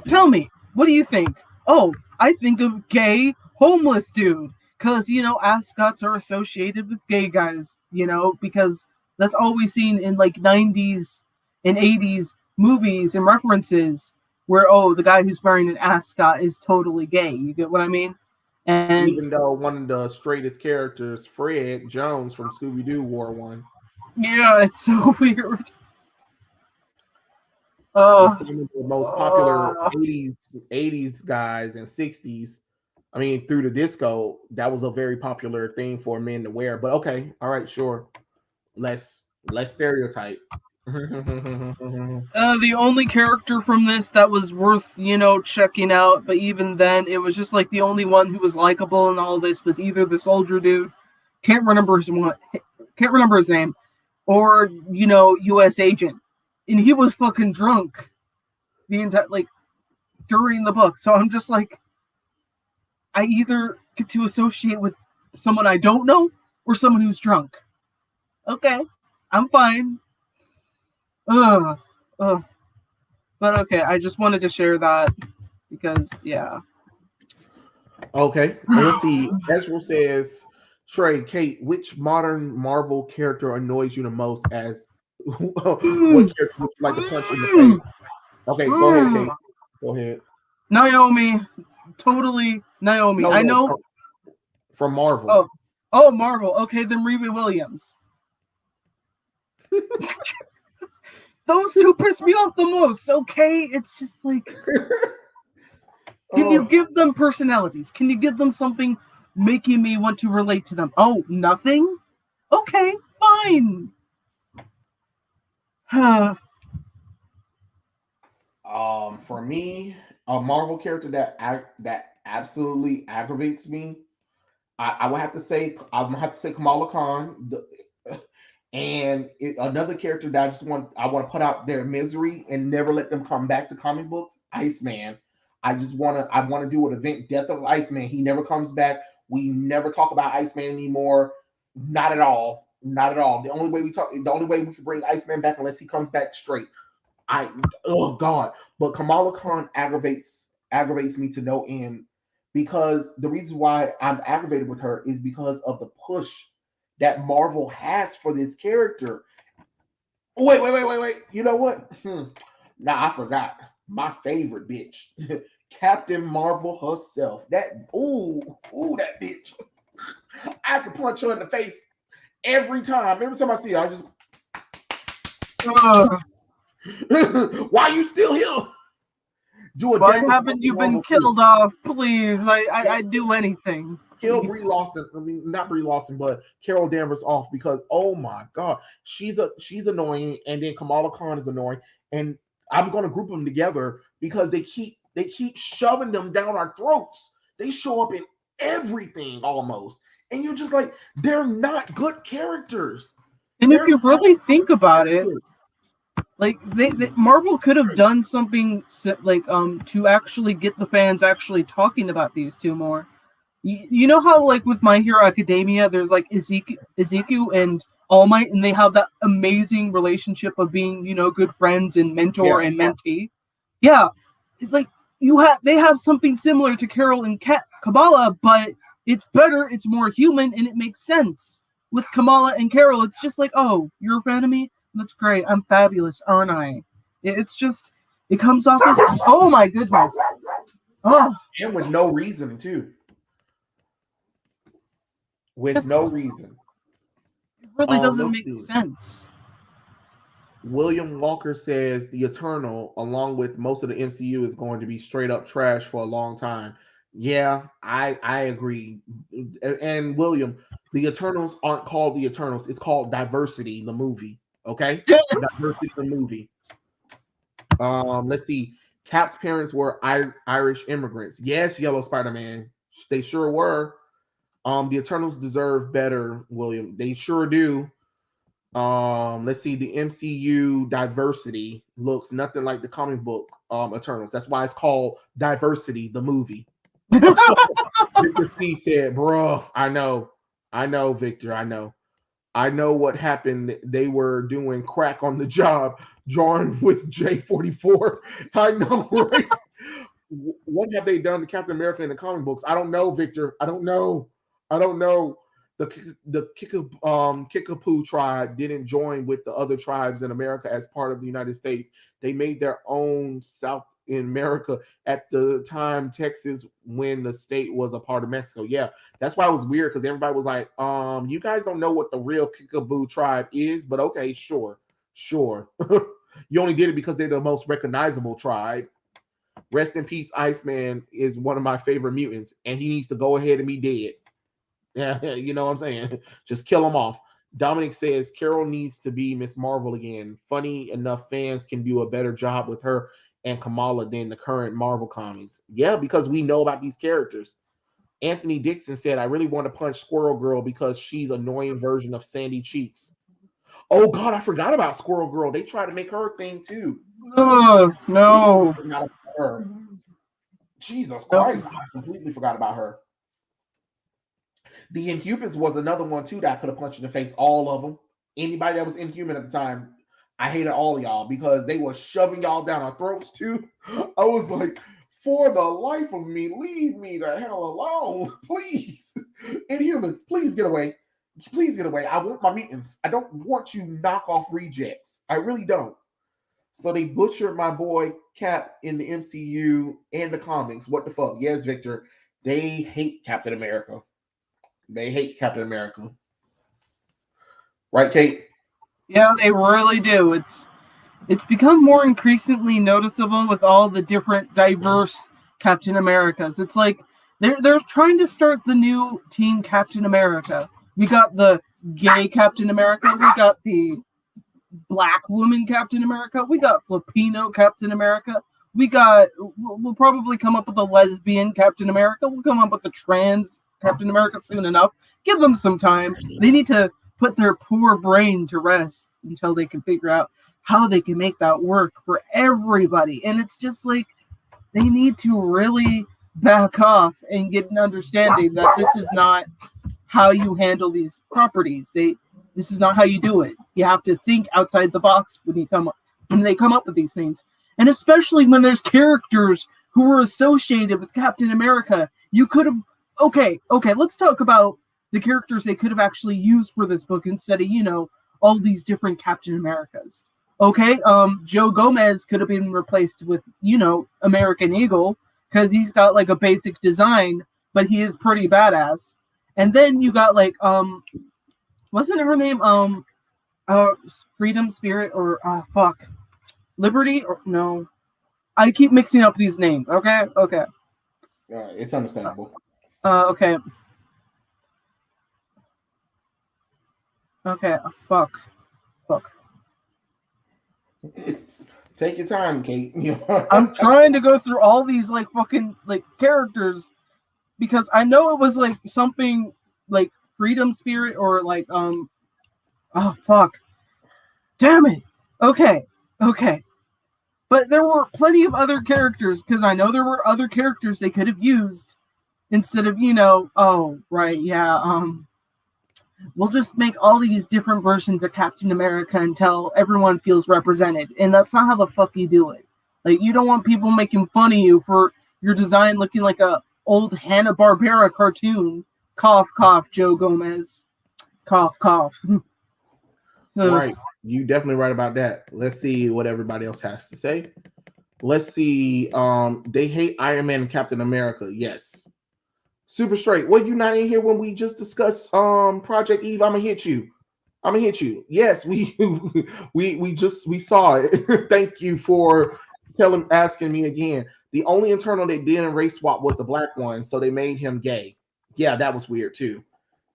tell me, what do you think? Oh, I think of gay, homeless dude. Because, ascots are associated with gay guys, because that's all we've seen in, 90s and 80s movies and references where, the guy who's wearing an ascot is totally gay. You get what I mean? And even though one of the straightest characters, Fred Jones from Scooby-Doo, wore one. Yeah, it's so weird. Some of the most popular 80s guys and 60s. I mean, through the disco, that was a very popular thing for men to wear. But okay, all right, sure. Less stereotype. The only character from this that was worth, checking out, but even then, it was just the only one who was likable in all this was either the soldier dude, can't remember his name, or U.S. agent, and he was fucking drunk the entire during the book. So I'm just like, I either get to associate with someone I don't know or someone who's drunk. Okay, I'm fine. Ugh. Ugh. But okay, I just wanted to share that because, yeah. Okay, and let's see. Ezra says, Trey, Kate, which modern Marvel character annoys you the most? As what character would you like to punch in the face? Okay, go ahead, Kate. Go ahead. Naomi, totally Naomi. No, I no, know. from Marvel. Oh, oh, Marvel. Okay, then Riri Williams. Those two piss me off the most. Okay, it's just like, can you give them personalities? Can you give them something making me want to relate to them? Oh, nothing? Okay, fine. For me, a Marvel character that absolutely aggravates me, I would have to say I'm gonna have to say Kamala Khan. Another character that I want to put out their misery and never let them come back to comic books, Iceman. I want to do an event, Death of Iceman. He never comes back. We never talk about Iceman anymore. Not at all. Not at all. The only way we can bring Iceman back unless he comes back straight. I oh God. But Kamala Khan aggravates me to no end because the reason why I'm aggravated with her is because of the push that Marvel has for this character. Wait. You know what? Now I forgot. My favorite bitch. Captain Marvel herself. That bitch. I could punch her in the face every time. Every time I see her, I just why you still here? Why haven't you been killed off? Please, I'd do anything. Kill Brie Larson. I mean, not Brie Larson, but Carol Danvers off because oh my god, she's annoying, and then Kamala Khan is annoying, and I'm gonna group them together because they keep shoving them down our throats. They show up in everything almost, and you're just like, they're not good characters. And if you really think about it, like Marvel could have done something like to actually get the fans actually talking about these two more. You know how like with My Hero Academia, there's like Ezekiel and All Might, and they have that amazing relationship of being good friends and mentor and mentee. Yeah, it's like they have something similar to Carol and Kamala, but it's better, it's more human, and it makes sense. With Kamala and Carol, it's just like, oh, you're a fan of me? That's great. I'm fabulous, aren't I? It's just, it comes off as, oh my goodness. Oh. And with no reason, too. With no reason. It really doesn't make sense. William Walker says the Eternal, along with most of the MCU, is going to be straight up trash for a long time. Yeah, I agree. And William, the Eternals aren't called the Eternals. It's called Diversity, the movie. Okay? Diversity, the movie. Let's see. Cap's parents were Irish immigrants. Yes, Yellow Spider-Man. They sure were. The Eternals deserve better, William. They sure do. Let's see. The MCU diversity looks nothing like the comic book Eternals. That's why it's called Diversity, the movie. Victor Steve said, "Bro, I know, Victor, I know what happened. They were doing crack on the job, drawing with J44. I know, right? What have they done to Captain America in the comic books? I don't know, Victor. I don't know. The Kickapoo tribe didn't join with the other tribes in America as part of the United States. They made their own South in America at the time, Texas, when the state was a part of Mexico. Yeah, that's why it was weird because everybody was like, you guys don't know what the real Kickapoo tribe is, but okay, sure. You only did it because they're the most recognizable tribe. Rest in peace, Iceman is one of my favorite mutants, and he needs to go ahead and be dead. Yeah, you know what I'm saying? Just kill him off. Dominic says Carol needs to be Miss Marvel again. Funny enough, fans can do a better job with her and Kamala than the current Marvel comics. Yeah, because we know about these characters. Anthony Dixon said, I really want to punch Squirrel Girl because she's an annoying version of Sandy Cheeks. Oh, God, I forgot about Squirrel Girl. They try to make her a thing, too. No. Not her. Jesus Nope. Christ, I completely forgot about her. The Inhumans was another one too that I could have punched in the face. All of them. Anybody that was Inhuman at the time, I hated all of y'all because they were shoving y'all down our throats too. I was like, for the life of me, leave me the hell alone, please. Inhumans, please get away. Please get away. I want my mutants. I don't want you knockoff rejects. I really don't. So they butchered my boy Cap in the MCU and the comics. What the fuck? Yes, Victor. They hate Captain America. They hate Captain America. Right, Kate? Yeah, they really do. It's become more increasingly noticeable with all the different diverse Captain Americas. It's like they're trying to start the new Team Captain America. We got the gay Captain America. We got the black woman Captain America. We got Filipino Captain America. We'll probably come up with a lesbian Captain America. We'll come up with a trans Captain America soon enough. Give them some time. They need to put their poor brain to rest until they can figure out how they can make that work for everybody. And it's just like they need to really back off and get an understanding that this is not how you handle these properties. This is not how you do it. You have to think outside the box when they come up with these things. And especially when there's characters who were associated with Captain America. You could have okay, let's talk about the characters they could have actually used for this book instead of, all these different Captain Americas. Okay, Joe Gomez could have been replaced with, American Eagle, because he's got like a basic design, but he is pretty badass. And then you got like wasn't her name Freedom Spirit or Liberty or no? I keep mixing up these names. Okay. It's understandable. Okay. Fuck. Take your time, Kate. I'm trying to go through all these like fucking like characters because I know it was like something like Freedom Spirit or like oh fuck. Damn it. Okay. But there were plenty of other characters because I know there were other characters they could have used instead of, oh right, yeah, we'll just make all these different versions of Captain America until everyone feels represented. And that's not how the fuck you do it. Like, you don't want people making fun of you for your design looking like a old Hanna-Barbera cartoon. Cough, cough, Joe Gomez. Cough, cough. Right. You definitely right about that. Let's see what everybody else has to say. Let's see. They hate Iron Man and Captain America. Yes. Super straight. Well, you not in here when we just discussed Project Eve? I'm gonna hit you. Yes, we saw it. Thank you for asking me again. The only internal they did in race swap was the black one, so they made him gay. Yeah, that was weird too.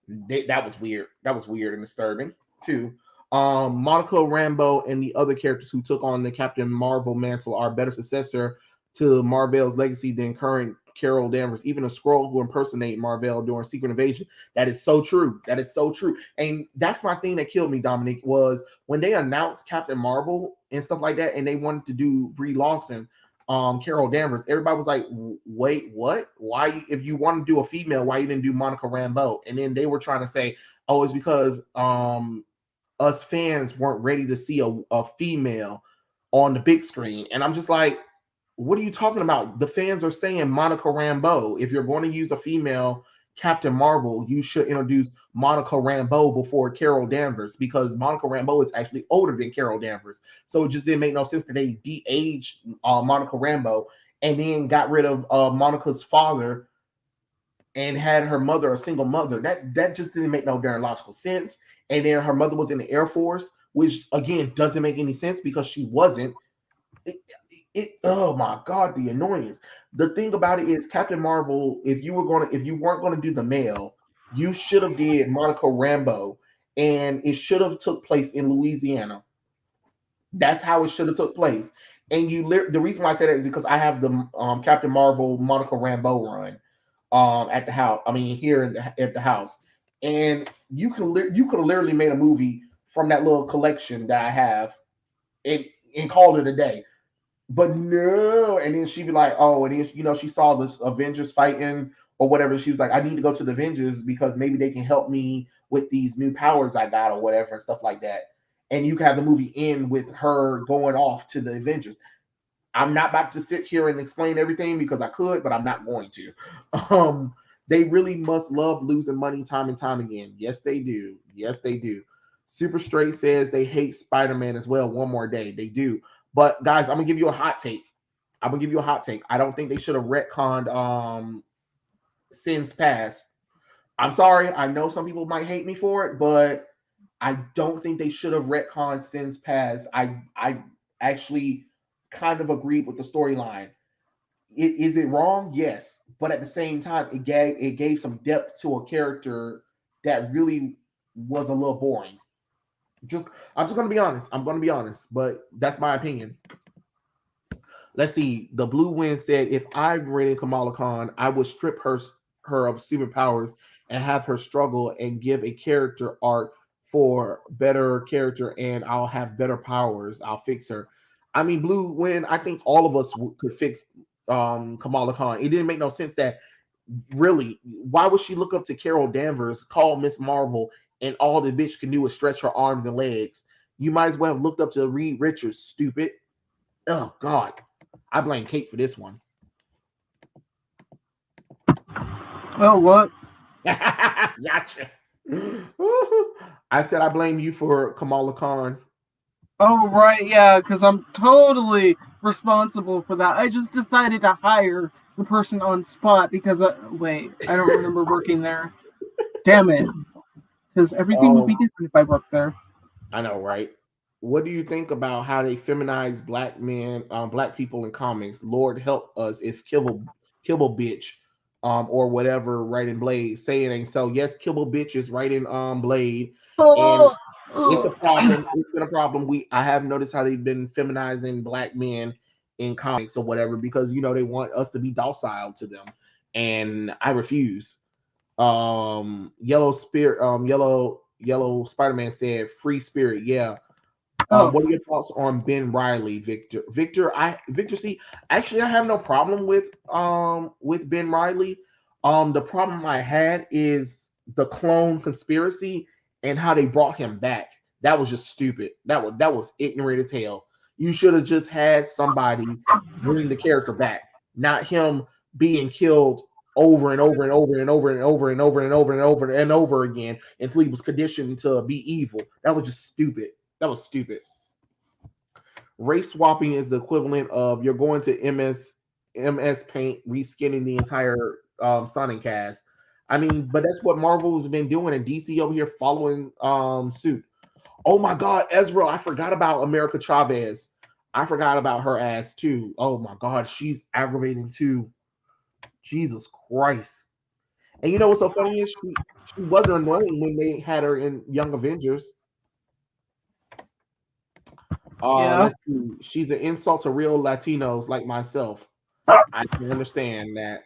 That was weird. That was weird and disturbing too. Monica Rambeau and the other characters who took on the Captain Marvel mantle are better successor to Marvel's legacy than current Carol Danvers, even a Skrull who impersonate Marvel during Secret Invasion. That is so true. And that's my thing that killed me, Dominic, was when they announced Captain Marvel and stuff like that, and they wanted to do Brie Larson, Carol Danvers. Everybody was like, wait, what? Why, if you want to do a female, why you didn't do Monica Rambeau? And then they were trying to say, oh, it's because us fans weren't ready to see a female on the big screen. And I'm just like, what are you talking about? The fans are saying Monica Rambeau. If you're going to use a female Captain Marvel, you should introduce Monica Rambeau before Carol Danvers, because Monica Rambeau is actually older than Carol Danvers. So it just didn't make no sense that they de-aged Monica Rambeau and then got rid of Monica's father and had her mother a single mother. That just didn't make no darn logical sense. And then her mother was in the Air Force, which again doesn't make any sense because she wasn't. Oh my god, the annoyance. The thing about it is Captain Marvel, if you weren't gonna do the male, you should have did Monica Rambeau, and it should have took place in Louisiana. That's how it should have took place. And the reason why I say that is because I have the Captain Marvel Monica Rambeau run at the house. I mean, here at the house, and you could have literally made a movie from that little collection that I have, and called it a day. But no, and then she'd be like, oh, and then she saw this Avengers fighting or whatever. She was like, I need to go to the Avengers because maybe they can help me with these new powers I got or whatever and stuff like that. And you can have the movie end with her going off to the Avengers. I'm not about to sit here and explain everything because I could, but I'm not going to. Um, they really must love losing money time and time again. Yes, they do. Yes, they do. Super Straight says they hate Spider-Man as well. One more day, they do. But guys, I'm gonna give you a hot take. I'm gonna give you a hot take. I don't think they should have retconned Sins Past. I'm sorry. I know some people might hate me for it, but I don't think they should have retconned Sins Past. I actually kind of agreed with the storyline. Is it wrong? Yes, but at the same time, it gave some depth to a character that really was a little boring. Just I'm just gonna be honest. I'm gonna be honest, but that's my opinion. Let's see. The Blue Wind said, if I rated Kamala Khan, I would strip her of superpowers and have her struggle and give a character arc for better character, and I'll have better powers. I'll fix her. I mean, Blue Wind. I think all of us could fix Kamala Khan. It didn't make no sense that really. Why would she look up to Carol Danvers, call Miss Marvel, and all the bitch can do is stretch her arms and legs? You might as well have looked up to Reed Richards, stupid. Oh God. I blame Kate for this one. Oh, what? Gotcha. I said I blame you for Kamala Khan. Oh, right, yeah, because I'm totally responsible for that. I just decided to hire the person on spot because, wait, I don't remember working there. Damn it. Because everything would be Oh, different if I worked there. I know, right? What do you think about how they feminize black men, black people in comics? Lord help us if Kibble bitch, or whatever, right in Blade. Say it ain't so. Yes, Kibble bitch is right in Blade, and Oh, it's a ugh. problem. It's been a problem. I have noticed how they've been feminizing black men in comics or whatever because they want us to be docile to them, and I refuse. Yellow Spirit, Yellow Spider-Man said, "Free Spirit." Yeah. Oh, What are your thoughts on Ben Riley, Victor? Victor. See, actually, I have no problem with Ben Riley. The problem I had is the clone conspiracy and how they brought him back. That was just stupid. That was ignorant as hell. You should have just had somebody bring the character back, not him being killed over and over and over and over and over and over and over and over and over again until he was conditioned to be evil. That was just stupid. That was stupid. Race swapping is the equivalent of you're going to MS Paint, reskinning the entire Sonic cast. I mean, but that's what Marvel's been doing, and DC over here following suit. Oh my God, Ezra! I forgot about America Chavez. I forgot about her ass too. Oh my God, she's aggravating too. Jesus Christ! And you know what's so funny is she wasn't annoying when they had her in Young Avengers. yeah. Let's see. She's an insult to real Latinos like myself. I can understand that.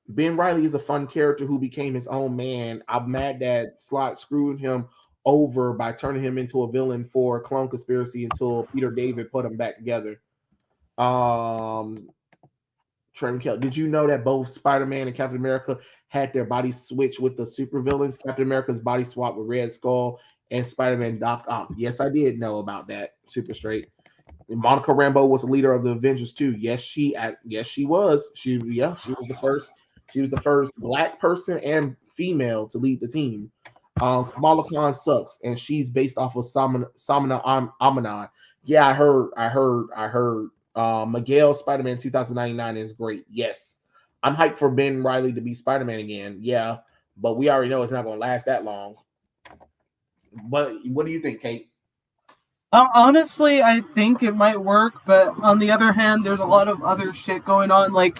Ben Riley is a fun character who became his own man. I'm mad that Slot screwed him over by turning him into a villain for Clone Conspiracy until Peter David put them back together. Um, Trent Kell, did you know that both Spider-Man and Captain America had their bodies switched with the supervillains? Captain America's body swap with Red Skull and Spider-Man Doc Ock. Yes, I did know about that. Super straight. Monica Rambeau was the leader of the Avengers too. Yes she was. She was the first. She was the first black person and female to lead the team. Kamala Khan sucks, and she's based off of Samina Amanon. Yeah, I heard. Miguel Spider Man 2099 is great. Yes, I'm hyped for Ben Riley to be Spider Man again. Yeah, but we already know it's not going to last that long. But what do you think, Kate? Honestly, I think it might work, but on the other hand, there's a lot of other shit going on. Like,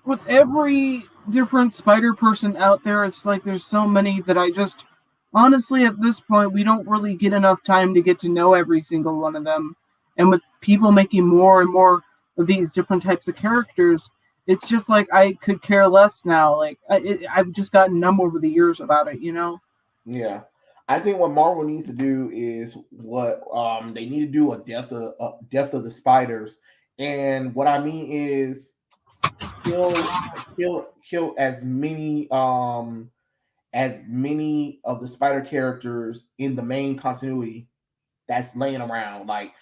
with every different spider person out there, it's like there's so many that I just honestly at this point we don't really get enough time to get to know every single one of them. And with people making more and more of these different types of characters, it's just like I could care less now. Like I've just gotten numb over the years about it, you know? Yeah. I think what Marvel needs to do is what they need to do a death of the spiders And what I mean is kill kill as many of the spider characters in the main continuity that's laying around. Like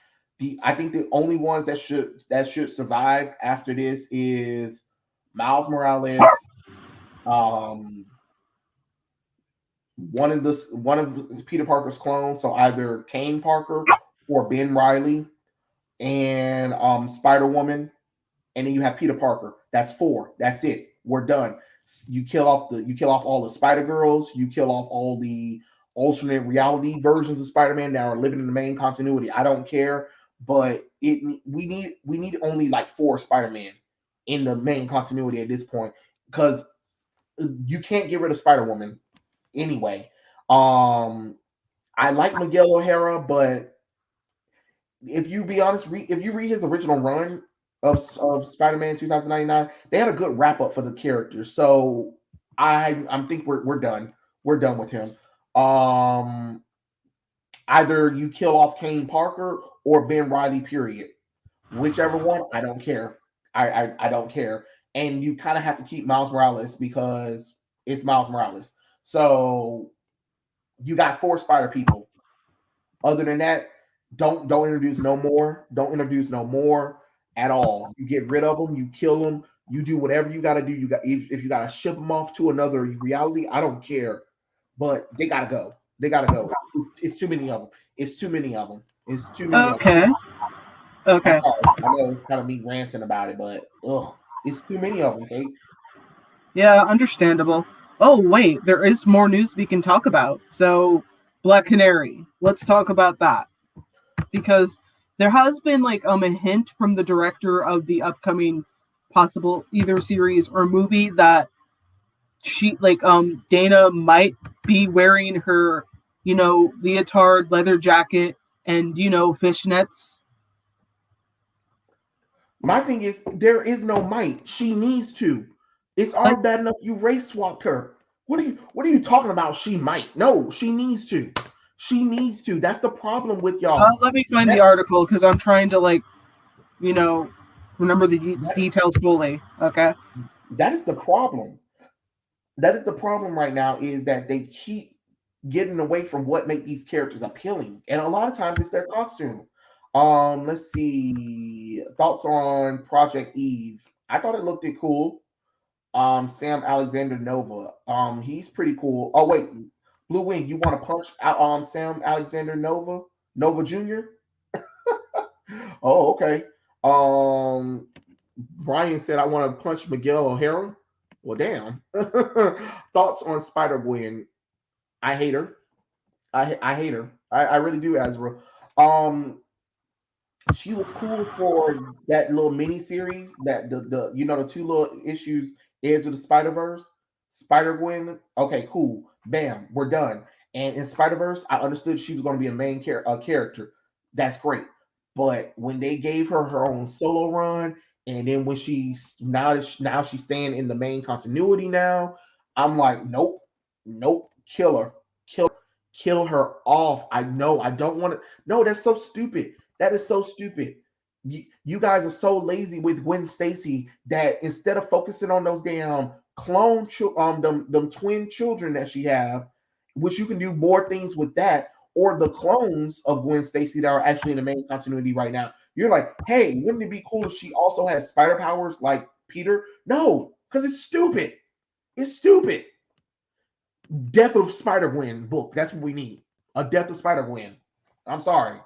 I think the only ones that should survive after this is Miles Morales, um, one of Peter Parker's clones, so either Kane Parker or Ben Riley, and Spider Woman, and then you have Peter Parker. That's four. That's it. We're done. You kill off all the Spider Girls. You kill off all the alternate reality versions of Spider Man that are living in the main continuity. I don't care, but we need only like four Spider Man in the main continuity at this point because you can't get rid of Spider Woman anyway. Um, I like Miguel O'Hara, but if you be honest, if you read his original run of Spider-Man 2099, they had a good wrap up for the character. So I think we're done. We're done with him. Um, Either you kill off Kane Parker or Ben Riley. Period. Whichever one, I don't care. I don't care. And you kind of have to keep Miles Morales because it's Miles Morales. So you got four Spider people. Other than that, don't introduce no more. Don't introduce no more at all. You get rid of them. You kill them. You do whatever you got to do. You got if you got to ship them off to another reality. I don't care, but they gotta go. They gotta go. It's too many of them. It's too many of them. It's too many of them. Okay. I'm Okay. sorry. I know it's kind of me ranting about it, but it's too many of them. Okay. Yeah, understandable. Oh, wait, there is more news we can talk about. So, Black Canary. Let's talk about that. Because there has been like a hint from the director of the upcoming possible either series or movie that she Dana might be wearing her, leotard leather jacket and fishnets. My thing is, there is no might. She needs to. It's Like, already bad enough you race swapped her. What are you talking about? She might. No, she needs to. She needs to. That's the problem with y'all. let me find the That article because I'm trying to you know remember the that details fully. Okay. that is the problem. That is the problem right now is that they keep getting away from what make these characters appealing. And a lot of times it's their costume. Let's see. Thoughts on Project Eve. I thought it looked cool. Sam Alexander Nova. He's pretty cool. Oh wait, Blue Wing, you want to punch out Sam Alexander Nova Jr.? Oh, okay. Um Brian said I want to punch Miguel O'Hara. Well, damn. Thoughts on Spider Gwen? I hate her. I hate her. I really do, Azra. Um, she was cool for that little mini series that the two little issues, Edge of the Spider Verse, Spider Gwen. Okay, cool. Bam, we're done. And in Spider Verse, I understood she was going to be a main character. That's great. But when they gave her own solo run, and then when now she's staying in the main continuity now, I'm like, nope, nope, kill her, kill her off. I know. I don't want to. No, that's so stupid. That is so stupid. You guys are so lazy with Gwen Stacy that instead of focusing on those damn them twin children that she have, which you can do more things with that, or the clones of Gwen Stacy that are actually in the main continuity right now. You're like, hey, wouldn't it be cool if she also has spider powers like Peter? No, because it's stupid. It's stupid. Death of Spider Gwen book. That's what we need. A Death of Spider Gwen. I'm sorry.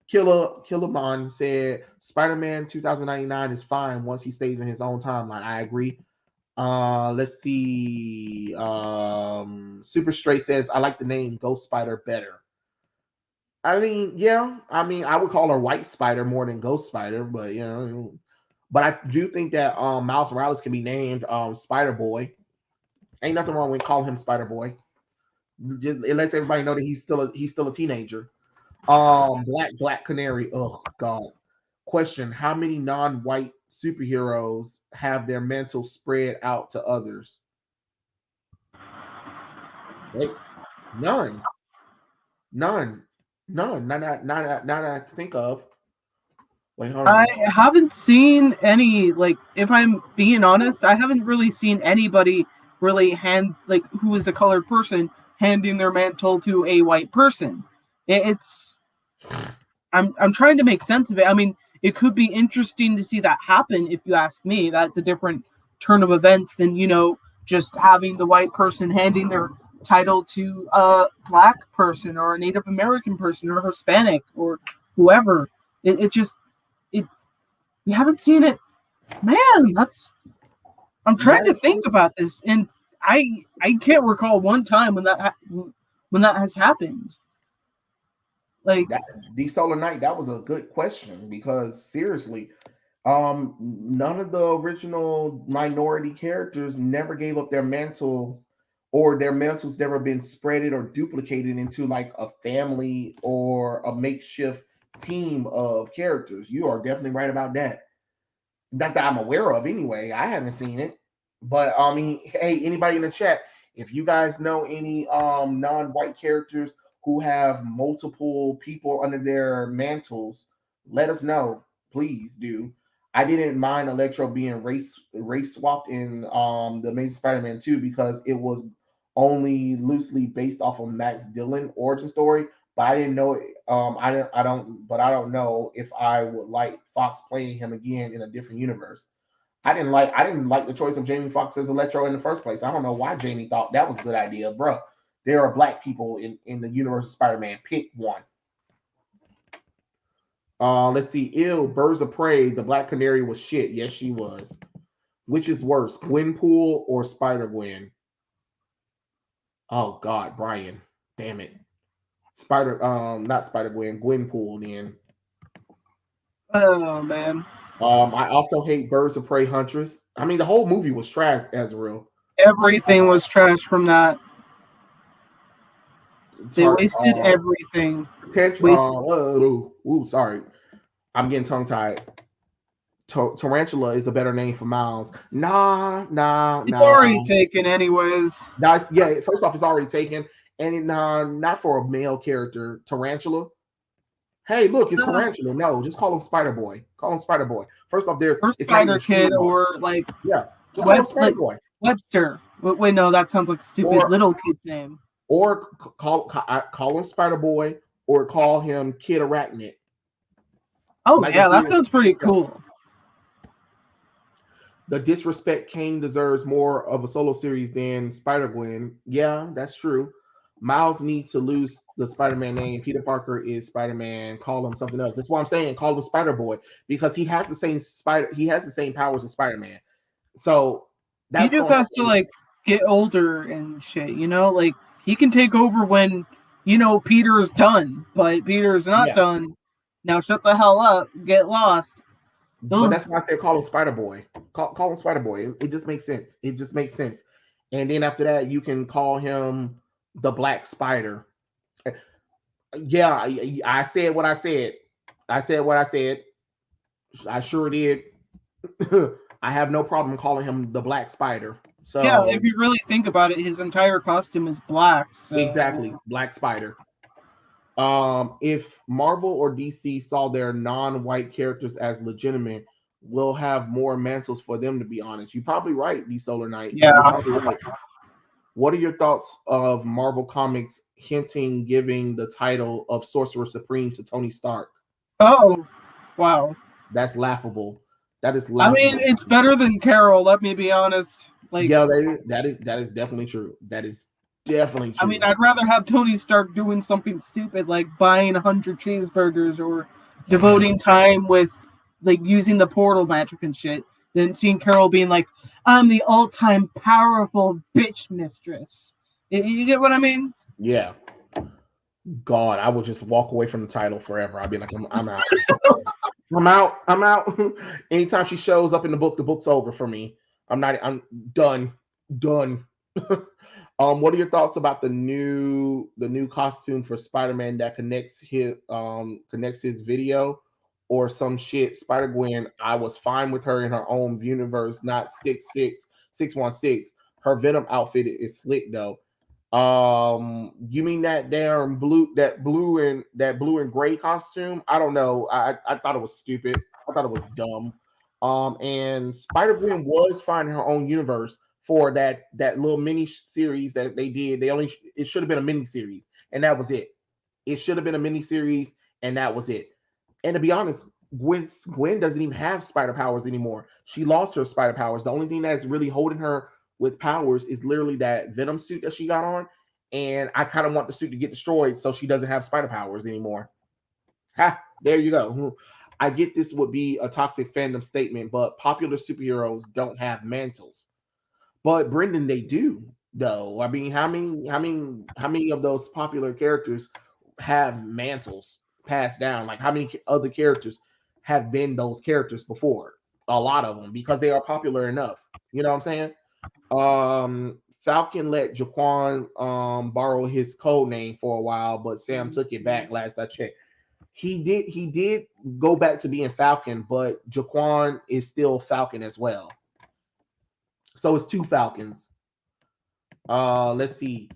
Killer Mon said Spider Man 2099 is fine once he stays in his own timeline. I agree. Let's see. Super Straight says I like the name Ghost Spider better. I mean, yeah. I mean, I would call her White Spider more than Ghost Spider, but but I do think that Miles Morales can be named Spider Boy. Ain't nothing wrong with calling him Spider Boy. It lets everybody know that he's still a teenager. Black Canary. Oh God. Question: how many non-white superheroes have their mantle spread out to others? Wait, none, none, none. Not I think of. Wait, hold I on. haven't seen any, like, if I'm being honest, I haven't really seen anybody really hand, like, who is a colored person handing their mantle to a white person. It's I'm trying to make sense of it. I mean, it could be interesting to see that happen if you ask me. That's a different turn of events than, just having the white person handing their title to a black person or a Native American person or Hispanic or whoever. It just it we haven't seen it. Man, that's I'm trying That to is think about this, and I can't recall one time when that has happened. Like, that the Solar Knight. That was a good question because seriously, none of the original minority characters never gave up their mantles, or their mantles never been spreaded or duplicated into like a family or a makeshift team of characters. You are definitely right about that. Not that I'm aware of anyway. I haven't seen it. But I mean, hey, anybody in the chat, if you guys know any non-white characters who have multiple people under their mantles, let us know. Please do. I didn't mind Electro being race swapped in the Amazing Spider-Man 2 because it was only loosely based off of Max Dillon origin story, but I didn't know. I don't know if I would like Fox playing him again in a different universe. I didn't like the choice of Jamie Foxx as Electro in the first place. I don't know why Jamie thought that was a good idea, bro. There are black people in the universe of Spider-Man. Pick one. Let's see. Ew, Birds of Prey. The Black Canary was shit. Yes, she was. Which is worse, Gwenpool or Spider Gwen? Oh God, Brian. Damn it. Not Spider Gwen, Gwenpool. Then. oh man, I also hate Birds of Prey Huntress. I mean, the whole movie was trash, Ezreal. everything was trash from that. They Tar- wasted everything. Wasted. Sorry. I'm getting tongue tied. Tarantula is a better name for Miles. Nah, nah, It's nah. already taken, anyways. That's yeah. First off, it's already taken, and nah, not for a male character. Tarantula. Hey, look, it's Uh, Tarantula. No, just call him Spider Boy. Call him Spider Boy. First off, there or it's not even Spider a shooting Kid, mark. or like Yeah, just call him Spider Like Boy. Webster. Wait, no, that sounds like a stupid Or little kid's name. call him Spider Boy, or call him Kid Arachnid. Oh Like if yeah, that you, sounds pretty yeah. cool. The disrespect Kane deserves more of a solo series than Spider Gwen. Yeah, that's true. Miles needs to lose the Spider Man name. Peter Parker is Spider Man. Call him something else. That's why I'm saying call him Spider Boy because he has the same spider. He has the same powers as Spider Man. So He that's just going to has to happen. like get older and shit, like he can take over when Peter's done, but Peter's not Yeah, done. Now shut the hell up, get lost. but Ugh. that's why I said call him Spider Boy. Call him Spider Boy. It just makes sense. It just makes sense. And then after that, you can call him the Black Spider. Yeah, I said what I said. I said what I said. I sure did. I have no problem calling him the Black Spider. Yeah, So if you really think about it, his entire costume is black, so exactly, Black Spider. If Marvel or DC saw their non-white characters as legitimate, we'll have more mantles for them. To be honest, you're probably right, the Solar Knight. yeah. You're probably right. What are your thoughts of Marvel Comics hinting giving the title of Sorcerer Supreme to Tony Stark? Oh, wow. That's laughable. That is I mean, laughable. it's better than Carol, let me be honest. Like, Yeah, that is definitely true. That is definitely I mean, true. I'd rather have Tony Stark doing something stupid like buying 100 cheeseburgers or devoting time with, like, using the portal magic and shit than seeing Carol being like, I'm the all time powerful bitch mistress. You get what I mean? Yeah. God, I would just walk away from the title forever. I'd be like, I'm out. I'm out. I'm out. Anytime she shows up in the book's over for me. I'm done. Done. What are your thoughts about the new costume for Spider-Man that connects his video or some shit? Spider Gwen, I was fine with her in her own universe, not 616. Her Venom outfit is slick though. You mean that damn blue, that blue and gray costume? I don't know. I thought it was stupid. I thought it was dumb. And Spider Gwen was finding her own universe for that little mini series that they did. It should have been a mini series, and that was it. It should have been a mini series, and that was it. And to be honest, Gwen doesn't even have spider powers anymore. She lost her spider powers. The only thing that's really holding her with powers is literally that Venom suit that she got on. And I kind of want the suit to get destroyed so she doesn't have spider powers anymore. Ha, there you go. I get this would be a toxic fandom statement, but popular superheroes don't have mantles. But Brendan, they do though. I mean, how many of those popular characters have mantles passed down? Like how many other characters have been those characters before? A lot of them because they are popular enough. You know what I'm saying? Falcon let Jaquan borrow his code name for a while, but Sam took it back last I checked. He did go back to being Falcon, but Jaquan is still Falcon as well. So it's two Falcons. Let's see.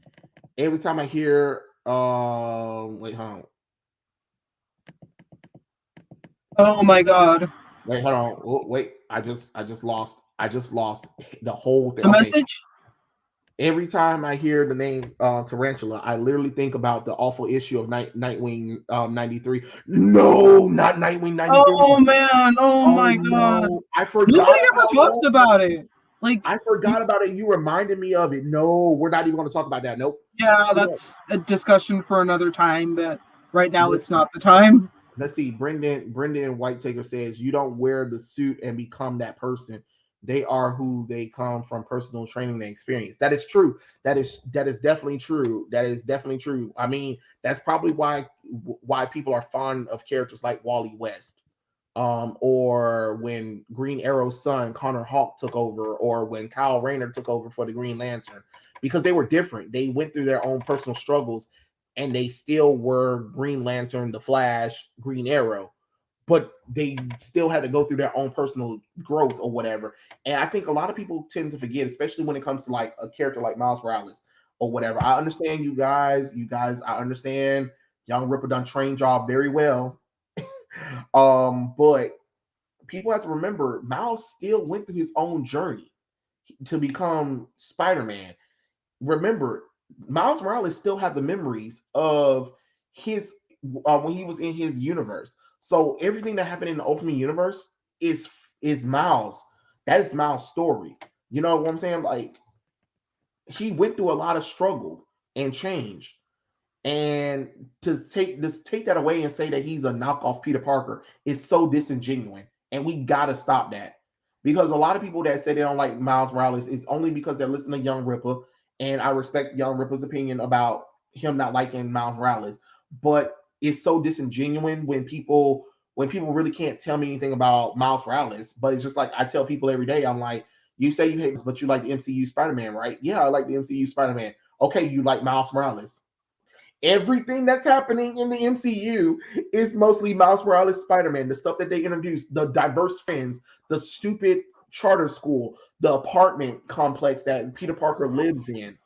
Every time I hear wait, hold on. Oh my god. Wait, hold on. Oh, wait, I just lost the whole thing. The Okay. message? Every time I hear the name Tarantula, I literally think about the awful issue of Nightwing 93. No, not Nightwing 93. Oh man, oh Oh my god. no, I forgot Nobody ever about talks that. about it. Like, I forgot about it. You reminded me of it. No, we're not even going to talk about that. Nope. yeah, You know, that's a discussion for another time, but right now it's let's not the time. let's see. Brendan Whitetaker says you don't wear the suit and become that person. They are who they come from personal training and experience. That is true. That is definitely true. That is definitely true. I mean, that's probably why people are fond of characters like Wally West. Or when Green Arrow's son Connor Hawk took over, or when Kyle Rayner took over for the Green Lantern, because they were different. They went through their own personal struggles, and they still were Green Lantern, the Flash, Green Arrow, but they still had to go through their own personal growth or whatever. And I think a lot of people tend to forget, especially when it comes to like a character like Miles Morales or whatever. I understand you guys. I understand Young Ripper done trained y'all very well. But people have to remember Miles still went through his own journey to become Spider-Man. Remember, Miles Morales still have the memories of his when he was in his universe. So everything that happened in the Ultimate Universe is Miles. That is Miles' story. You know what I'm saying? Like he went through a lot of struggle and change. And to take that away and say that he's a knockoff Peter Parker is so disingenuous. And we gotta stop that. Because a lot of people that say they don't like Miles Morales is only because they're listening to Young Ripper. And I respect Young Ripper's opinion about him not liking Miles Morales. But it's so disingenuous when people really can't tell me anything about Miles Morales. But it's just like I tell people every day, I'm like, you say you hate this, but you like the MCU Spider-Man, right? Yeah, I like the MCU Spider-Man. Okay, you like Miles Morales. Everything that's happening in the MCU is mostly Miles Morales Spider-Man, the stuff that they introduced, the diverse friends, the stupid charter school, the apartment complex that Peter Parker lives in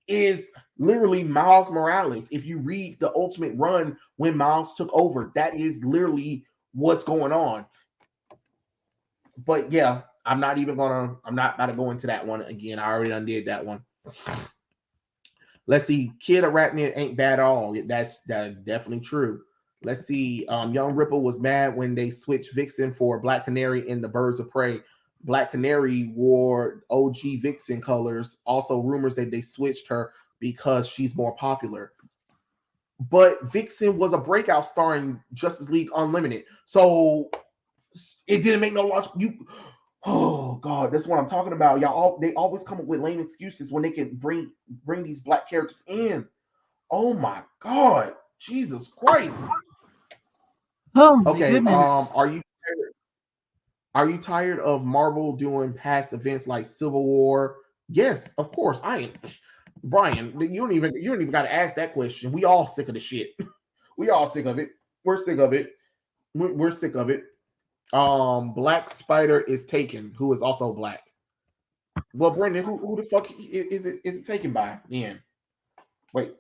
is literally Miles Morales. If you read the Ultimate Run when Miles took over, that is literally what's going on. But yeah, I'm not about to go into that one again. I already undid that one. Let's see. Kid Arachnid ain't bad at all. That's definitely true. Let's see. Young Ripple was mad when they switched Vixen for Black Canary in the Birds of Prey. Black Canary wore OG Vixen colors. Also, rumors that they switched her because she's more popular. But Vixen was a breakout star in Justice League Unlimited, so it didn't make no logic. Oh God, that's what I'm talking about. They always come up with lame excuses when they can bring these black characters in. Oh my God, Jesus Christ. Oh my Okay, goodness. are you tired of Marvel doing past events like Civil War? Yes, of course. I ain't Brian. You don't even got to ask that question. We all sick of the shit. We all sick of it. We're sick of it. We're sick of it. Black Spider is taken, who is also black. Well, Brendan, who the fuck is it taken by then? Wait,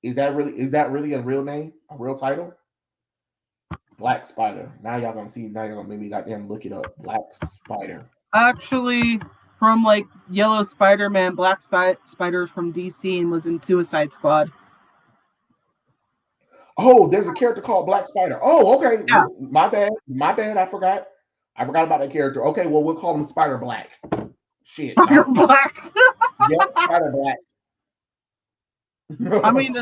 is that really a real name? A real title? Black Spider. Now y'all gonna see. Now y'all gonna make me goddamn look it up. Black Spider. Actually, from like Yellow Spider-Man, Spider's from DC and was in Suicide Squad. Oh, there's a character called Black Spider. Oh, okay. Yeah, My bad. My bad. I forgot. I forgot about that character. Okay, well we'll call him Spider Black. Shit. Spider Black. Yep, Spider I Black. mean,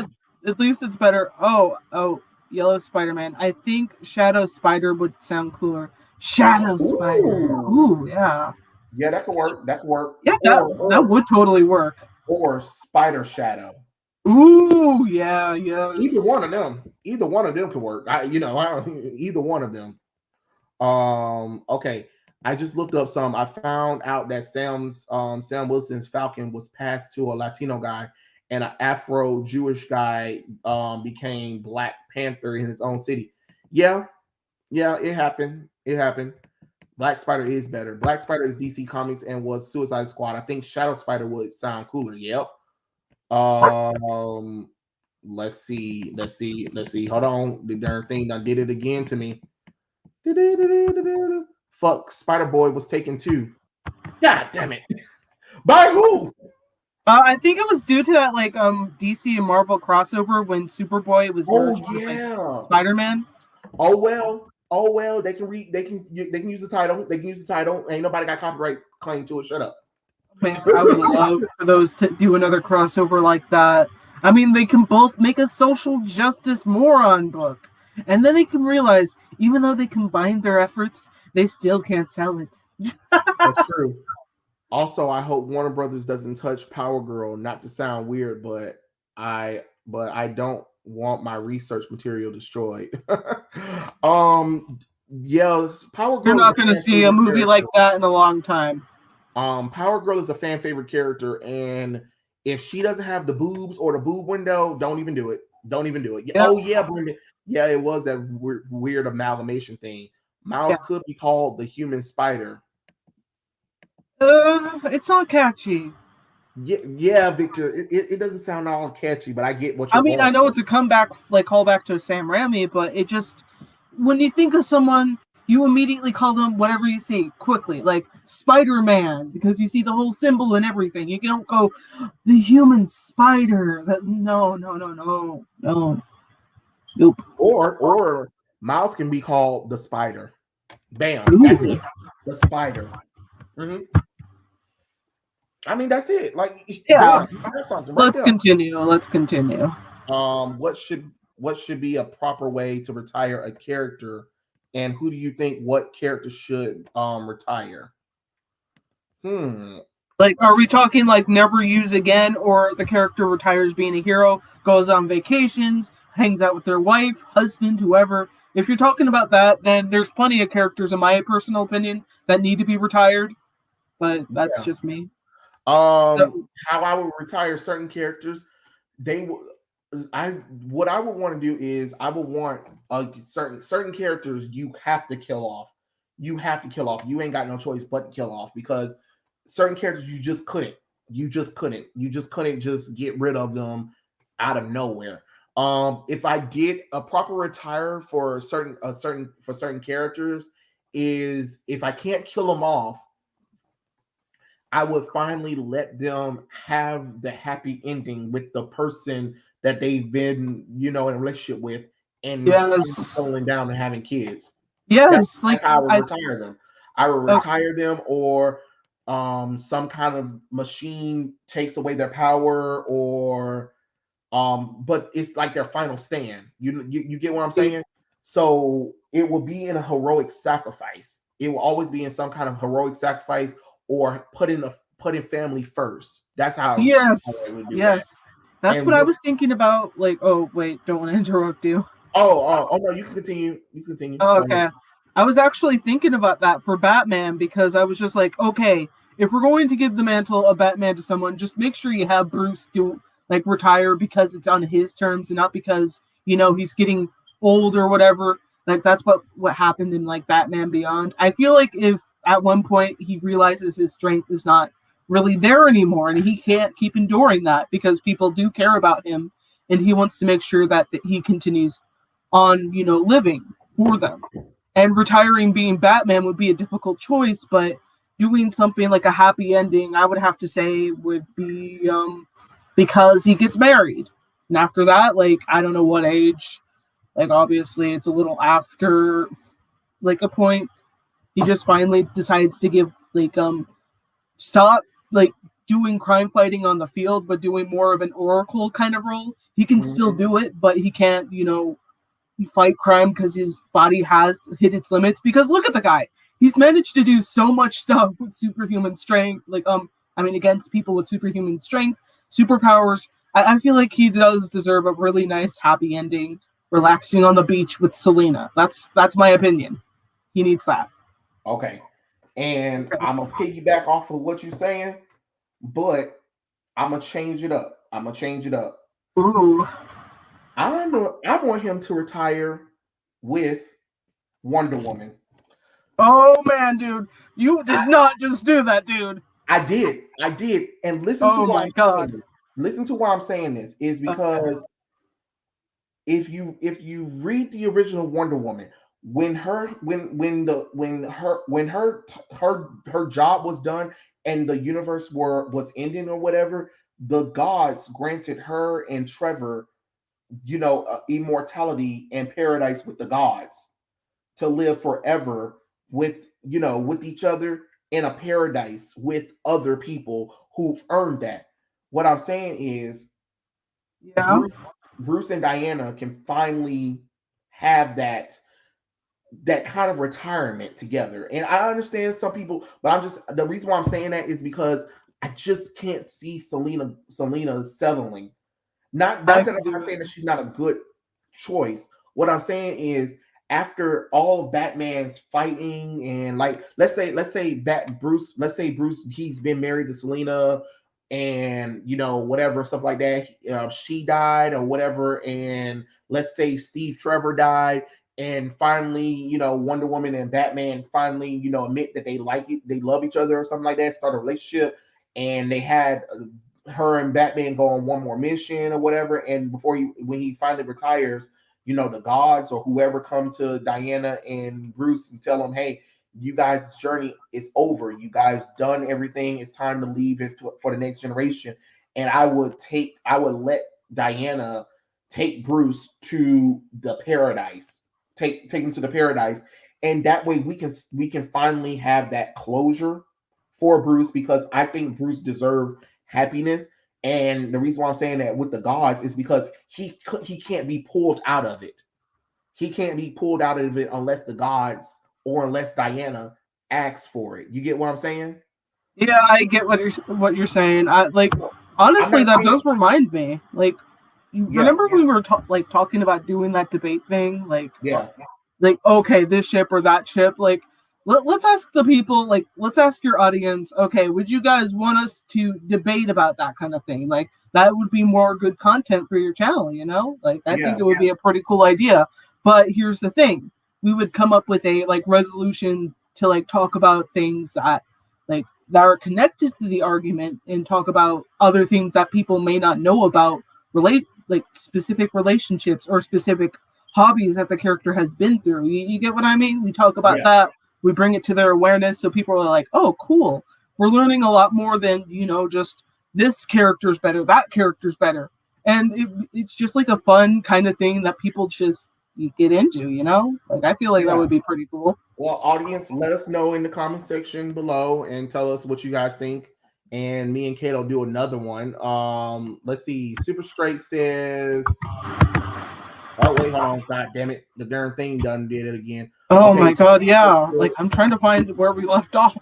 at least it's better. Oh, Yellow Spider-Man. I think Shadow Spider would sound cooler. Shadow Spider. Ooh. Ooh, yeah. Yeah, that could work. That could work. Yeah, that Or that or would totally work. or Spider Shadow. Ooh, yeah, yes. Either one of them. Either one of them could work. Either one of them. Okay. I just looked up some. I found out that Sam Wilson's Falcon was passed to a Latino guy, and an Afro Jewish guy became Black Panther in his own city. Yeah, yeah, it happened. It happened. Black Spider is better. Black Spider is DC Comics and was Suicide Squad. I think Shadow Spider would sound cooler. Yep. Um, let's see. Hold on, the darn thing done did it again to me. Fuck, Spider Boy was taken too. God damn it! By who? I think it was due to that like DC and Marvel crossover when Superboy was Oh merged with like yeah. Spider-Man. Oh well. Oh well. They can read. They can use the title. They can use the title. Ain't nobody got copyright claim to it. Shut up. Man, I would love for those to do another crossover like that. I mean, they can both make a social justice moron book, and then they can realize, even though they combine their efforts, they still can't sell it. That's true. Also, I hope Warner Brothers doesn't touch Power Girl. Not to sound weird, but I don't want my research material destroyed. um, yeah, Power You're Girl is not a going to fan see a favorite movie like character. that in a long time. Power Girl is a fan favorite character, and if she doesn't have the boobs or the boob window, don't even do it. Don't even do it. Yeah, Oh yeah, Brenda. Yeah, it was that weird amalgamation thing. yeah. Miles could be called the human spider. It's not catchy. Yeah, yeah, Victor. It doesn't sound all catchy, but I get what I you're mean, going I know for. it's a comeback, like callback to Sam Raimi, but it just when you think of someone, you immediately call them whatever you see quickly, like Spider-Man, because you see the whole symbol and everything. You don't go the human spider. No, nope. Or Miles can be called the spider. Bam, that's Ooh. it. The spider. Mhm. I mean, that's it. Like, Yeah. bam, that's something right Let's there. continue. Let's continue. What should be a proper way to retire a character, and who do you think what character should retire? Hmm. Like, are we talking like never use again, or the character retires being a hero, goes on vacations, hangs out with their wife, husband, whoever? If you're talking about that, then there's plenty of characters, in my personal opinion, that need to be retired. But that's Yeah. just me. So, How I would retire certain characters, they would. I what I would want to do is I would want certain characters you have to kill off. You have to kill off. You ain't got no choice but to kill off because certain characters you just couldn't. You just couldn't. You just couldn't just get rid of them out of nowhere. If I did a proper retire for certain characters is if I can't kill them off, I would finally let them have the happy ending with the person that they've been, in a relationship with, and yes, finally settling down and having kids. That's yes, like that's how I would I. retire them. I would Okay. retire them, or some kind of machine takes away their power, or but it's like their final stand. You get what I'm saying? So it will be in a heroic sacrifice. It will always be in some kind of heroic sacrifice or putting family first. That's how Yes, I would do that. yes. That's what And I what, was thinking about. Like, oh wait, don't want to interrupt you. oh no, you can continue. You continue. Oh, Go ahead. okay. I was actually thinking about that for Batman because I was just like, okay, if we're going to give the mantle of Batman to someone, just make sure you have Bruce do like retire because it's on his terms and not because he's getting old or whatever. Like that's what happened in like Batman Beyond. I feel like if at one point he realizes his strength is not really there anymore, and he can't keep enduring that because people do care about him, and he wants to make sure that he continues on, living for them. And retiring being Batman would be a difficult choice, but doing something like a happy ending, I would have to say, would be because he gets married. And after that, like, I don't know what age, like, obviously it's a little after, like, a point, he just finally decides to give, like, stop, like, doing crime fighting on the field, but doing more of an oracle kind of role. He can still Mhm. do it, but he can't, fight crime because his body has hit its limits. Because look at the guy; he's managed to do so much stuff with superhuman strength. Like, against people with superhuman strength, superpowers. I feel like he does deserve a really nice, happy ending, relaxing on the beach with Selena. That's my opinion. He needs that. Okay. And Okay. I'm gonna piggyback off of what you're saying, but I'm gonna change it up. I'm gonna change it up. Ooh. I want him to retire with Wonder Woman. Oh man, dude, you did I, not just do that, dude. I did, and listen to Oh why my I'm saying god. this. Listen to why I'm saying this is Okay. because if you read the original Wonder Woman, when her job was done and the universe was ending or whatever, the gods granted her and Trevor, immortality and paradise with the gods to live forever with each other in a paradise with other people who've earned that. What I'm saying is Yeah. Bruce Bruce and Diana can finally have that kind of retirement together. And I understand some people, but the reason why I'm saying that is because I just can't see Selena settling. Not I that I'm not saying that she's not a good choice. What I'm saying is after all of Batman's fighting and like let's say Bruce he's been married to Selena and whatever stuff like that, she died or whatever, and let's say Steve Trevor died, and finally Wonder Woman and Batman finally admit that they like it, they love each other or something like that, start a relationship, and they had her and Batman go on one more mission or whatever. And when he finally retires, the gods or whoever come to Diana and Bruce and tell them, hey, you guys' journey is over. You guys done everything. It's time to leave it for the next generation. And I would let Diana take Bruce to the paradise, take him to the paradise, and that way we can finally have that closure for Bruce because I think Bruce deserved happiness. And the reason why I'm saying that with the gods is because he can't be pulled out of it. He can't be pulled out of it unless the gods or unless Diana asks for it. You get what I'm saying? Yeah, I get what you're saying. I like I'm honestly not that saying does remind me. Like, you yeah, remember we were like talking about doing that debate thing, yeah, like, okay, this ship or that ship, like, let's ask the people, like, let's ask your audience, okay, would you guys want us to debate about that kind of thing? Like, that would be more good content for your channel. Like, I think yeah, it would be a pretty cool idea. But here's the thing, we would come up with a like resolution to like talk about things that are connected to the argument, and talk about other things that people may not know about, relate like specific relationships or specific hobbies that the character has been through. You get what I mean? We talk about yeah, that. We bring it to their awareness so people are like, oh, cool. We're learning a lot more than, just this character's better, that character's better. And it's just like a fun kind of thing that people just get into. Like, I feel like that yeah. would be pretty cool. Well, audience, let us know in the comment section below and tell us what you guys think. And me and Kato do another one. Let's see. Super Straight says, "Oh wait, hold on. God damn it, the darn thing done did it again." Oh Okay, my god, yeah. Like, I'm trying to find where we left off.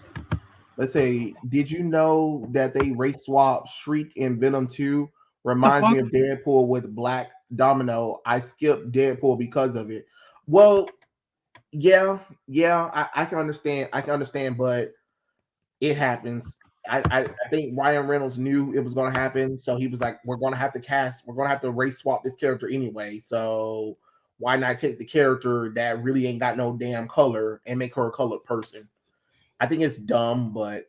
let's say, did you know that they race swap Shriek in Venom 2? The Reminds me fuck? of Deadpool with Black Domino. I skipped Deadpool because of it. Well, yeah, yeah, I can understand. I can understand, but it happens. I think Ryan Reynolds knew it was going to happen, so he was like, we're going to have to race swap this character anyway. So why not take the character that really ain't got no damn color and make her a colored person? I think it's dumb, but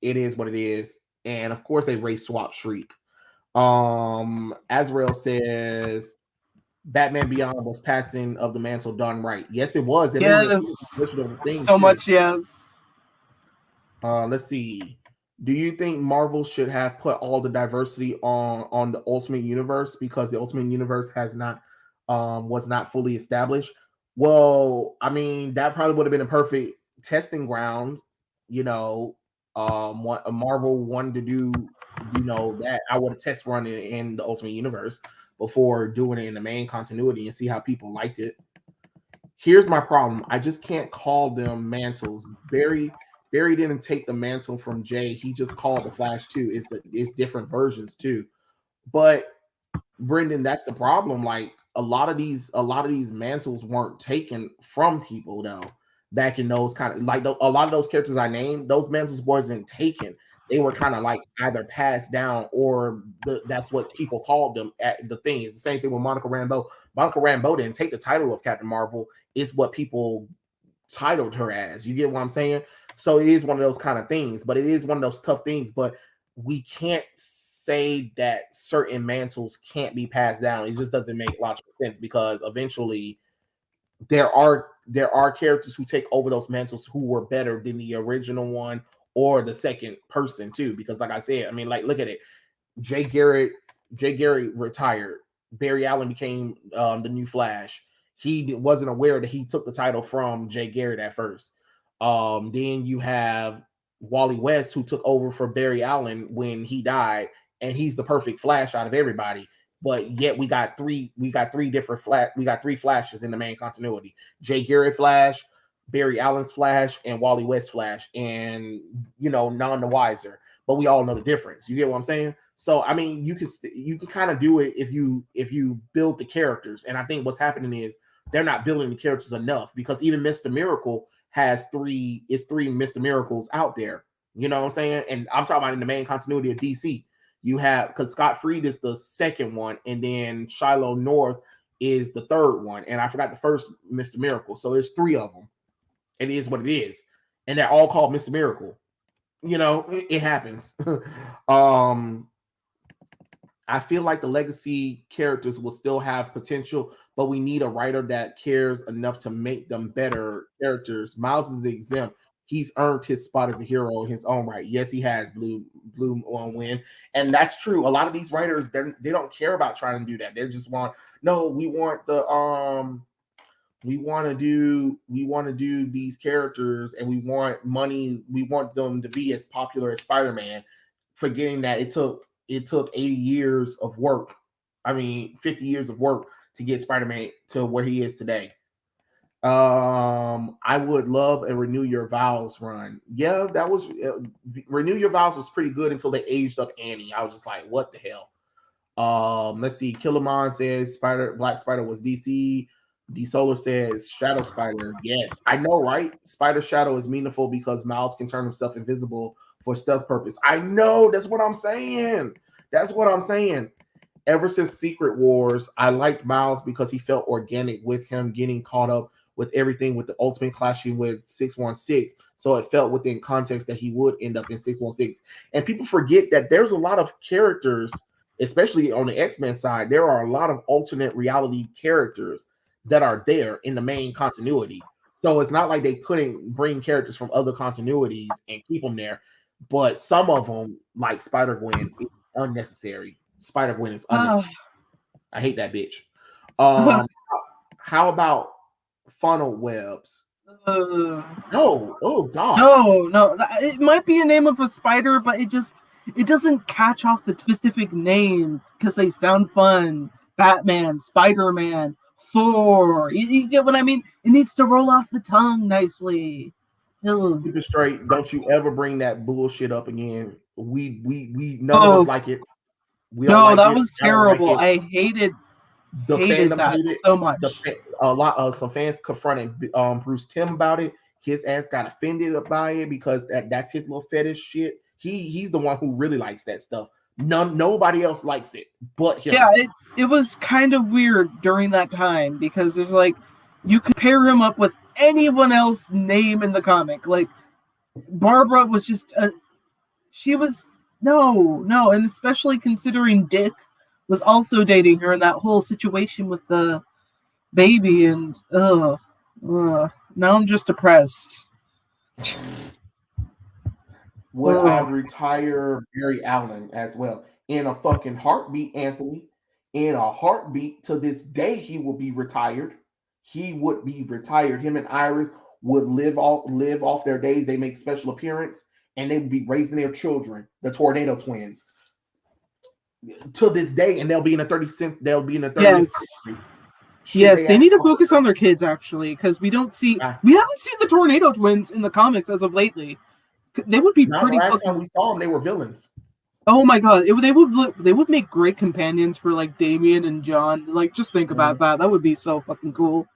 it is what it is. And of course, they race swap Shriek. Azrael says Batman Beyond was passing of the mantle done right. Yes, it was. They made Yes, an original thing so too. much. Yes. Let's see. Do you think Marvel should have put all the diversity on the Ultimate Universe because the Ultimate Universe has not was not fully established? Well, I mean that probably would have been a perfect testing ground. You know, what a Marvel wanted to do. That I would have test run it in the Ultimate Universe before doing it in the main continuity and see how people liked it. Here's my problem. I just can't call them mantles. Barry didn't take the mantle from Jay. He just called the Flash too. It's different versions too. But Brendan, that's the problem. Like a lot of these mantles weren't taken from people though. Back in those kind of like a lot of those characters I named, those mantles wasn't taken. They were kind of like either passed down or that's what people called them at the thing. It's the same thing with Monica Rambeau. Monica Rambeau didn't take the title of Captain Marvel. It's what people titled her as. You get what I'm saying? So it is one of those kind of things, but it is one of those tough things. But we can't say that certain mantles can't be passed down. It just doesn't make logical sense because eventually there are characters who take over those mantles who were better than the original one or the second person too. Because like I said, I mean, like look at it. Jay Garrett, Jay Garrett retired. Barry Allen became the new Flash. He wasn't aware that he took the title from Jay Garrett at first. Then you have Wally West, who took over for Barry Allen when he died, and he's the perfect Flash out of everybody. But yet we got three Flashes in the main continuity: Jay Garrett Flash, Barry Allen's Flash, and Wally West Flash, and none the wiser. But we all know the difference. You get what I'm saying? So I mean, you can kind of do it if you build the characters. And I think what's happening is they're not building the characters enough because even Mr. Miracle has three Mr. Miracles out there. You know what I'm saying? And I'm talking about in the main continuity of DC. You have because Scott Fried is the second one, and then Shiloh North is the third one. And I forgot the first Mr. Miracle. So there's three of them. It is what it is. And they're all called Mr. Miracle. It happens. um I feel like the legacy characters will still have potential, but we need a writer that cares enough to make them better characters. Miles is the exempt. He's earned his spot as a hero in his own right. Yes, he has blue on win, and that's true. A lot of these writers they don't care about trying to do that. They just want no. We want to do these characters, and we want money. We want them to be as popular as Spider-Man, forgetting that it took 80 years of work. I mean, 50 years of work to get Spider-Man to where he is today. I would love a Renew Your Vows run. Yeah, that was Renew Your Vows was pretty good until they aged up Annie. I was just like, what the hell? Let's see. Killamon says Black Spider was DC. D Solar says Shadow Spider. Yes, I know, right? Spider Shadow is meaningful because Miles can turn himself invisible for stealth purpose. I know. That's what I'm saying. That's what I'm saying. Ever since Secret Wars, I liked Miles because he felt organic with him getting caught up with everything with the Ultimate clashing with 616. So it felt within context that he would end up in 616. And people forget that there's a lot of characters, especially on the X-Men side, there are a lot of alternate reality characters that are there in the main continuity. So it's not like they couldn't bring characters from other continuities and keep them there. But some of them, like Spider Gwen, is unnecessary. Spider Gwen is unnecessary. I hate that bitch. Um, how about funnel webs? No, oh god, no. It might be a name of a spider, but it doesn't catch off the specific names because they sound fun. Batman, Spider-Man, Thor. You get what I mean? It needs to roll off the tongue nicely. keep it straight. Don't you ever bring that bullshit up again. We none of us like it. We don't No, like that it. was I don't like terrible. it. I The hated fandom that hated it. so much. A lot of some fans confronted Bruce Timm about it. His ass got offended by it because that's his little fetish shit. He's the one who really likes that stuff. Nobody else likes it but him. Yeah, it was kind of weird during that time because there's like you could pair him up with anyone else name in the comic. Like Barbara was just she was No, and especially considering Dick was also dating her in that whole situation with the baby, and now I'm just depressed. Would I Ugh. retire Barry Allen as well? In a fucking heartbeat, Anthony. In a heartbeat, to this day, he will be retired. He would be retired. Him and Iris would live off their days. They make special appearance, and they would be raising their children, the Tornado Twins, to this day, and they'll be in the 30th Yes, century. Should yes, they they act? need to focus on their kids actually, because we haven't seen the Tornado Twins in the comics as of lately. They would be Now, the pretty last time fucking. we saw them, they were villains. Oh my god, they would make great companions for like Damien and John. Like, just think about that. That would be so fucking cool.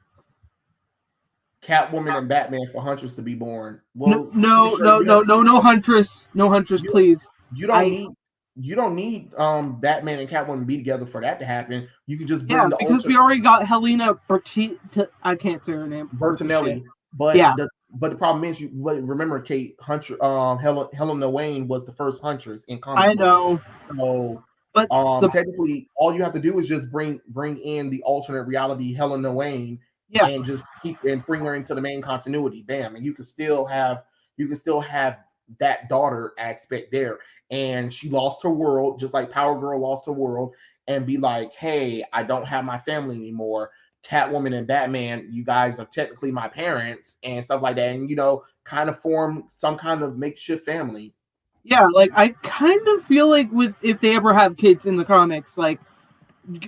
Catwoman and Batman for Huntress to be born. No, Well, pretty no, sure no, no, no, no, Huntress, no Huntress, you please. you don't I need Batman and Catwoman to be together for that to happen. You can just Yeah, bring the because we already got Helena I can't say her name. Worth a shit. Bertinelli, but Yeah, the problem is remember Kate Hunter Helena Wayne was the first Huntress in comic I books. know, So but the technically all you have to do is just bring in the alternate reality Helena Wayne yeah, and just bring her into the main continuity. Bam, and you can still have that daughter aspect there. And she lost her world, just like Power Girl lost her world, and be like, hey, I don't have my family anymore. Catwoman and Batman, you guys are technically my parents and stuff like that, and kind of form some kind of makeshift family. yeah. Like, I kind of feel like with if they ever have kids in the comics, like,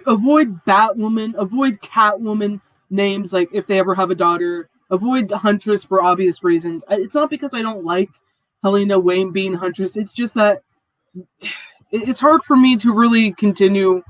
avoid Batwoman, avoid Catwoman names. Like, if they ever have a daughter, avoid Huntress for obvious reasons. It's not because I don't like Helena Wayne being Huntress. It's just that it's hard for me to really continue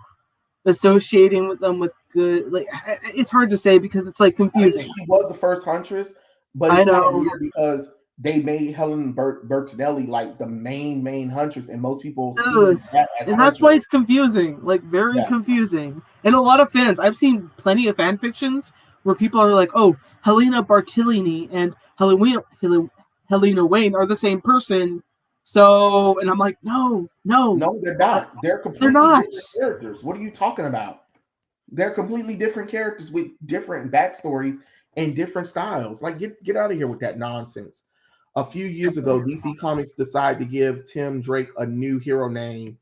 associating with them with good. Like, it's hard to say because it's like I mean, confusing. she was the first Huntress, but I it's kind of know, weird because they made Helen Bertinelli like the main Huntress, and most people ugh. see that as And that's why Huntress. it's confusing, like very Yeah, confusing. And a lot of fans, I've seen plenty of fan fictions where people are like, "Oh, Helena Bartolini and Helena Wayne are the same person." So, and I'm like, no, no, no, they're uh, not. They're they're completely not. different characters. What are you talking about? They're completely different characters with different backstories and different styles. Like, get out of here with that nonsense. A few years ago, DC Comics decided to give Tim Drake a new hero name,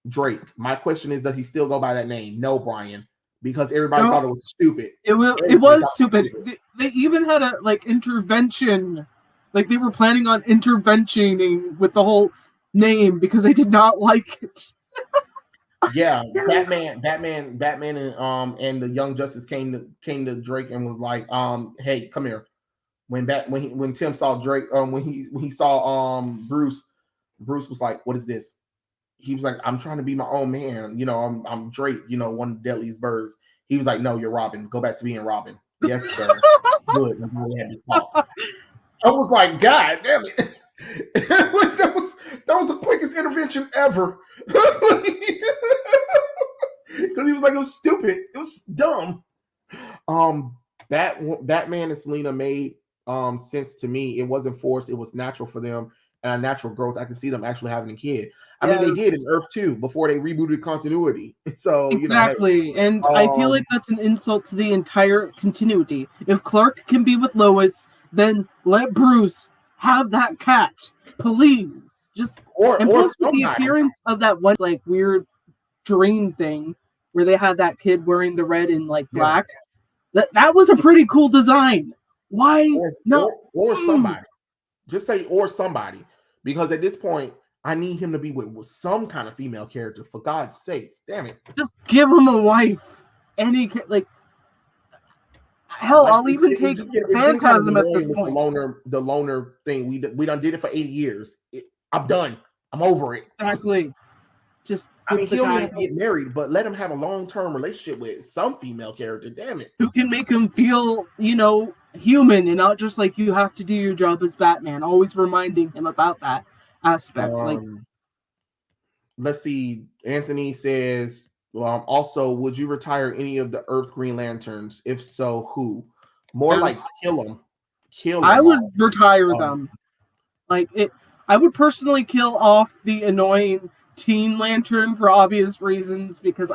Drake. My question is, does he still go by that name? No, Brian, because everybody No, thought it was stupid. it Everybody was thought it stupid. was stupid. They even had a like intervention, like they were planning on interventioning with the whole name because they did not like it. Yeah, Batman, and the Young Justice came to Drake and was like, hey, come here. When Tim saw Drake, when he saw Bruce was like, what is this? He was like, I'm trying to be my own man. I'm Drake. One of the deadliest birds. He was like, no, you're Robin. Go back to being Robin. Yes, sir. Good. We had this talk. I was like, God damn it. Like, that was the quickest intervention ever. Because he was like, it was stupid. It was dumb. Batman and Selena made sense to me. It wasn't forced, it was natural for them and a natural growth. I can see them actually having a kid. I mean, they Yes, did in Earth 2 before they rebooted continuity. So, hey, exactly. And I feel um, like that's an insult to the entire continuity. If Clark can be with Lois, then let Bruce have that cat. Please. Just and or plus with the somebody. appearance of that one like weird dream thing where they had that kid wearing the red and like Yeah. black. That was a pretty cool design. Why Or, not? or somebody. Just say or somebody. Because at this point, I need him to be with some kind of female character, for God's sakes. Damn it. Just give him a wife. Like hell, Like I'll even take it's getting kind of Phantasm at this annoying with point. the loner thing. We done did it for 80 years. I'm done. I'm over it. Exactly. Just I mean, give the he don't even guy have to get married, but let him have a long-term relationship with some female character. Damn it. who can make him feel, human and not just like you have to do your job as Batman. Always reminding him about that aspect. Like, Um, let's see. Anthony says, also, would you retire any of the Earth Green Lanterns? If so, who? More like as kill them. Kill I them would all. retire Um, them. Like it. I would personally kill off the annoying Teen Lantern for obvious reasons because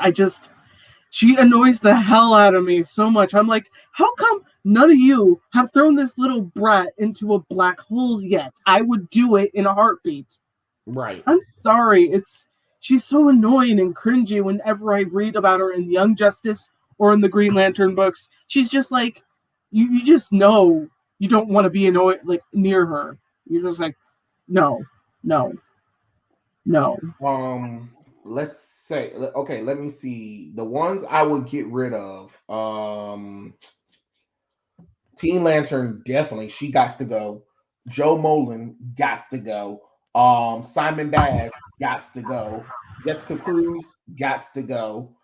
she annoys the hell out of me so much. I'm like, how come none of you have thrown this little brat into a black hole yet? I would do it in a heartbeat. Right. I'm sorry. She's so annoying and cringy whenever I read about her in Young Justice or in the Green Lantern books. She's just like, you just know you don't want to be annoyed like near her. You're just like, no, no, no. Let's say, okay, let me see the ones I would get rid of. Teen Lantern, definitely, she got to go. Joe Molin got to go. Simon Baz got to go. Jessica Cruz got to go.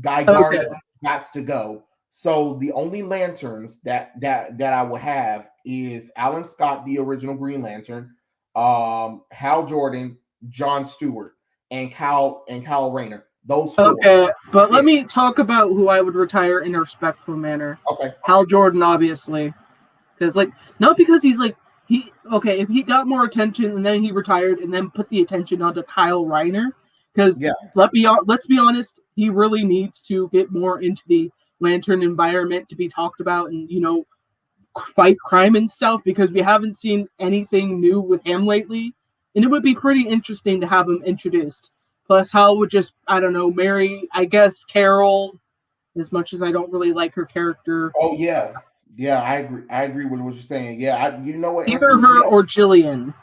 Guy Okay. Gardner got to go. So the only lanterns that I will have is Alan Scott, the original Green Lantern, Hal Jordan, John Stewart, and Kyle Rayner. Those four. Okay, but That's let it. me talk about who I would retire in a respectful manner. Okay. Hal Jordan, obviously, because like not because he's like if he got more attention and then he retired and then put the attention onto Kyle Reiner, because Yeah. let's be honest, he really needs to get more into the Lantern environment to be talked about and fight crime and stuff because we haven't seen anything new with him lately, and it would be pretty interesting to have him introduced. Plus, Hal would just, I don't know, marry, I guess, Carol, as much as I don't really like her character. Oh yeah, yeah. I agree. I agree with what you're saying. Yeah, you know what, Either Anthony? her Yeah, or Jillian.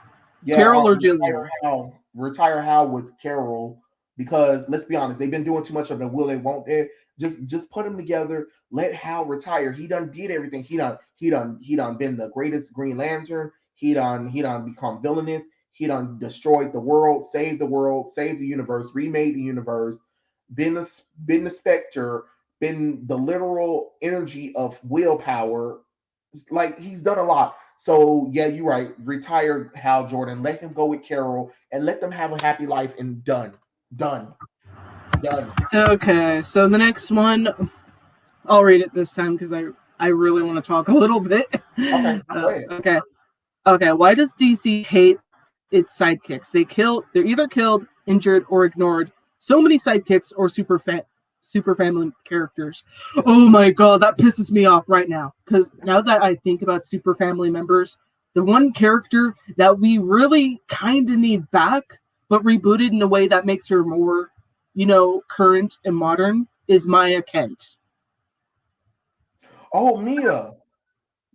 yeah. Carol or Jillian. Retire Hal with Carol because let's be honest, they've been doing too much of the will they won't they. Just put them together. Let Hal retire. He done did everything. He done been the greatest Green Lantern. He done become villainous. He done destroyed the world, saved the universe, remade the universe. Been the Spectre, been the literal energy of willpower. Like he's done a lot. So yeah, you're right. Retire Hal Jordan. Let him go with Carol and let them have a happy life and done. Done. Done. Okay, so the next one, I'll read it this time because I really want to talk a little bit. Okay, go ahead. Okay. Okay, why does DC hate its sidekicks? They're either killed, injured, or ignored. So many sidekicks or super family characters. Oh my god, that pisses me off right now. Because now that I think about super family members, the one character that we really kind of need back, but rebooted in a way that makes her more, current and modern, is Maya Kent. Oh, Mia.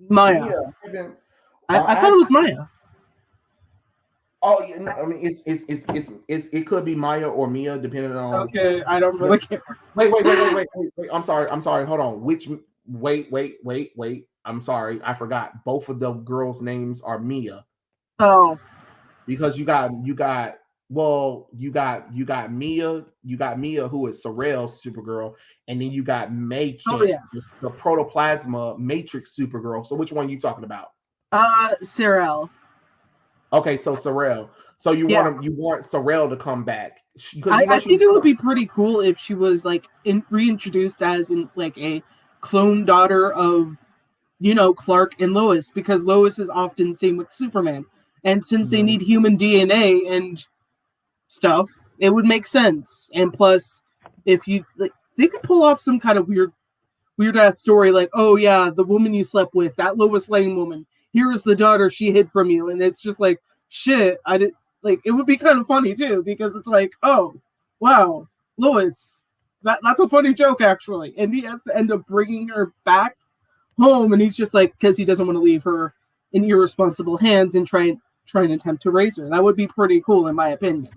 Maya. Mia. I've been, I thought I, it was Maya. oh, yeah, no, I mean, it could be Maya or Mia, depending on. Okay, I don't really care. Wait. I'm sorry. Hold on. Wait. I'm sorry. I forgot. Both of the girls' names are Mia Oh, because you got Mia who is Sorrel's Supergirl, and then you got May oh Kent, yeah. the Protoplasma Matrix Supergirl. So which one are you talking about? Sorrel. Okay, so Sorrel. So Yeah. you want Sorrel to come back because I think it would be pretty cool if she was like reintroduced as in like a clone daughter of Clark and Lois because Lois is often seen with Superman, and since they need human DNA and stuff, it would make sense. And plus, if you like, they could pull off some kind of weird ass story like, oh yeah, the woman you slept with, that Lois Lane woman, here's the daughter she hid from you, and it's just like shit. I did like it would be kind of funny too because it's like, oh wow, Lois, that's a funny joke actually, and he has to end up bringing her back home, and he's just like because he doesn't want to leave her in irresponsible hands and try and attempt to raise her. That would be pretty cool in my opinion.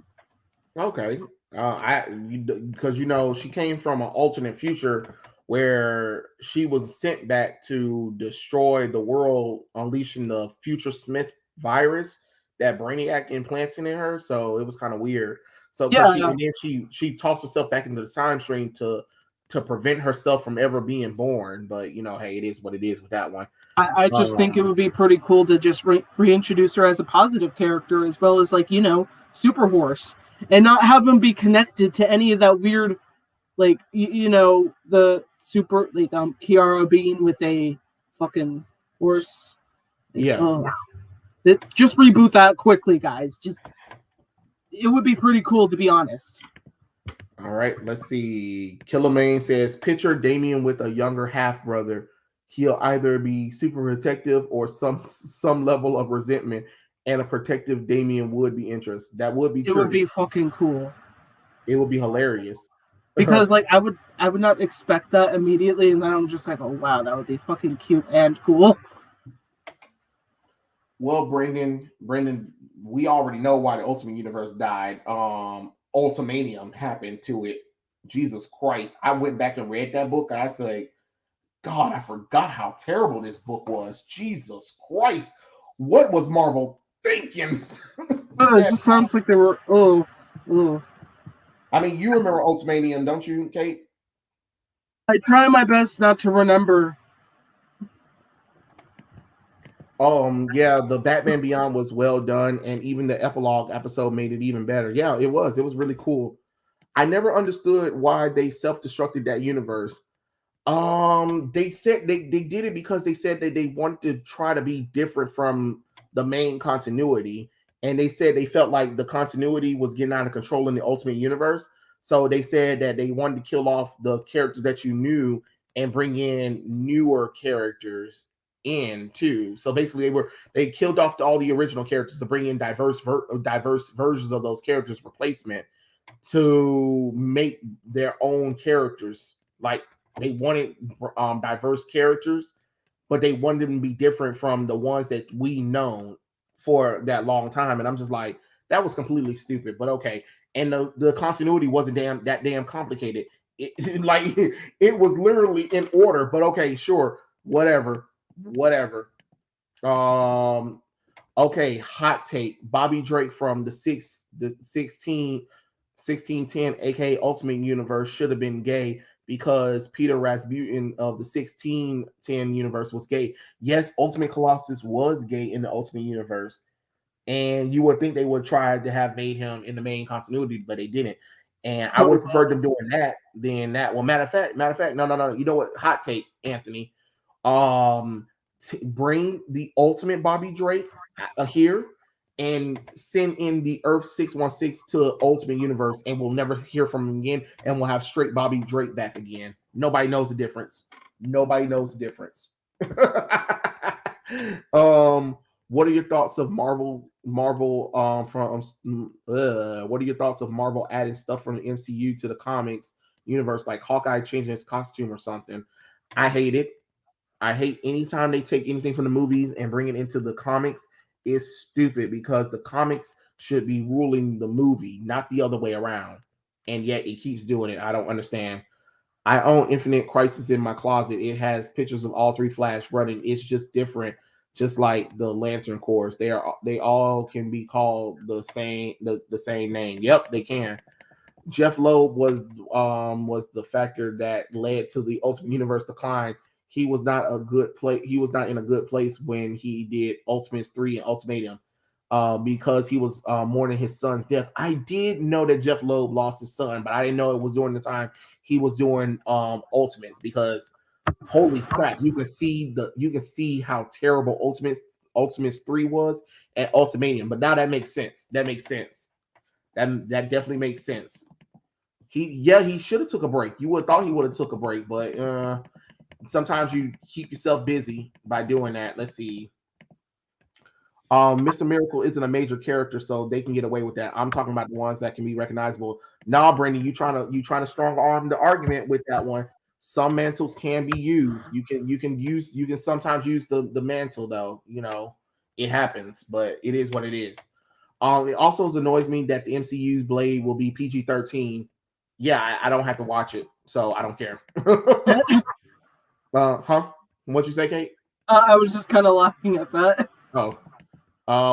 Okay. Because she came from an alternate future where she was sent back to destroy the world, unleashing the Future Smith virus that Brainiac implanted in her. So it was kind of weird. So Yeah, and then she tossed herself back into the time stream to prevent herself from ever being born. But hey, it is what it is with that one. I just think it would be pretty cool to just reintroduce her as a positive character as well as like Super Horse and not have them be connected to any of that weird like the super like Kiara being with a fucking horse. Yeah. Just reboot that quickly, guys. It would be pretty cool, to be honest. All right, let's see. Killermain says, picture Damien with a younger half brother. He'll either be super protective or some level of resentment, and a protective Damien would be interest. That would be It would true. be fucking cool. It would be hilarious. Because like I would not expect that immediately, and then I'm just like, oh wow, that would be fucking cute and cool. Well, Brendan, we already know why the Ultimate Universe died. Ultimanium happened to it. Jesus Christ. I went back and read that book and I said, God, I forgot how terrible this book was. Jesus Christ. What was Marvel thinking? It just sounds like they were oh. I mean, you remember Ultimanium, don't you, Kate? I try my best not to remember. Yeah, the Batman Beyond was well done, and even the epilogue episode made it even better. Yeah, it was. It was really cool. I never understood why they self-destructed that universe. They said they did it because they said that they wanted to try to be different from the main continuity, and they said they felt like the continuity was getting out of control in the Ultimate Universe. So they said that they wanted to kill off the characters that you knew and bring in newer characters in too. So basically, they killed off all the original characters to bring in diverse versions of those characters replacement to make their own characters. Like they wanted diverse characters, but they wanted them to be different from the ones that we known for that long time. And I'm just like, that was completely stupid. But okay. And the continuity wasn't damn complicated. Like it was literally in order. But okay, sure, whatever. Um, okay, hot take. Bobby Drake from the 1610, aka Ultimate Universe, should have been gay because Peter Rasputin of the 1610 universe was gay. Yes, Ultimate Colossus was gay in the Ultimate Universe, and you would think they would try to have made him in the main continuity, but they didn't. And I would have preferred them doing that than that. Well, matter of fact, no. You know what? Hot take, Anthony. Bring the Ultimate Bobby Drake here and send in the Earth 616 to Ultimate Universe, and we'll never hear from him again, and we'll have straight Bobby Drake back again. Nobody knows the difference. Nobody knows the difference. What are your thoughts of Marvel what are your thoughts of Marvel adding stuff from the MCU to the comics universe, like Hawkeye changing his costume or something? I hate it. I hate anytime they take anything from the movies and bring it into the comics. It's stupid because the comics should be ruling the movie, not the other way around. And yet it keeps doing it. I don't understand. I own Infinite Crisis in my closet. It has pictures of all three Flash running. It's just different, just like the Lantern Corps. They all can be called the same name. Yep, they can. Jeff Loeb was the factor that led to the Ultimate Universe decline. He was not a good play. He was not in a good place when he did Ultimates 3 and Ultimatum, because he was mourning his son's death. I did know that Jeff Loeb lost his son, but I didn't know it was during the time he was doing Ultimates, because holy crap, you can see how terrible Ultimates 3 was at Ultimatum. But now that makes sense. That makes sense. That definitely makes sense. He should have took a break. You would have thought he would have took a break, but sometimes you keep yourself busy by doing that. Let's see. Mr. Miracle isn't a major character, so they can get away with that. I'm talking about the ones that can be recognizable. Nah, Brandon, you trying to strong arm the argument with that one. Some mantles can be used. You can sometimes use the mantle though. You know, it happens, but it is what it is. It also annoys me that the MCU's Blade will be PG-13. Yeah, I don't have to watch it, so I don't care. Huh? What you say, Kate? I was just kind of laughing at that. Oh,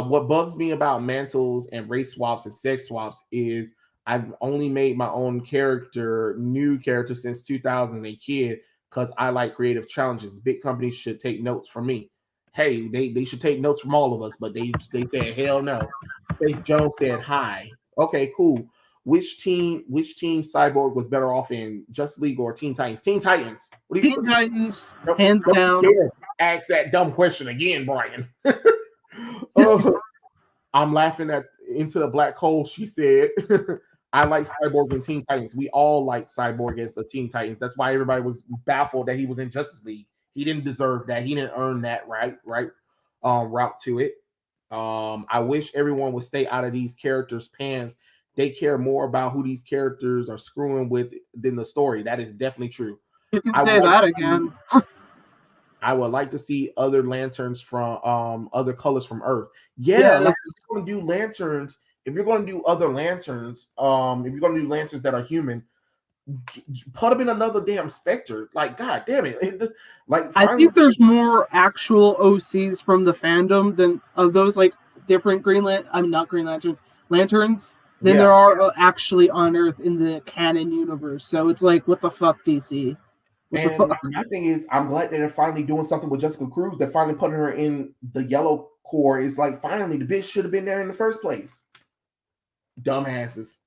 what bugs me about mantles and race swaps and sex swaps is I've only made my own new character since 2000 a kid because I like creative challenges. Big companies should take notes from me. Hey, they should take notes from all of us, but they said hell no. Faith Jones said hi. Okay, cool. Which team Cyborg was better off in, Justice League or Teen Titans? Teen Titans. What do you? Teen Titans, Don't, hands don't down. you dare ask that dumb question again, Brian. I'm laughing at Into the Black Hole. She said, I like Cyborg and Teen Titans. We all like Cyborg as the Teen Titans. That's why everybody was baffled that he was in Justice League. He didn't deserve that. He didn't earn that route to it. I wish everyone would stay out of these characters' pants. They care more about who these characters are screwing with than the story. That is definitely true. You can I say would that like again. I would like to see other lanterns from other colors from Earth. Yeah, like Yes. if you're gonna do lanterns, if you're gonna do other lanterns, if you're gonna do lanterns that are human, put them in another damn Spectre. Like, god damn it. Like I finally think there's more actual OCs from the fandom than of those like different not Green Lanterns, lanterns than yeah. there are actually on Earth in the canon universe. So it's like, what the fuck, DC? What the And fuck? my thing is, I'm glad that they're finally doing something with Jessica Cruz. They're finally putting her in the yellow core. It's like finally the bitch should have been there in the first place. Dumbasses.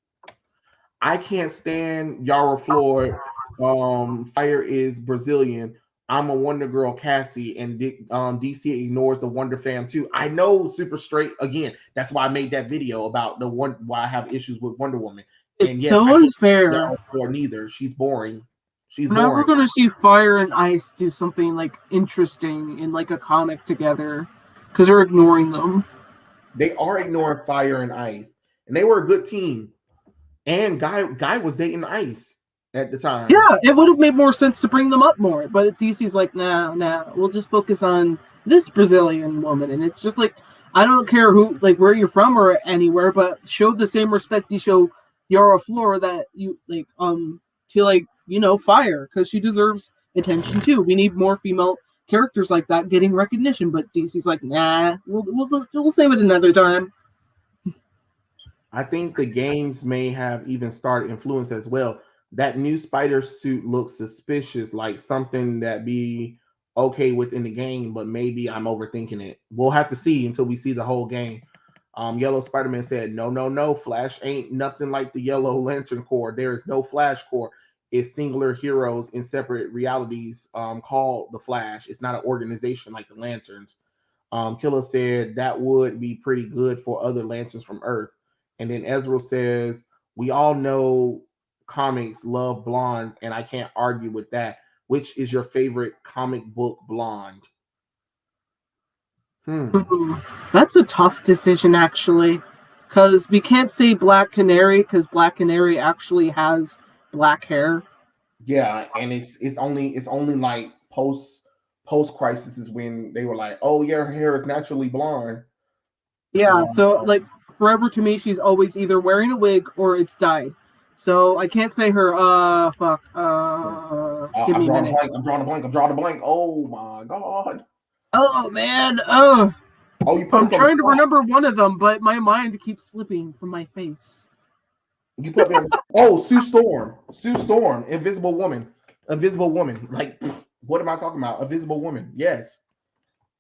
I can't stand Yara Floyd. Fire is Brazilian. I'm a Wonder Girl Cassie, and DC ignores the Wonder Fam too. I know, super straight. Again, that's why I made that video about the one why I have issues with Wonder Woman. And It's yes, so I can't stand unfair. Yara Floyd neither. She's boring. She's We're never boring. gonna see Fire and Ice do something like interesting in like a comic together because they're ignoring them. They are ignoring Fire and Ice, and they were a good team. And Guy was dating Ice at the time. Yeah, it would have made more sense to bring them up more, but DC's like, nah, we'll just focus on this Brazilian woman, and it's just like, I don't care who, like, where you're from or anywhere, but show the same respect you show Yara Flor that you like, to like, Fire, because she deserves attention too. We need more female characters like that getting recognition, but DC's like, nah, we'll save it another time. I think the games may have even started influence as well. That new spider suit looks suspicious, like something that be okay within the game, but maybe I'm overthinking it. We'll have to see until we see the whole game. Yellow Spider-Man said, no, Flash ain't nothing like the Yellow Lantern Corps. There is no Flash Corps. It's singular heroes in separate realities called the Flash. It's not an organization like the Lanterns. Killer said that would be pretty good for other Lanterns from Earth. And then Ezra says, we all know comics love blondes, and I can't argue with that. Which is your favorite comic book blonde? That's a tough decision, actually, because we can't say Black Canary because Black Canary actually has black hair. Yeah, and it's only like post crisis is when they were like, oh yeah, her hair is naturally blonde. Yeah, so like forever to me, she's always either wearing a wig or it's dyed. So I can't say her. Fuck. Give me a minute. I'm drawing a blank. Oh my god. Oh man. You put I'm trying to remember one of them, but my mind keeps slipping from my face. You put me on. Sue Storm, Invisible Woman. Like, what am I talking about? Invisible Woman. Yes.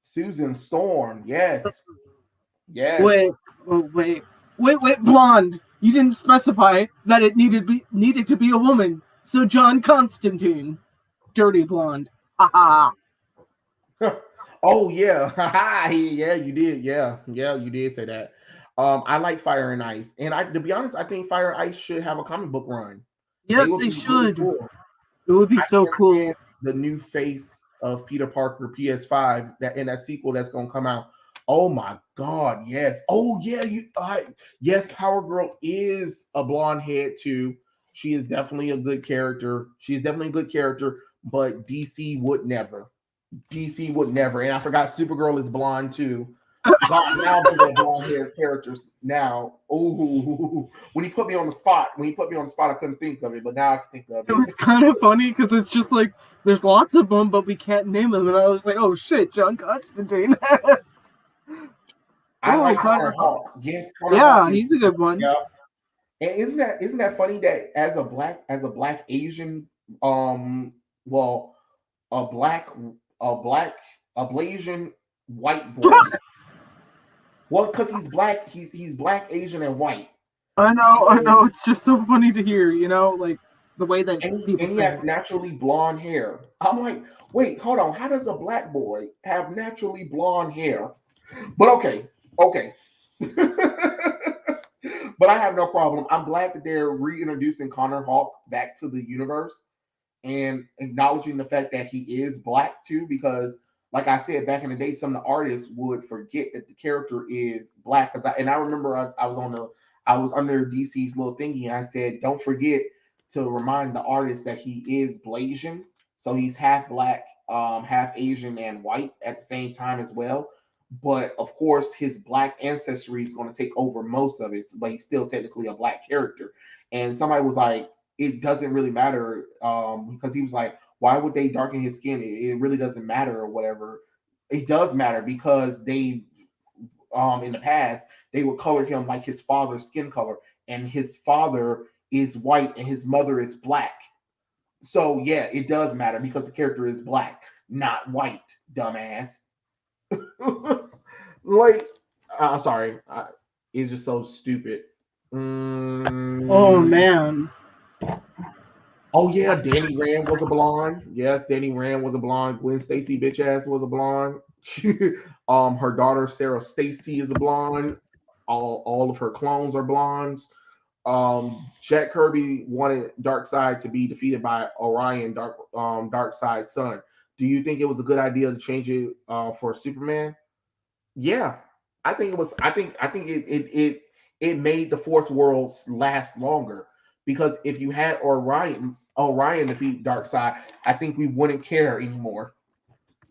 Susan Storm. Yes. Wait, blonde. You didn't specify that it needed to be a woman. So John Constantine, dirty blonde. Haha. Oh yeah, yeah, you did. Yeah, you did say that. I like Fire and Ice, and to be honest, I think Fire and Ice should have a comic book run. Yes, they should. Really cool. It would be so cool. The new face of Peter Parker PS5 that in that sequel that's gonna come out. Oh my god, yes. Oh yeah, yes, Power Girl is a blonde head too. She is definitely a good character. But DC would never. And I forgot Supergirl is blonde too. God, now I'm blonde hair characters now. Oh, when he put me on the spot, I couldn't think of it, but now I can think of it. It was kind of funny because it's just like there's lots of them, but we can't name them, and I was like, oh shit, John Constantine. I like Connor Hawk. Yes, Hawk he's a good one. Yeah. And isn't that funny that as a black Asian, a Blasian white boy. Well, because he's black, he's black, Asian, and white. I know. It's just so funny to hear, like the way that people he has naturally blonde hair. I'm like, wait, hold on. How does a black boy have naturally blonde hair? But okay, Okay. But I have no problem. I'm glad that they're reintroducing Connor Hawk back to the universe and acknowledging the fact that he is black too, because like I said back in the day, some of the artists would forget that the character is black. I remember I was under DC's little thingy and I said, don't forget to remind the artist that he is Blasian. So he's half black, half Asian and white at the same time as well. But of course, his black ancestry is going to take over most of it, but he's still technically a black character. And somebody was like, it doesn't really matter, because he was like, why would they darken his skin? It really doesn't matter or whatever. It does matter because they, in the past, they would color him like his father's skin color, and his father is white and his mother is black. So yeah, it does matter because the character is black, not white, dumbass. Like, I'm sorry, it's just so stupid. Oh man. Oh yeah, Danny Rand was a blonde. Yes, Danny Rand was a blonde. Gwen Stacy bitch ass was a blonde. Her daughter Sarah Stacy is a blonde. All of her clones are blondes. Jack Kirby wanted Darkseid to be defeated by Orion, Darkseid's son. Do you think it was a good idea to change it for Superman? Yeah, I think it was. I think it made the fourth world last longer because if you had Orion defeat Darkseid, I think we wouldn't care anymore.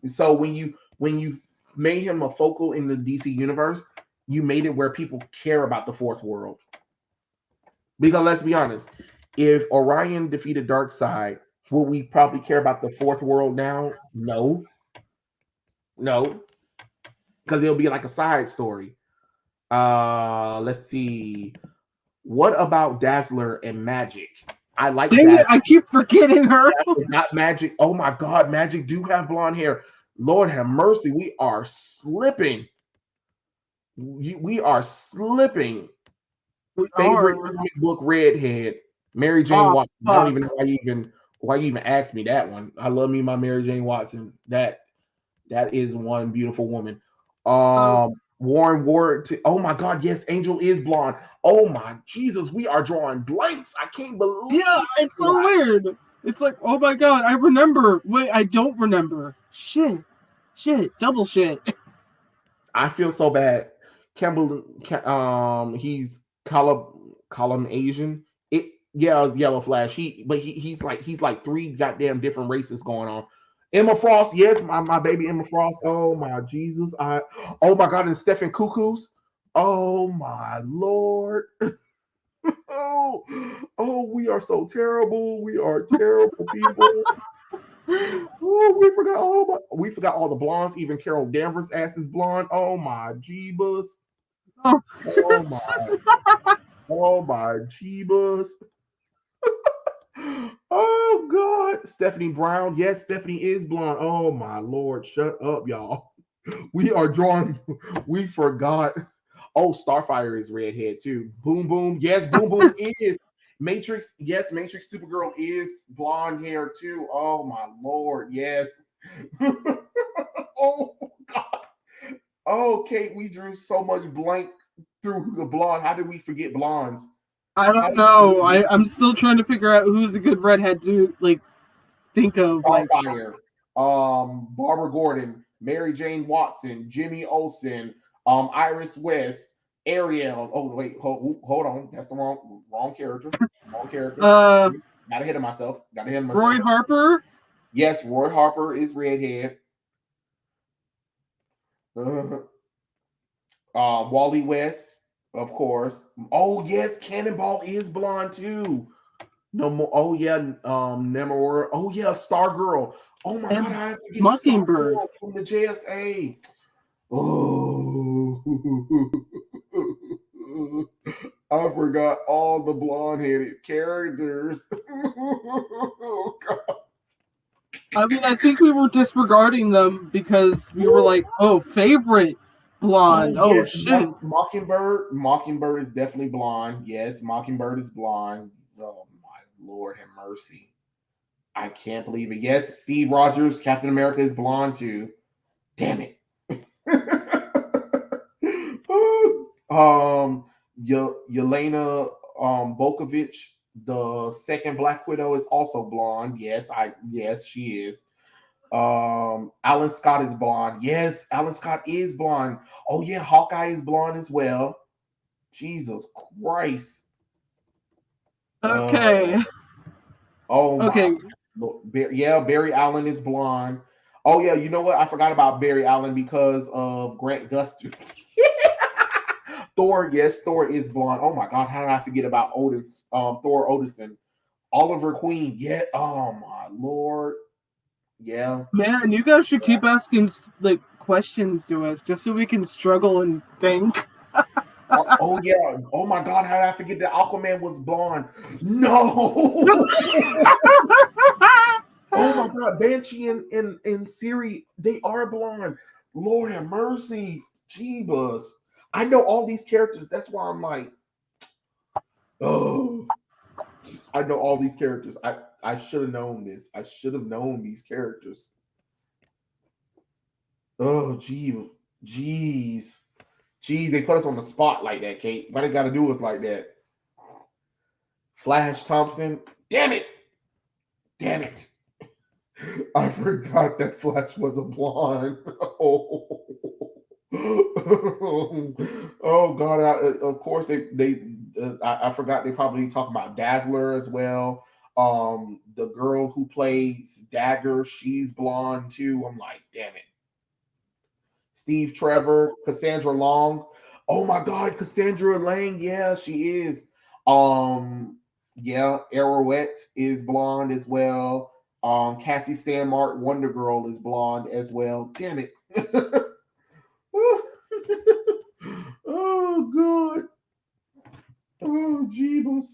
And so when you made him a focal in the DC universe, you made it where people care about the fourth world. Because let's be honest, if Orion defeated Darkseid, will we probably care about the fourth world now? No, no, because it'll be like a side story. Let's see. What about Dazzler and Magic? I like Dang that. it, I keep forgetting her. Not Magic. Oh my God, Magic do have blonde hair. Lord have mercy, we are slipping. We are slipping. Favorite Oh, comic book redhead, Mary Jane oh Watson. I don't fuck. even know why you even asked me that one. I love me my Mary Jane Watson. That is one beautiful woman. Uh, Warren Ward. Oh my God, yes, Angel is blonde. Oh my Jesus, we are drawing blanks. I can't believe yeah, it's so weird. It's like, oh my god, I remember. Wait, I don't remember. Shit. Shit. Double shit. I feel so bad. Campbell, he's column Asian. It yeah, Yellow Flash. He's like three goddamn different races going on. Emma Frost, yes, my baby Emma Frost. Oh my Jesus, oh my God, and Stephen Cuckoos. Oh my Lord. Oh, we are so terrible. We are terrible people. Oh, we forgot all the blondes. Even Carol Danvers' ass is blonde. Oh my Jeebus. Oh. Oh my. Oh my Jeebus. Oh God. Stephanie Brown. Yes, Stephanie is blonde. Oh my Lord. Shut up, y'all. We are drawing. We forgot. Oh, Starfire is redhead too. Boom Boom. Yes, Boom Boom is. Matrix. Yes, Matrix Supergirl is blonde hair too. Oh my Lord. Yes. Oh God. Oh, Kate, we drew so much blank through the blonde. How did we forget blondes? I How don't did we know. forget I'm still trying to figure out who's a good redhead to like think of. Like, Starfire? Barbara Gordon, Mary Jane Watson, Jimmy Olsen, Iris West, Ariel. Oh wait, hold on. That's the wrong character. Wrong character. uh, Got ahead of myself. Got ahead of myself. Roy Harper. Yes, Roy Harper is redhead. Wally West, of course. Oh yes, Cannonball is blonde too. No more. Oh yeah, Namor. Oh yeah, Stargirl. Oh my God, And I have to get Mockingbird. Stargirl from the JSA. Oh, I forgot all the blonde-headed characters. Oh, God. I mean, I think we were disregarding them because we were like, oh, favorite blonde. Oh Oh yes, shit. Mockingbird. Mockingbird is definitely blonde. Yes, Mockingbird is blonde. Oh my Lord, have mercy. I can't believe it. Yes, Steve Rogers, Captain America is blonde too. Damn it. Yelena Bokovic, the second Black Widow, is also blonde. Yes, she is. Alan Scott is blonde. Yes, Alan Scott is blonde. Oh yeah, Hawkeye is blonde as well. Jesus Christ. Okay. Oh my. Okay. Yeah, Barry Allen is blonde. Oh yeah, you know what? I forgot about Barry Allen because of Grant Gustin. Thor, yes, Thor is blonde. Oh my God, how did I forget about Otis? Thor Odinson, Oliver Queen. Yeah. Oh my Lord. Yeah. Man, you guys should keep asking like questions to us just so we can struggle and think. Oh yeah. Oh my God, how did I forget that Aquaman was blonde? No. Oh my God, Banshee and Siri, they are blonde. Lord have mercy, Jeebus. I know all these characters. That's why I'm like, oh, I know all these characters. I should have known this. I should have known these characters. Oh, jeez, jeez. They put us on the spot like that, Kate. Why they got to do us like that? Flash Thompson. Damn it! Damn it! I forgot that Flash was a blonde. Oh, oh God! Of course, I forgot they probably talk about Dazzler as well. The girl who plays Dagger, she's blonde too. I'm like, damn it. Steve Trevor, Cassandra Long. Oh my God, Cassandra Lang. Yeah, she is. Yeah, Arrowette is blonde as well. Cassie Stanmark, Wonder Girl, is blonde as well. Damn it. Oh God. Oh Jeebus.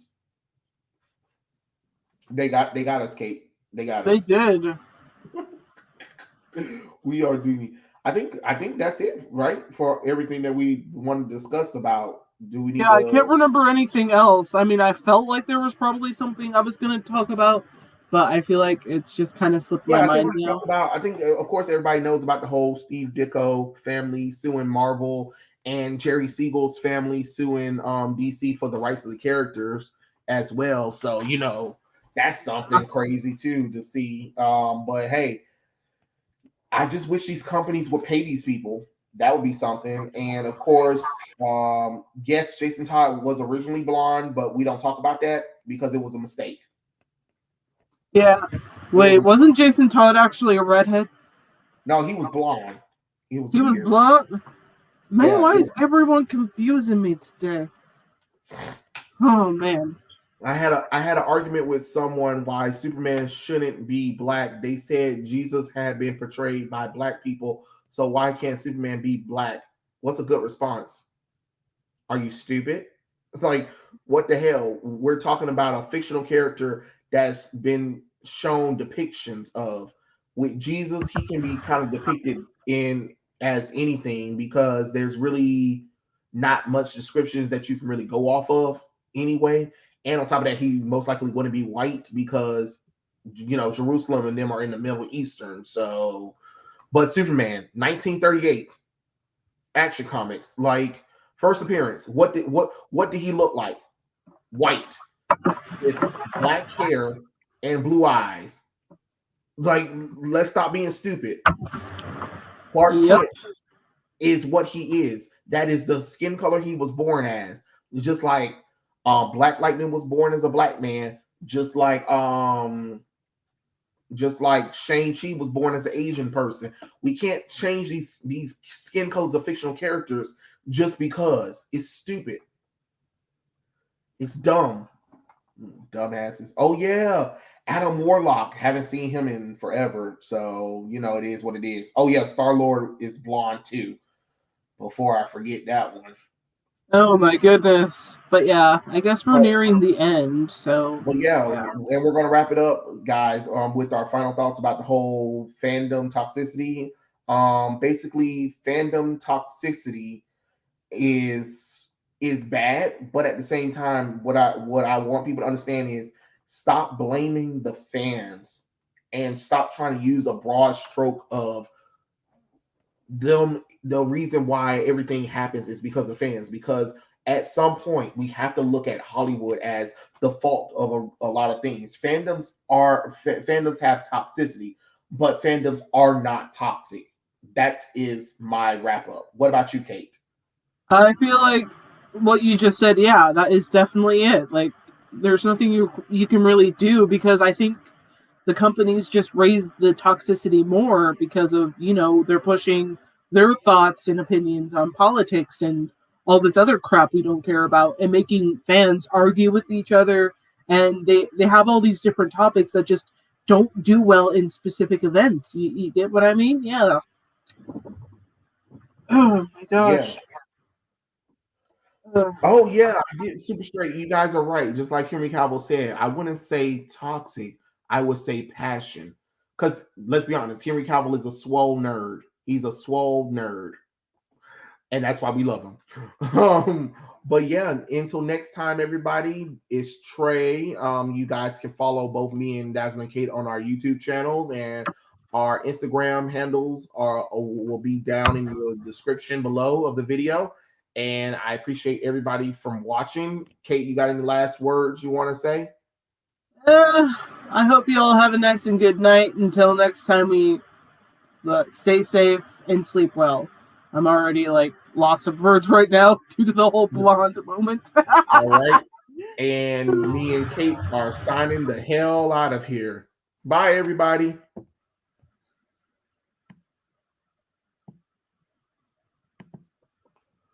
They got us, Kate. They got They us. did. We are doing. I think that's it, right? For everything that we want to discuss about. Do we need Yeah, I can't to? remember anything else. I mean, I felt like there was probably something I was going to talk about, but I feel like it's just kind of slipped my Yeah, I think mind we now. talked about. I think, of course, everybody knows about the whole Steve Ditko family suing Marvel and Jerry Siegel's family suing DC for the rights of the characters as well. So that's something crazy too to see. But hey, I just wish these companies would pay these people. That would be something. And of course, yes, Jason Todd was originally blonde, but we don't talk about that because it was a mistake. Yeah. It was Wait, a, wasn't Jason Todd actually a redhead? no, he was blonde. It was He was weird. blonde? Man, Yeah, why is everyone confusing me today? Oh, man. I had an argument with someone why Superman shouldn't be black. They said Jesus had been portrayed by black people, so why can't Superman be black? What's a good response? Are you stupid? Like, what the hell? We're talking about a fictional character that's been shown depictions of. With Jesus, he can be kind of depicted in as anything because there's really not much descriptions that you can really go off of anyway. And on top of that, he most likely wouldn't be white because Jerusalem and them are in the Middle Eastern. So, but Superman, 1938 Action Comics, like first appearance. What did he look like? White with black hair and blue eyes. Like, let's stop being stupid. Clark Yep. Kent is what he is. That is the skin color he was born as. Just like Black Lightning was born as a black man. Just like Shang-Chi was born as an Asian person. We can't change these skin colors of fictional characters just because. It's stupid. It's dumb. Dumbasses. Oh yeah. Adam Warlock. Haven't seen him in forever. So, it is what it is. Oh yeah, Star Lord is blonde too. Before I forget that one. Oh, my goodness. But yeah, I guess we're But nearing the end, so But yeah, yeah. and we're gonna wrap it up, guys, with our final thoughts about the whole fandom toxicity. Basically, fandom toxicity is bad, but at the same time, what I want people to understand is stop blaming the fans and stop trying to use a broad stroke of the reason why everything happens is because of fans. Because at some point we have to look at Hollywood as the fault of a lot of things. Fandoms have toxicity, but fandoms are not toxic. That is my wrap up. What about you, Kate? I feel like what you just said, yeah, that is definitely it. Like, there's nothing you can really do because I think the companies just raise the toxicity more because of they're pushing their thoughts and opinions on politics and all this other crap we don't care about and making fans argue with each other, and they have all these different topics that just don't do well in specific events. You get what I mean? Yeah. Oh my Yeah. gosh. Ugh. Oh yeah, I get super straight. You guys are right. Just like Henry Cavill said, I wouldn't say toxic. I would say passion. Because let's be honest, Henry Cavill is a swole nerd. He's a swole nerd, and that's why we love him. But yeah, until next time, everybody. It's Trey. You guys can follow both me and Dazzling Kate on our YouTube channels, and our Instagram handles will be down in the description below of the video. And I appreciate everybody from watching. Kate, you got any last words you want to say? I hope you all have a nice and good night. Until next time, we stay safe and sleep well. I'm already like lost of words right now due to the whole blonde moment. All right. And me and Kate are signing the hell out of here. Bye, everybody.